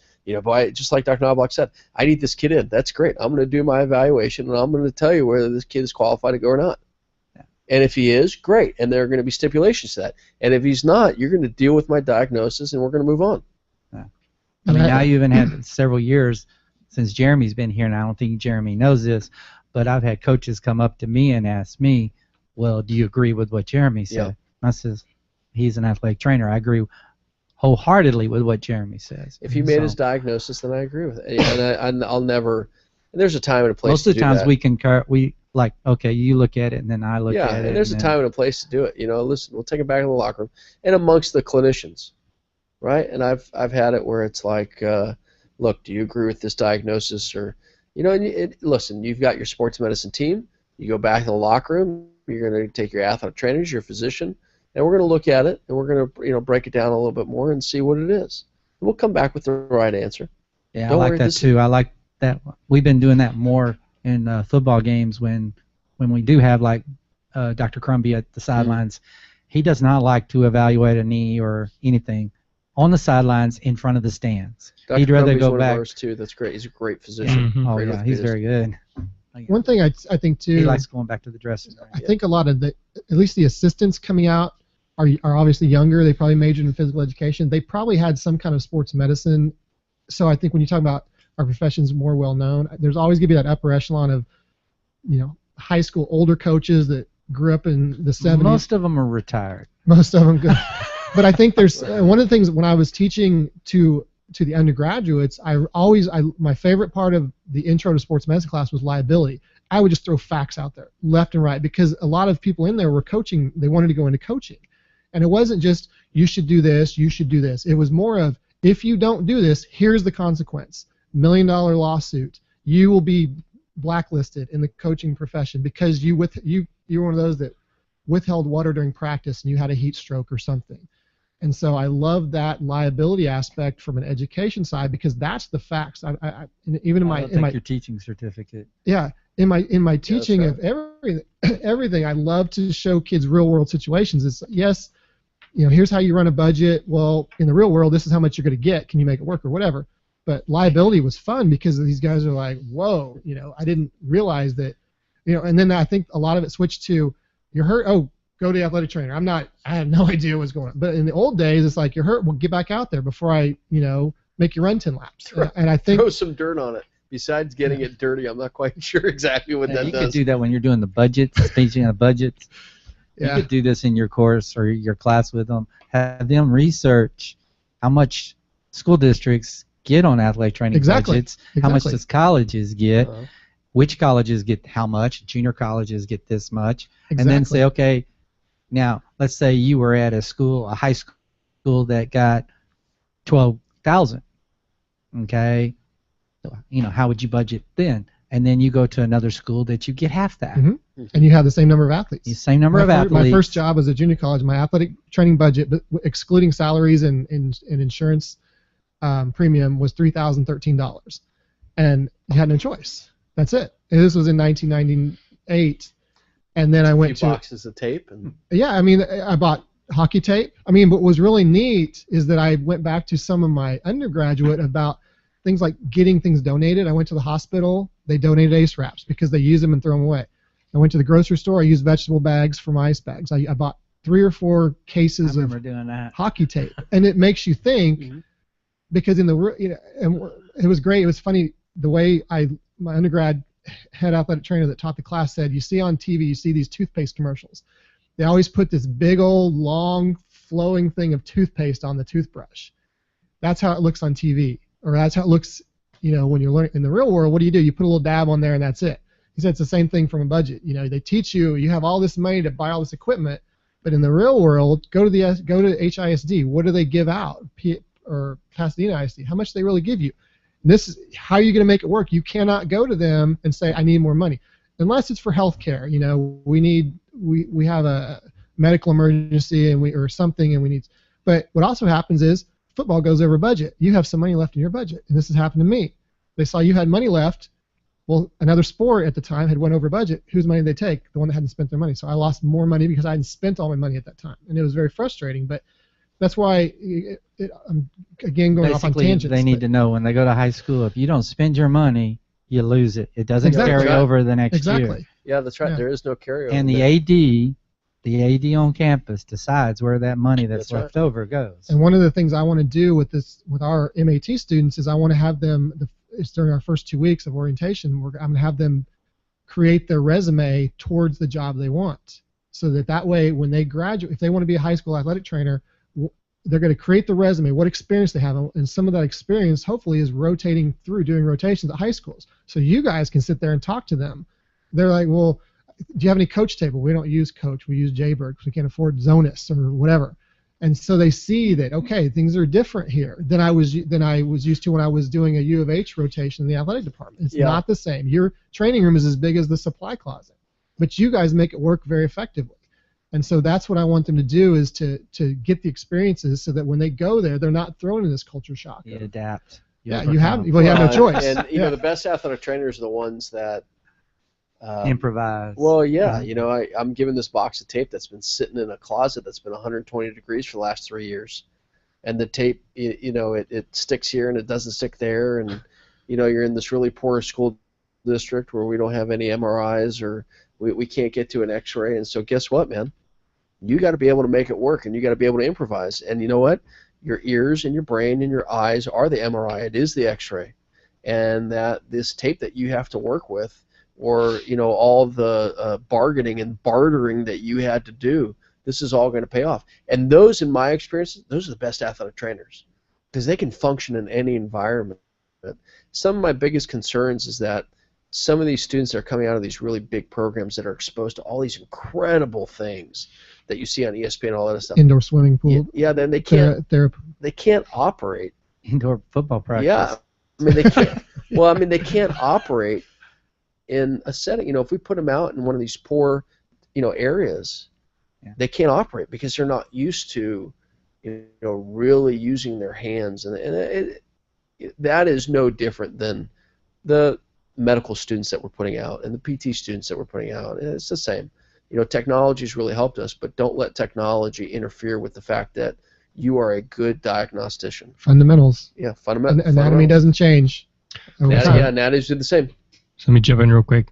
just like Dr. Knoblauch said, I need this kid in. That's great. I'm going to do my evaluation, and I'm going to tell you whether this kid is qualified to go or not. Yeah. And if he is, great. And there are going to be stipulations to that. And if he's not, you're going to deal with my diagnosis, and we're going to move on. Yeah. I mean, now you've even had several years since Jeremy's been here, and I don't think Jeremy knows this, but I've had coaches come up to me and ask me, well, do you agree with what Jeremy said? Yeah. I says, he's an athletic trainer. I agree wholeheartedly with what Jeremy says. If he made his diagnosis, then I agree with it. And I'll never. And there's a time and a place. Most of the times that. we concur. We like, okay, you look at it, and then I look at it. Yeah, and there's a time and a place to do it. Listen, we'll take it back in the locker room and amongst the clinicians, right? And I've had it where it's like, look, do you agree with this diagnosis or? Listen, you've got your sports medicine team. You go back in the locker room. You're going to take your athletic trainers, your physician, and we're going to look at it, and we're going to break it down a little bit more and see what it is. And we'll come back with the right answer. Yeah, I like that too. I like that. We've been doing that more in football games when we do have like Dr. Crumbie at the sidelines. He does not like to evaluate a knee or anything on the sidelines in front of the stands. Dr. He'd rather Crumbie's go one back. Of ours too. That's great. He's a great physician. Oh Great yeah, he's very good. One thing I think too. He likes going back to the dressing room. I think a lot of at least the assistants coming out are obviously younger. They probably majored in physical education. They probably had some kind of sports medicine. So I think when you talk about our professions more well known, there's always going to be that upper echelon of, high school older coaches that grew up in the 70s. Most of them are retired. Most of them good. But I think there's one of the things when I was teaching to the undergraduates, my favorite part of the intro to sports medicine class was liability. I would just throw facts out there left and right because a lot of people in there were coaching. They wanted to go into coaching, and it wasn't just you should do this, you should do this. It was more of if you don't do this, here's the consequence: $1 million lawsuit. You will be blacklisted in the coaching profession because you were one of those that withheld water during practice and you had a heat stroke or something. And so I love that liability aspect from an education side because that's the facts. Even in my your teaching certificate. Yeah, in my teaching of everything, I love to show kids real world situations. It's yes, here's how you run a budget. Well, in the real world, this is how much you're going to get. Can you make it work or whatever? But liability was fun because these guys are like, whoa, I didn't realize that, And then I think a lot of it switched to, you're hurt. Oh, go to the athletic trainer. I had no idea what's going on. But in the old days, it's like, you're hurt. Well, get back out there before I, make you run 10 laps. And I think throw some dirt on it. Besides getting it dirty, I'm not quite sure exactly what that You does. could do that when you're doing the budgets, speaking of budgets. Yeah. You could do this in your course or your class with them. Have them research how much school districts get on athletic training budgets, how much does colleges get, which colleges get how much, junior colleges get this much, and then say, okay, now let's say you were at a high school that got 12,000, okay, so, how would you budget then? And then you go to another school that you get half that. Mm-hmm. And you have the same number of athletes. The same number of athletes. My first job was at junior college. My athletic training budget, excluding salaries and insurance premium, was $3,013. And you had no choice. That's it. And this was in 1998. And then I went to boxes of tape. Yeah, I mean, I bought hockey tape. I mean, what was really neat is that I went back to some of my undergraduate about things like getting things donated. I went to the hospital. They donated ACE wraps because they use them and throw them away. I went to the grocery store. I used vegetable bags for my ice bags. I bought 3 or 4 cases of doing that. hockey tape, and it makes you think because and it was great. It was funny the way my undergrad head athletic trainer that taught the class said, you see on TV, you see these toothpaste commercials. They always put this big old long flowing thing of toothpaste on the toothbrush. That's how it looks on TV, or that's how it looks, when you're learning in the real world. What do? You put a little dab on there and that's it. He said it's the same thing from a budget. They teach you have all this money to buy all this equipment, but in the real world, go to HISD. What do they give out? Or Pasadena ISD? How much do they really give you? And this is how you're going to make it work. You cannot go to them and say, I need more money, unless it's for health care. We have a medical emergency or something, and we need. But what also happens is football goes over budget. You have some money left in your budget, and this has happened to me. They saw you had money left. Well, another sport at the time had went over budget. Whose money did they take? The one that hadn't spent their money. So I lost more money because I hadn't spent all my money at that time, and it was very frustrating. But that's why I'm again going off on tangents. They need to know when they go to high school, if you don't spend your money, you lose it. It doesn't carry over the next year. Yeah, that's right. Yeah. There is no carryover. And the AD on campus decides where that money that's left over goes. And one of the things I want to do with our MAT students is I want to have them, it's during our first 2 weeks of orientation, I'm going to have them create their resume towards the job they want. So that way when they graduate, if they want to be a high school athletic trainer, they're going to create the resume, what experience they have, and some of that experience hopefully is rotating through, doing rotations at high schools. So you guys can sit there and talk to them. They're like, well, do you have any coach table? We don't use coach. We use Jaybird because we can't afford Zonus or whatever. And so they see that, okay, things are different here than I was used to when I was doing a U of H rotation in the athletic department. It's not the same. Your training room is as big as the supply closet, but you guys make it work very effectively. And so that's what I want them to do, is to get the experiences so that when they go there, they're not thrown in this culture shock. You adapt. You have no choice. And the best athletic trainers are the ones that improvise. Well, yeah, I'm given this box of tape that's been sitting in a closet that's been 120 degrees for the last 3 years, and the tape, it sticks here and it doesn't stick there, and you're in this really poor school district where we don't have any MRIs, or we can't get to an X-ray, and so guess what, man? You got to be able to make it work, and you got to be able to improvise. And you know what? Your ears and your brain and your eyes are the MRI. It is the X-ray, and that this tape that you have to work with, or all the bargaining and bartering that you had to do, this is all going to pay off. And those, in my experience, those are the best athletic trainers because they can function in any environment. Some of my biggest concerns is that some of these students that are coming out of these really big programs that are exposed to all these incredible things that you see on ESPN and all that stuff. Indoor swimming pool. Yeah, then they can't. They can't operate. Indoor football practice. Yeah, I mean they can't. Well, I mean they can't operate in a setting. If we put them out in one of these poor, areas, they can't operate because they're not used to, really using their hands, and that is no different than the medical students that we're putting out and the PT students that we're putting out. It's the same. Technology's really helped us, but don't let technology interfere with the fact that you are a good diagnostician. Fundamentals. Yeah, fundamentals. Anatomy doesn't change. Anatomies do the same. So let me jump in real quick.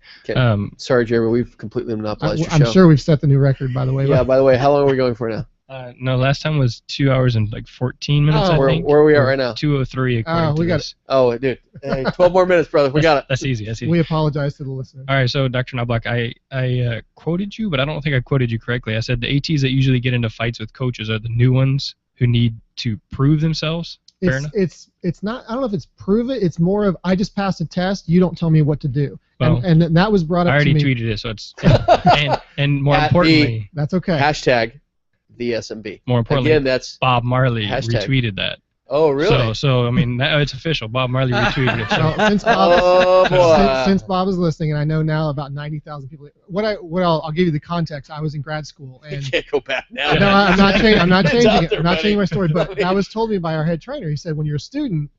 Sorry, Jeremy, we've completely monopolized your show. I'm sure we've set the new record, by the way. Yeah, by the way, how long are we going for now? No, last time was 2 hours and like 14 minutes. I think. Where are we at right now? 2:03 according to this. Oh, dude, hey, 12 more minutes, brother. We got it. That's easy. That's easy. We apologize to the listeners. All right, so Dr. Knoblauch, I quoted you, but I don't think I quoted you correctly. I said the ATs that usually get into fights with coaches are the new ones who need to prove themselves. Fair enough. It's not. I don't know if it's prove it. It's more of I just passed a test. You don't tell me what to do. Well, and that was brought up. I already to me. tweeted it, so it's and more importantly, that's okay. Hashtag the SMB. More importantly, again, that's Bob Marley hashtag. retweeted that. Oh, really? So I mean, it's official. Bob Marley retweeted it. So. Well, since Bob is listening, and I know now about 90,000 people. I'll give you the context. I was in grad school, and you can't go back now. No, I'm not changing. I'm not changing it. I'm not changing my story. But that was told me by our head trainer. He said, when you're a student,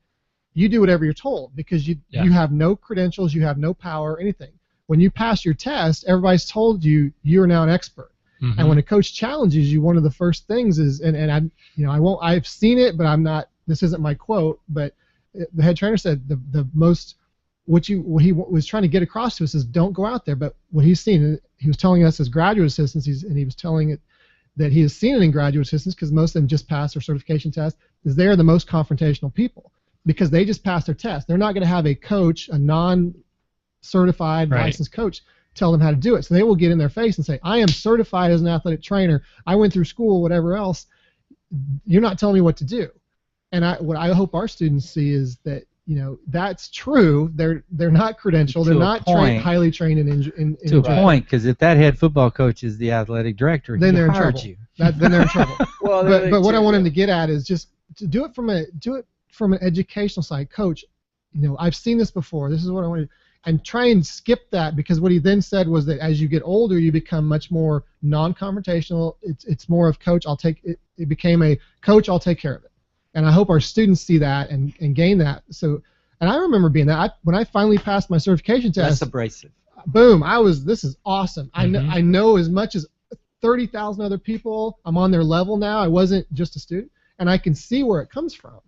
you do whatever you're told because you have no credentials, you have no power, anything. When you pass your test, everybody's told you are now an expert. Mm-hmm. And when a coach challenges you, one of the first things is, I've seen it, but I'm not. This isn't my quote, but the head trainer said the most what he was trying to get across to us is don't go out there. But what he's seen, he was telling us as graduate assistants, and he was telling it that he has seen it in graduate assistants because most of them just passed their certification test, is they're the most confrontational people because they just passed their test. They're not going to have a coach, a non-certified licensed coach, tell them how to do it. So they will get in their face and say, I am certified as an athletic trainer. I went through school, whatever else. You're not telling me what to do. And what I hope our students see is that that's true. They're not credentialed. They're not highly trained in to a point, because if that head football coach is the athletic director, then they're in hired trouble. you. Then they're in trouble. But what I want him to get at is just to do it from an educational side. Coach, I've seen this before. This is what I want to do. And try and skip that, because what he then said was that as you get older, you become much more non-confrontational. It's more of coach. It became a coach. I'll take care of it. And I hope our students see that and gain that. So, and I remember being that when I finally passed my certification test. That's abrasive. Boom! This is awesome. Mm-hmm. I know as much as 30,000 other people. I'm on their level now. I wasn't just a student, and I can see where it comes from.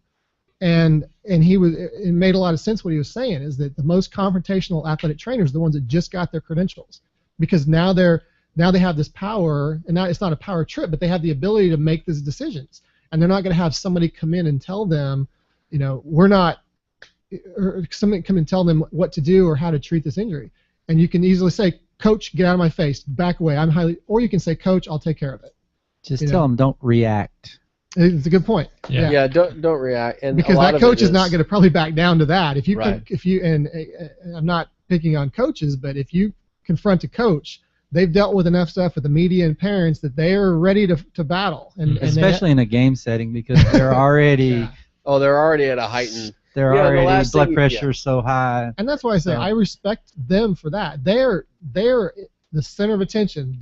And it made a lot of sense what he was saying, is that the most confrontational athletic trainers are the ones that just got their credentials, because now they have this power, and now it's not a power trip, but they have the ability to make these decisions. And they're not going to have somebody come in and tell them, or somebody come and tell them what to do or how to treat this injury. And you can easily say, Coach, get out of my face, back away. Or you can say, Coach, I'll take care of it. Just tell them, don't react. It's a good point. Yeah, don't react. And because that coach is not going to probably back down to that. If you and I'm not picking on coaches, but if you confront a coach, they've dealt with enough stuff with the media and parents that they are ready to battle. And especially in a game setting, because they're already they're already at a heightened. They're already blood pressure so high. And that's why I say I respect them for that. They're the center of attention.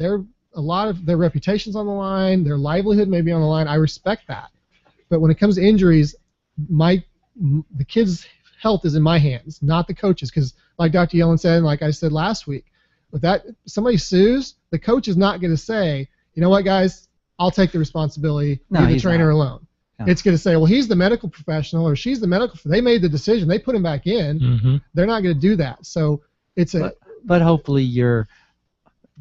A lot of their reputation's on the line, their livelihood may be on the line. I respect that. But when it comes to injuries, the kids' health is in my hands, not the coaches. Because like Dr. Yellen said, and like I said last week, if somebody sues, the coach is not going to say, you know what, guys, I'll take the responsibility. Leave the trainer alone. No. It's going to say, well, he's the medical professional, or she's the medical. They made the decision. They put him back in. Mm-hmm. They're not going to do that. So it's But hopefully your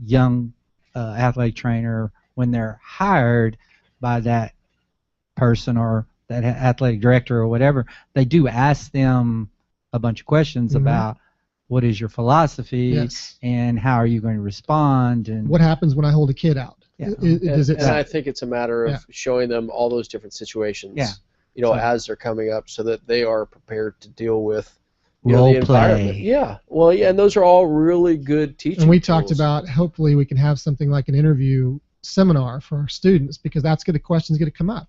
young athletic trainer, when they're hired by that person or that athletic director or whatever, they do ask them a bunch of questions about what is your philosophy and how are you going to respond, and what happens when I hold a kid out. And I think it's a matter of showing them all those different situations, as they're coming up, so that they are prepared to deal with role the play. environment. Yeah, well, and those are all really good teaching And we tools. talked about, hopefully we can have something like an interview seminar for our students, because that's the questions going to come up.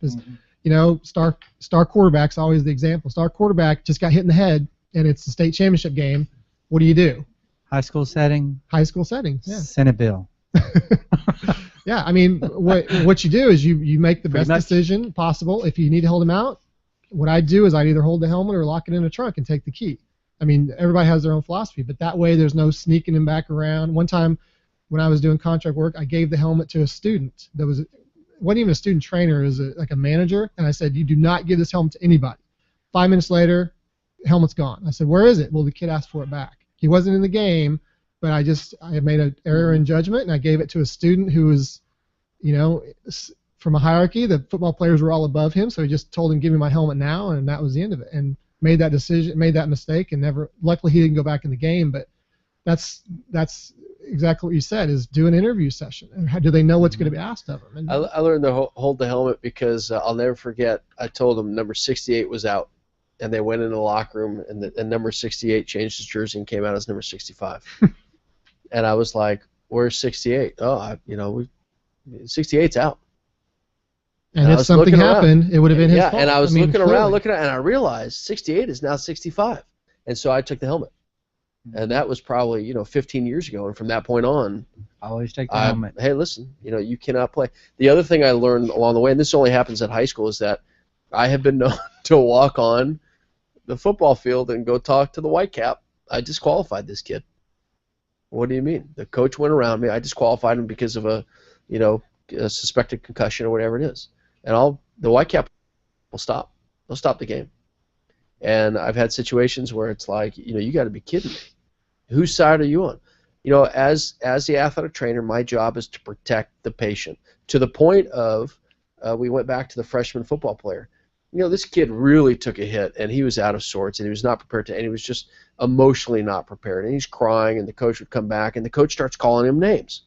Star quarterback's always the example. Star quarterback just got hit in the head, and it's the state championship game. What do you do? High school setting. Yeah. Senate bill. Yeah, I mean, what you do is you make the best decision possible. If you need to hold him out, what I do is I'd either hold the helmet or lock it in a trunk and take the key. I mean, everybody has their own philosophy, but that way there's no sneaking him back around. One time when I was doing contract work, I gave the helmet to a student that wasn't even a student trainer, it was like a manager, and I said, you do not give this helmet to anybody. 5 minutes later, the helmet's gone. I said, where is it? Well, the kid asked for it back. He wasn't in the game, but I made an error in judgment, and I gave it to a student who was, from a hierarchy. The football players were all above him, so he just told him, "Give me my helmet now," and that was the end of it. And made that decision, made that mistake, and never. Luckily, he didn't go back in the game. But that's exactly what you said. Is do an interview session, and how do they know what's going to be asked of them? And I learned to hold the helmet because I'll never forget. I told them number 68 was out, and they went into the locker room, and number 68 changed his jersey and came out as number 65. And I was like, "Where's 68?" "Oh, 68's out." And if something happened, it would have been his fault. Yeah, and I was looking clearly. around, and I realized 68 is now 65, and so I took the helmet, and that was probably 15 years ago, and from that point on, Always take the helmet. Hey, listen, you cannot play. The other thing I learned along the way, and this only happens at high school, is that I have been known to walk on the football field and go talk to the white cap. I disqualified this kid. What do you mean? The coach went around me. I disqualified him because of a suspected concussion or whatever it is. And the white cap will stop. They'll stop the game. And I've had situations where it's like, you got to be kidding me. Whose side are you on? As the athletic trainer, my job is to protect the patient. To the point of, we went back to the freshman football player. This kid really took a hit, and he was out of sorts, and he was not prepared and he was just emotionally not prepared. And he's crying, and the coach would come back, and the coach starts calling him names.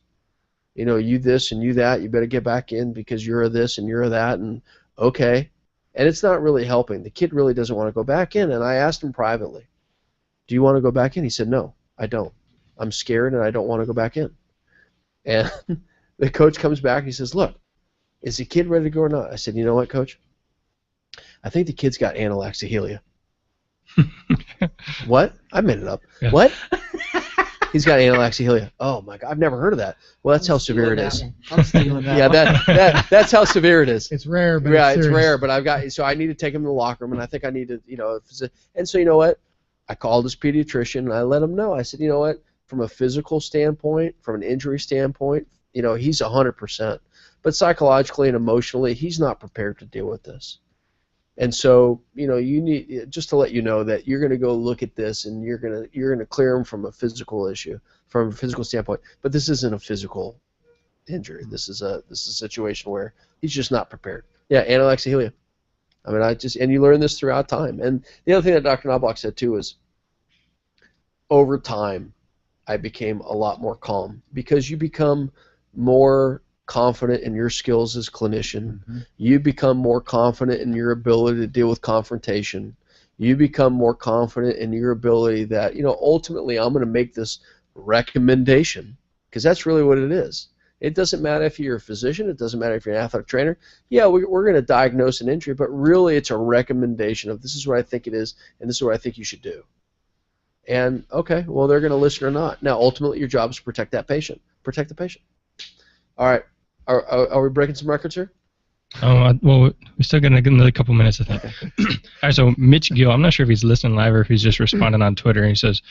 You this and you that, you better get back in because you're a this and you're a that, and okay. And it's not really helping. The kid really doesn't want to go back in, and I asked him privately, "Do you want to go back in?" He said, "No, I don't. I'm scared, and I don't want to go back in." And the coach comes back, and he says, "Look, is the kid ready to go or not?" I said, "You know what, coach? I think the kid's got anallaxohelia." "What?" I made it up. Yeah. "What?" "He's got anallaxohelia." "Oh my God, I've never heard of that." "Well, that's how severe it is." I'm stealing that. Yeah, that's how severe it is. It's rare, but Yeah, it's it's serious. rare, but I need to take him to the locker room, and I think I need to, and so you know what? I called his pediatrician, and I let him know. I said, "You know what? From a physical standpoint, from an injury standpoint, he's 100%, but psychologically and emotionally, he's not prepared to deal with this." And so, you need, just to let you know that you're going to go look at this, and you're going to clear him from a physical issue, from a physical standpoint. But this isn't a physical injury. This is a situation where he's just not prepared. Yeah, anallaxohelia. I mean, and you learn this throughout time. And the other thing that Dr. Knoblauch said too is, over time, I became a lot more calm because you become more confident in your skills as a clinician. Mm-hmm. You become more confident in your ability to deal with confrontation. You become more confident in your ability that, ultimately I'm going to make this recommendation, because that's really what it is. It doesn't matter if you're a physician. It doesn't matter if you're an athletic trainer. Yeah, we're going to diagnose an injury, but really it's a recommendation of this is what I think it is, and this is what I think you should do. And, okay, well, they're going to listen or not. Now, ultimately, your job is to protect that patient. Protect the patient. All right. Are we breaking some records here? Well, we're still going to get another couple minutes, I think. All right, so Mitch Gill, I'm not sure if he's listening live or if he's just responding on Twitter. He says,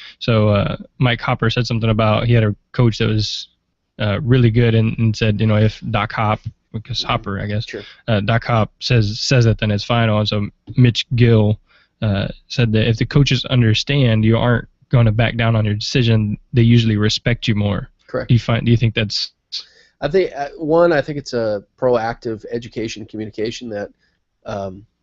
Mike Hopper said something about he had a coach that was really good and said, if Doc Hop, because Hopper, I guess, Sure. Doc Hop says it, then it's final. And so Mitch Gill said that if the coaches understand you aren't going to back down on your decision, they usually respect you more. Correct. Do you think that's... I think I think it's a proactive education and communication that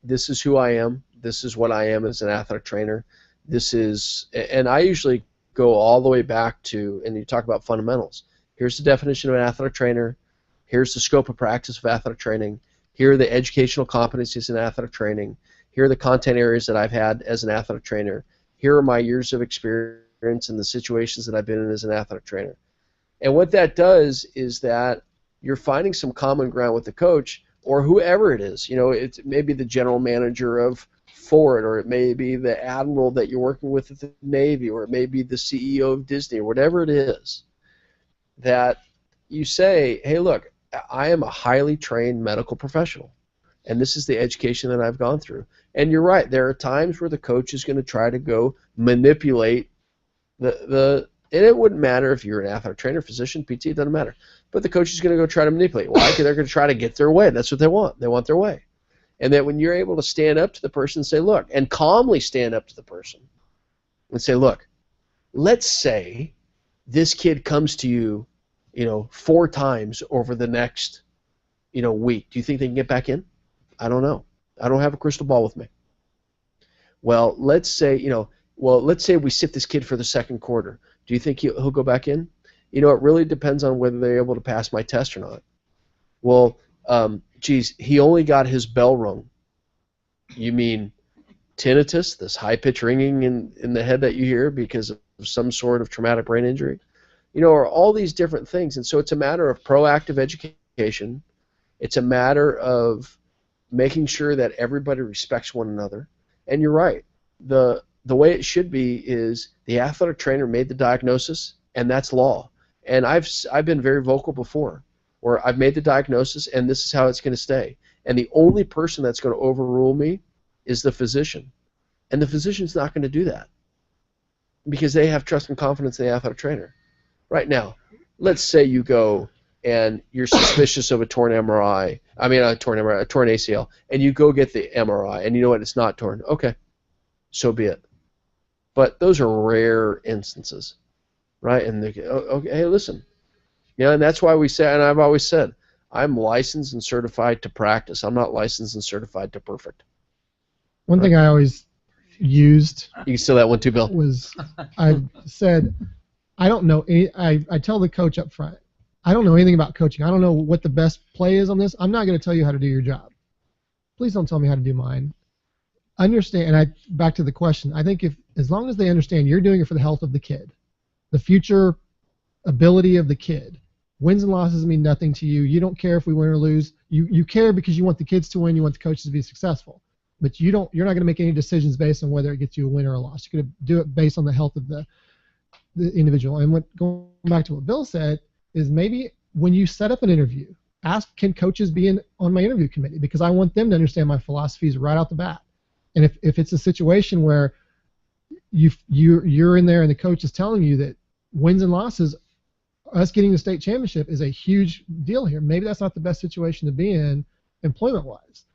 this is who I am. This is what I am as an athletic trainer. And I usually go all the way back to, and you talk about fundamentals. Here's the definition of an athletic trainer. Here's the scope of practice of athletic training. Here are the educational competencies in athletic training. Here are the content areas that I've had as an athletic trainer. Here are my years of experience and the situations that I've been in as an athletic trainer. And what that does is that you're finding some common ground with the coach or whoever it is. It may be the general manager of Ford, or it may be the admiral that you're working with at the Navy, or it may be the CEO of Disney, or whatever it is, that you say, hey, look, I am a highly trained medical professional, and this is the education that I've gone through. And you're right, there are times where the coach is going to try to go manipulate and it wouldn't matter if you're an athletic trainer, physician, PT, it doesn't matter. But the coach is going to go try to manipulate. Why? Because they're going to try to get their way. That's what they want. They want their way. And that when you're able to stand up to the person and say, look, and calmly stand up to the person and say, look, let's say this kid comes to you, 4 times over the next, week, do you think they can get back in? I don't know. I don't have a crystal ball with me. Well, let's say we sit this kid for the second quarter. Do you think he'll go back in? It really depends on whether they're able to pass my test or not. Well, he only got his bell rung. You mean tinnitus, this high-pitched ringing in the head that you hear because of some sort of traumatic brain injury? Or all these different things. And so it's a matter of proactive education. It's a matter of making sure that everybody respects one another. And you're right. The way it should be is the athletic trainer made the diagnosis, and that's law. And I've been very vocal before, where I've made the diagnosis, and this is how it's going to stay. And the only person that's going to overrule me is the physician. And the physician's not going to do that because they have trust and confidence in the athletic trainer. Right now, let's say you go and you're suspicious of a torn ACL, and you go get the MRI, and you know what, it's not torn. Okay, so be it. But those are rare instances, right? And okay, hey, listen, and that's why we say, and I've always said, I'm licensed and certified to practice. I'm not licensed and certified to perfect. One thing I always used. You can steal that one too, Bill. Was I said, I don't know. I tell the coach up front, I don't know anything about coaching. I don't know what the best play is on this. I'm not going to tell you how to do your job. Please don't tell me how to do mine. Understand, and back to the question, I think as long as they understand you're doing it for the health of the kid, the future ability of the kid, wins and losses mean nothing to you. You don't care if we win or lose. You care because you want the kids to win, you want the coaches to be successful. But you're not going to make any decisions based on whether it gets you a win or a loss. You're going to do it based on the health of the individual. And going back to what Bill said is maybe when you set up an interview, ask, can coaches be on my interview committee? Because I want them to understand my philosophies right out the bat. And if it's a situation where you're in there and the coach is telling you that wins and losses, us getting the state championship is a huge deal here, maybe that's not the best situation to be in employment-wise.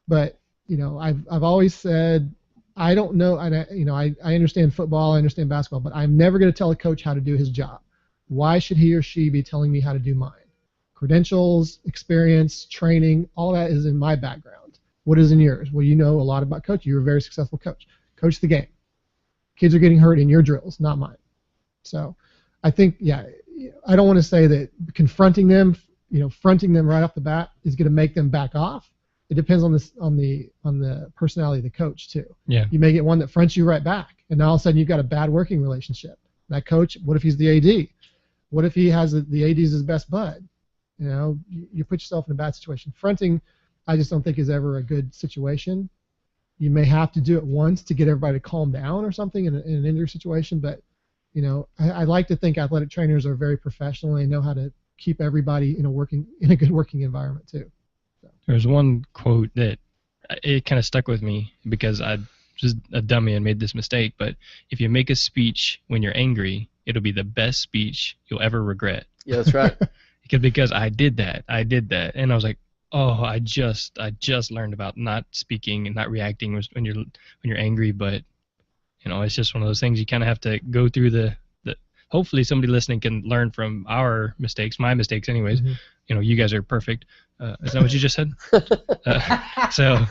But I've always said, I don't know, and I understand football, I understand basketball, but I'm never going to tell a coach how to do his job. Why should he or she be telling me how to do mine? Credentials, experience, training, all that is in my background. What is in yours? Well, you know a lot about coaching. You're a very successful coach. Coach the game. Kids are getting hurt in your drills, not mine. So I think, I don't want to say that confronting them, fronting them right off the bat is going to make them back off. It depends on the personality of the coach too. Yeah. You may get one that fronts you right back, and now all of a sudden you've got a bad working relationship. That coach, what if he's the AD? What if he has the AD as his best bud? You put yourself in a bad situation. Fronting, I just don't think is ever a good situation. You may have to do it once to get everybody to calm down or something in an injury situation, but I like to think athletic trainers are very professional and they know how to keep everybody in a good working environment too. So. There's one quote that it kind of stuck with me because I just a dummy and made this mistake, but if you make a speech when you're angry, it'll be the best speech you'll ever regret. Yeah, that's right. because I did that, and I was like, oh, I just learned about not speaking and not reacting when you're angry, but it's just one of those things you kind of have to go through the hopefully somebody listening can learn from our mistakes, my mistakes anyways. Mm-hmm. You guys are perfect. Is that what you just said? So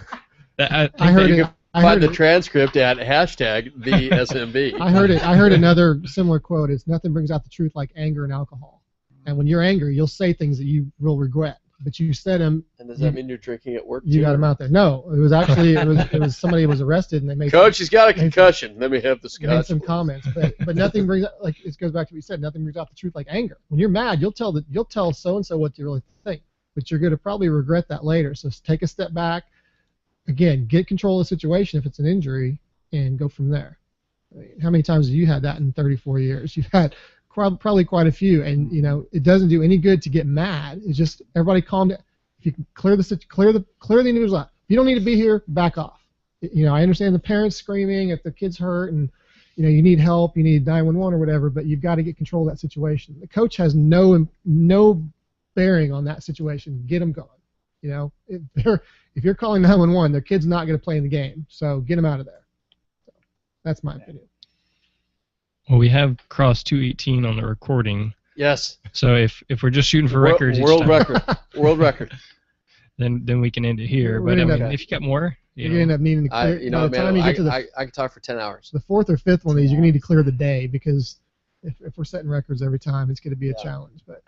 I heard it. Find the transcript at #TheSMB. I heard another similar quote. It's nothing brings out the truth like anger and alcohol. And when you're angry, you'll say things that you will regret. But you said them. And does that mean you're drinking at work? You got him out there. No, it was actually it was somebody was arrested and they made. Coach, he's got a concussion. Let me have the scotch. Made some comments, but nothing brings out, like it goes back to what you said. Nothing brings out the truth like anger. When you're mad, you'll tell so and so what you really think, but you're going to probably regret that later. So take a step back. Again, get control of the situation if it's an injury, and go from there. I mean, how many times have you had that in 34 years? You've had probably quite a few, and it doesn't do any good to get mad. It's just everybody calm down. If you can clear the individual out. If you don't need to be here, back off. I understand the parents screaming if the kid's hurt and you need help, you need 911 or whatever, but you've got to get control of that situation. The coach has no bearing on that situation. Get them gone. If you're calling 911, their kid's not going to play in the game, so get them out of there. So, that's my opinion. Well, we have crossed 218 on the recording. Yes. So if we're just shooting for records, world record. then we can end it here. We're But I gonna mean, end up- if you got more, You're gonna end up needing to clear. You by know, the time man, you get to the I could talk for 10 hours. the fourth or fifth one of these, you're gonna need to clear the day because if we're setting records every time, it's gonna be a challenge. But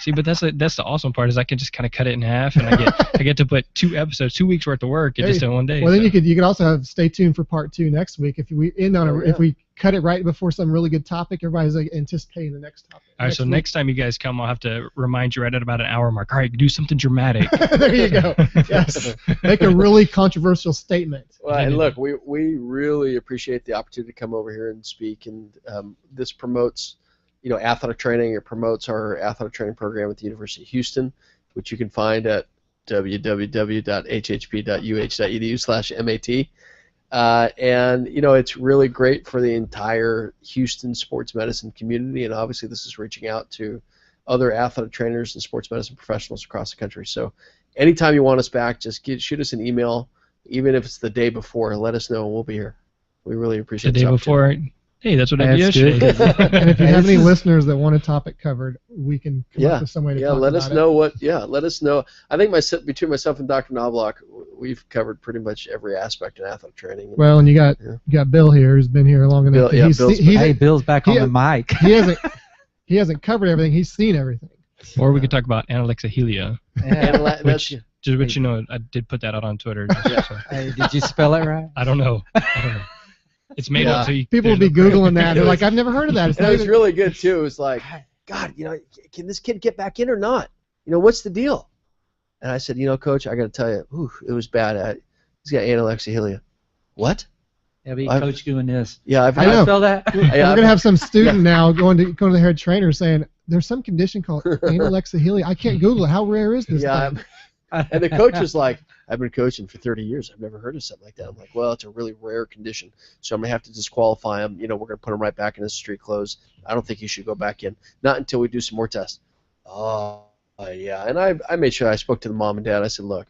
see, but that's the awesome part is I can just kind of cut it in half, and I get to put 2 episodes, 2 weeks worth of work in just in one day. Well, then you could also have stay tuned for part 2 next week. If we end on if we cut it right before some really good topic, everybody's like anticipating the next topic. All right, so next time you guys come, I'll have to remind you right at about an hour mark. All right, do something dramatic. There you go. Yes, make a really controversial statement. Well, and look, we really appreciate the opportunity to come over here and speak, and this promotes, athletic training. It promotes our athletic training program at the University of Houston, which you can find at www.hhp.uh.edu/MAT. And it's really great for the entire Houston sports medicine community, and obviously this is reaching out to other athletic trainers and sports medicine professionals across the country. So anytime you want us back, just shoot us an email, even if it's the day before. Let us know, and we'll be here. We really appreciate the day before. Hey, that's what I did yesterday. And if you have any listeners that want a topic covered, we can come up with some way to talk let about us it. know let us know. I think between myself and Dr. Knoblauch, we've covered pretty much every aspect in athletic training. Well, and you got Bill here, who's been here long enough. Bill's back on the mic. He hasn't covered everything. He's seen everything. Or we could talk about Analexahelia. Yeah. Which I did put that out on Twitter. Did you spell it right? I don't know. It's made up. So people will be Googling that. They're like, I've never heard of that. It was really good, too. It was like, God, can this kid get back in or not? What's the deal? And I said, Coach, I got to tell you, it was bad. He's got Analexahelia. What? Yeah, but Coach doing this. Yeah, I know. Spell that. We're going to have some student now going to the head trainer saying, there's some condition called Analexahelia. I can't Google it. How rare is this thing? And the coach was like, I've been coaching for 30 years. I've never heard of something like that. I'm like, well, it's a really rare condition, so I'm going to have to disqualify him. We're going to put him right back in his street clothes. I don't think he should go back in. Not until we do some more tests. Oh, yeah. And I made sure I spoke to the mom and dad. I said, look,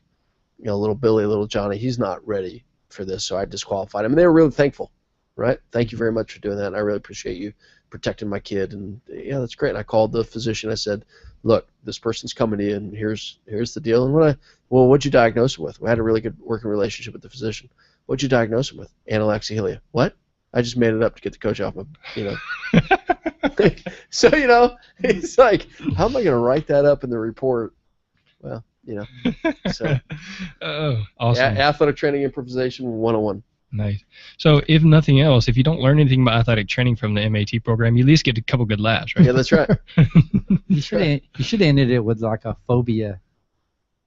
little Billy, little Johnny, he's not ready for this, so I disqualified him. And they were really thankful, right? Thank you very much for doing that, and I really appreciate you protecting my kid. And, yeah, that's great. And I called the physician. I said, look, this person's coming in. Here's the deal. And what'd you diagnose him with? We had a really good working relationship with the physician. What'd you diagnose him with? Analexahelia. What? I just made it up to get the coach off my, So, he's like, how am I going to write that up in the report? Well, so. Oh, awesome. Athletic training improvisation 101. Nice. So, if nothing else, if you don't learn anything about athletic training from the MAT program, you at least get a couple good laughs, right? Yeah, that's right. You should have ended it with like a phobia.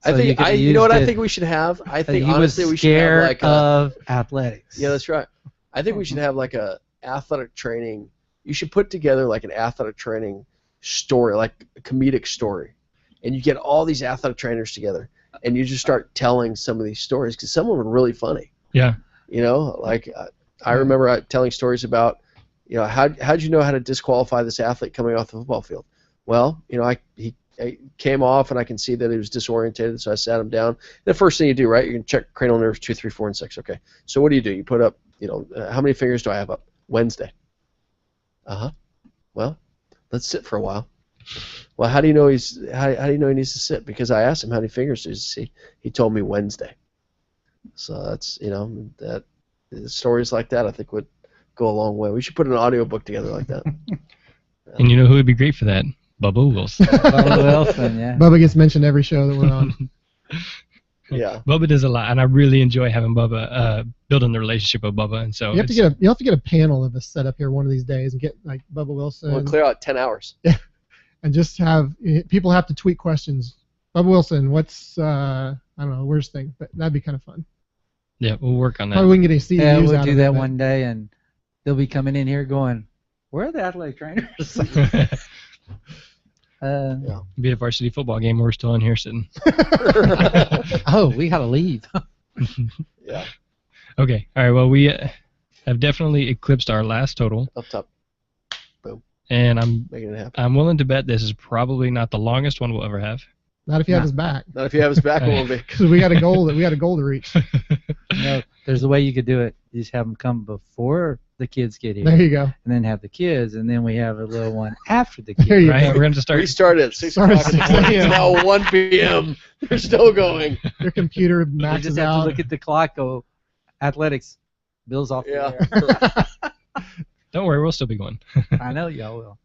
So I think I think we should have. I think honestly we should have like of athletics. Yeah, that's right. I think we should have like a athletic training. You should put together like an athletic training story, like a comedic story, and you get all these athletic trainers together, and you just start telling some of these stories because some of them are really funny. Yeah. I remember telling stories about, how'd you know how to disqualify this athlete coming off the football field? Well, he came off, and I can see that he was disorientated, so I sat him down. The first thing you do, right, you can check cranial nerves 2, 3, 4, and 6. Okay, so what do? You put up, how many fingers do I have up? Wednesday. Well, let's sit for a while. Well, how do you know he needs to sit? Because I asked him how many fingers does he see. He told me Wednesday. So that's that stories like that I think would go a long way. We should put an audio book together like that. And who would be great for that? Bubba Wilson. Bubba Wilson, yeah. Bubba gets mentioned every show that we're on. Yeah. Bubba does a lot, and I really enjoy having Bubba, building the relationship with Bubba, and so you have to get a panel of us set up here one of these days and get like Bubba Wilson. We'll clear out 10 hours. Yeah, and just have people have to tweet questions. Bubba Wilson, what's I don't know, worst thing, but that'd be kind of fun. Yeah, we'll work on that. Probably we can get a CEUs Yeah, we'll out do of that it, one day, and they'll be coming in here going, "Where are the athletic trainers?" Yeah. Be a varsity football game. We're still in here sitting. Oh, we gotta leave. Yeah. Okay. All right. Well, we have definitely eclipsed our last total. Up top. Boom. And I'm making it happen. I'm willing to bet this is probably not the longest one we'll ever have. Not if you have us back. Not if you have us back, it won't be. Because we got a goal to reach. There's a way you could do it. You just have them come before the kids get here. There you go. And then have the kids, and then we have a little one after the kids. There you Right? go. We're going to start. We started at 6 Start at o'clock in the 6 morning. It's a.m. now 1 p.m. They're still going. Your computer You maxes just have out. to look at the clock. Go, athletics. Bill's off Yeah. the air. Don't worry, we'll still be going. I know y'all will.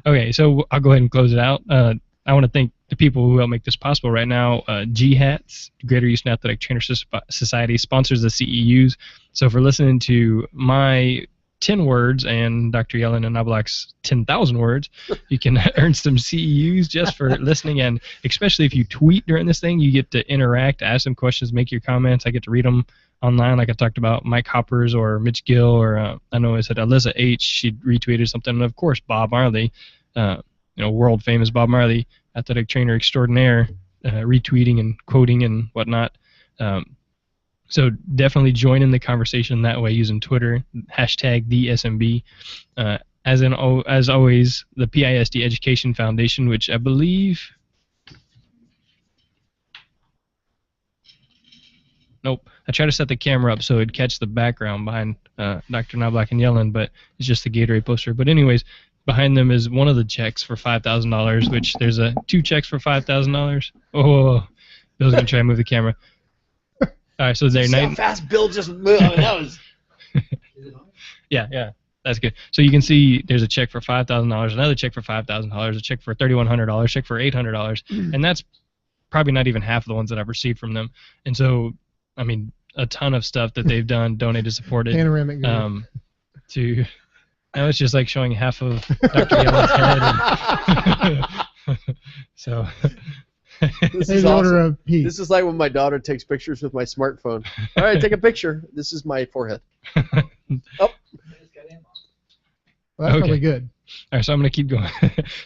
Okay, so I'll go ahead and close it out. I want to thank the people who help make this possible right now. GHATS, Greater Houston Athletic Trainer Society, sponsors the CEUs. So for listening to my 10 words and Dr. Yellen and Knoblauch's 10,000 words, you can earn some CEUs just for listening. And especially if you tweet during this thing, you get to interact, ask some questions, make your comments. I get to read them online, like I talked about Mike Hoppers or Mitch Gill, or I know I said Alyssa H. She retweeted something, and of course Bob Marley, world famous Bob Marley, athletic trainer extraordinaire, retweeting and quoting and whatnot. So definitely join in the conversation that way using Twitter, #DSMB. As always, the PISD Education Foundation, which I believe. Nope. I tried to set the camera up so it'd catch the background behind Dr. Knoblauch and Yellen, but it's just the Gatorade poster. But anyways, behind them is one of the checks for $5,000, which there's two checks for $5,000. Oh, Bill's going to try and move the camera. All right, so they're How fast Bill just moved. That was... Yeah, that's good. So you can see there's a check for $5,000, another check for $5,000, a check for $3,100, a check for $800, and that's probably not even half of the ones that I've received from them. And so, I mean, a ton of stuff that they've done, donated, supported. Panoramic. Now it's just like showing half of Dr. Yellen's head. So. This is awesome. This is like when my daughter takes pictures with my smartphone. All right, take a picture. This is my forehead. Oh. Well, that's probably good. All right, so I'm going to keep going.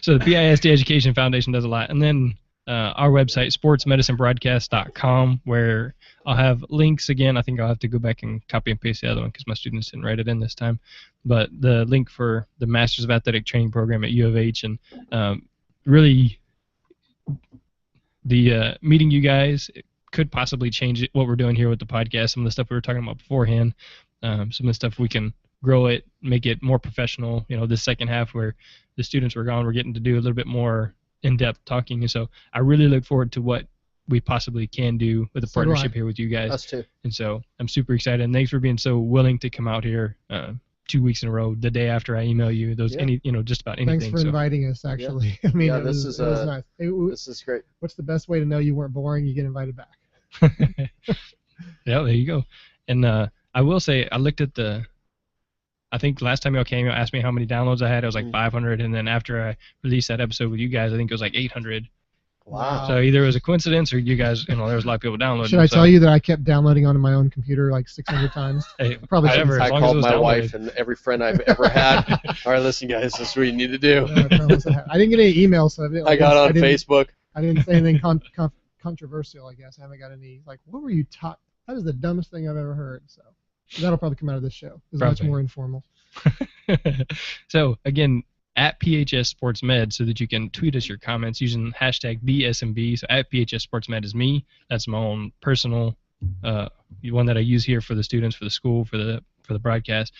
So the PISD Education Foundation does a lot. And then our website, sportsmedicinebroadcast.com, where I'll have links again. I think I'll have to go back and copy and paste the other one because my students didn't write it in this time. But the link for the Masters of Athletic Training program at U of H, and really the meeting you guys could possibly change what we're doing here with the podcast. Some of the stuff we were talking about beforehand, some of the stuff we can grow it, make it more professional. This second half where the students were gone, we're getting to do a little bit more in-depth talking. And so I really look forward to what we possibly can do with the partnership here with you guys. Us too. And so I'm super excited. And thanks for being so willing to come out here 2 weeks in a row, the day after I email you, just about anything. Thanks for inviting us, actually. Yeah. I mean, this is nice. This is great. What's the best way to know you weren't boring? You get invited back. Yeah, there you go. And I will say, I looked at I think last time y'all came, y'all asked me how many downloads I had. It was like 500, and then after I released that episode with you guys, I think it was like 800. Wow. So either it was a coincidence or you guys, there was a lot of people downloading. Should I tell you that I kept downloading onto my own computer like 600 times? Hey, probably whatever, I called my wife and every friend I've ever had. All right, listen, guys, this is what you need to do. I didn't get any emails, so I got on Facebook. I didn't say anything controversial, I guess. I haven't got any, what were you taught? That is the dumbest thing I've ever heard. So that'll probably come out of this show. It's much more informal. So, again, at PHS Sports Med, so that you can tweet us your comments using #DSMB. So at PHS Sports Med is me. That's my own personal one that I use here for the students, for the school, for the broadcast.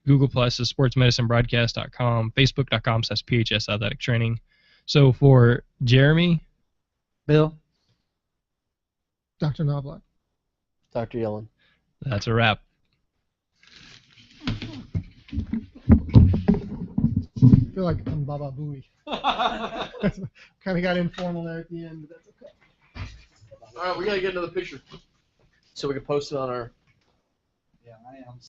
Google Plus is sportsmedicinebroadcast.com. Facebook.com/PHS Athletic Training. So for Jeremy, Bill, Dr. Knoblauch, Dr. Yellen, that's a wrap. I feel like I'm Baba Booey. Kind of got informal there at the end, but that's okay. All right, we got to get another picture so we can post it on our... Yeah, I am.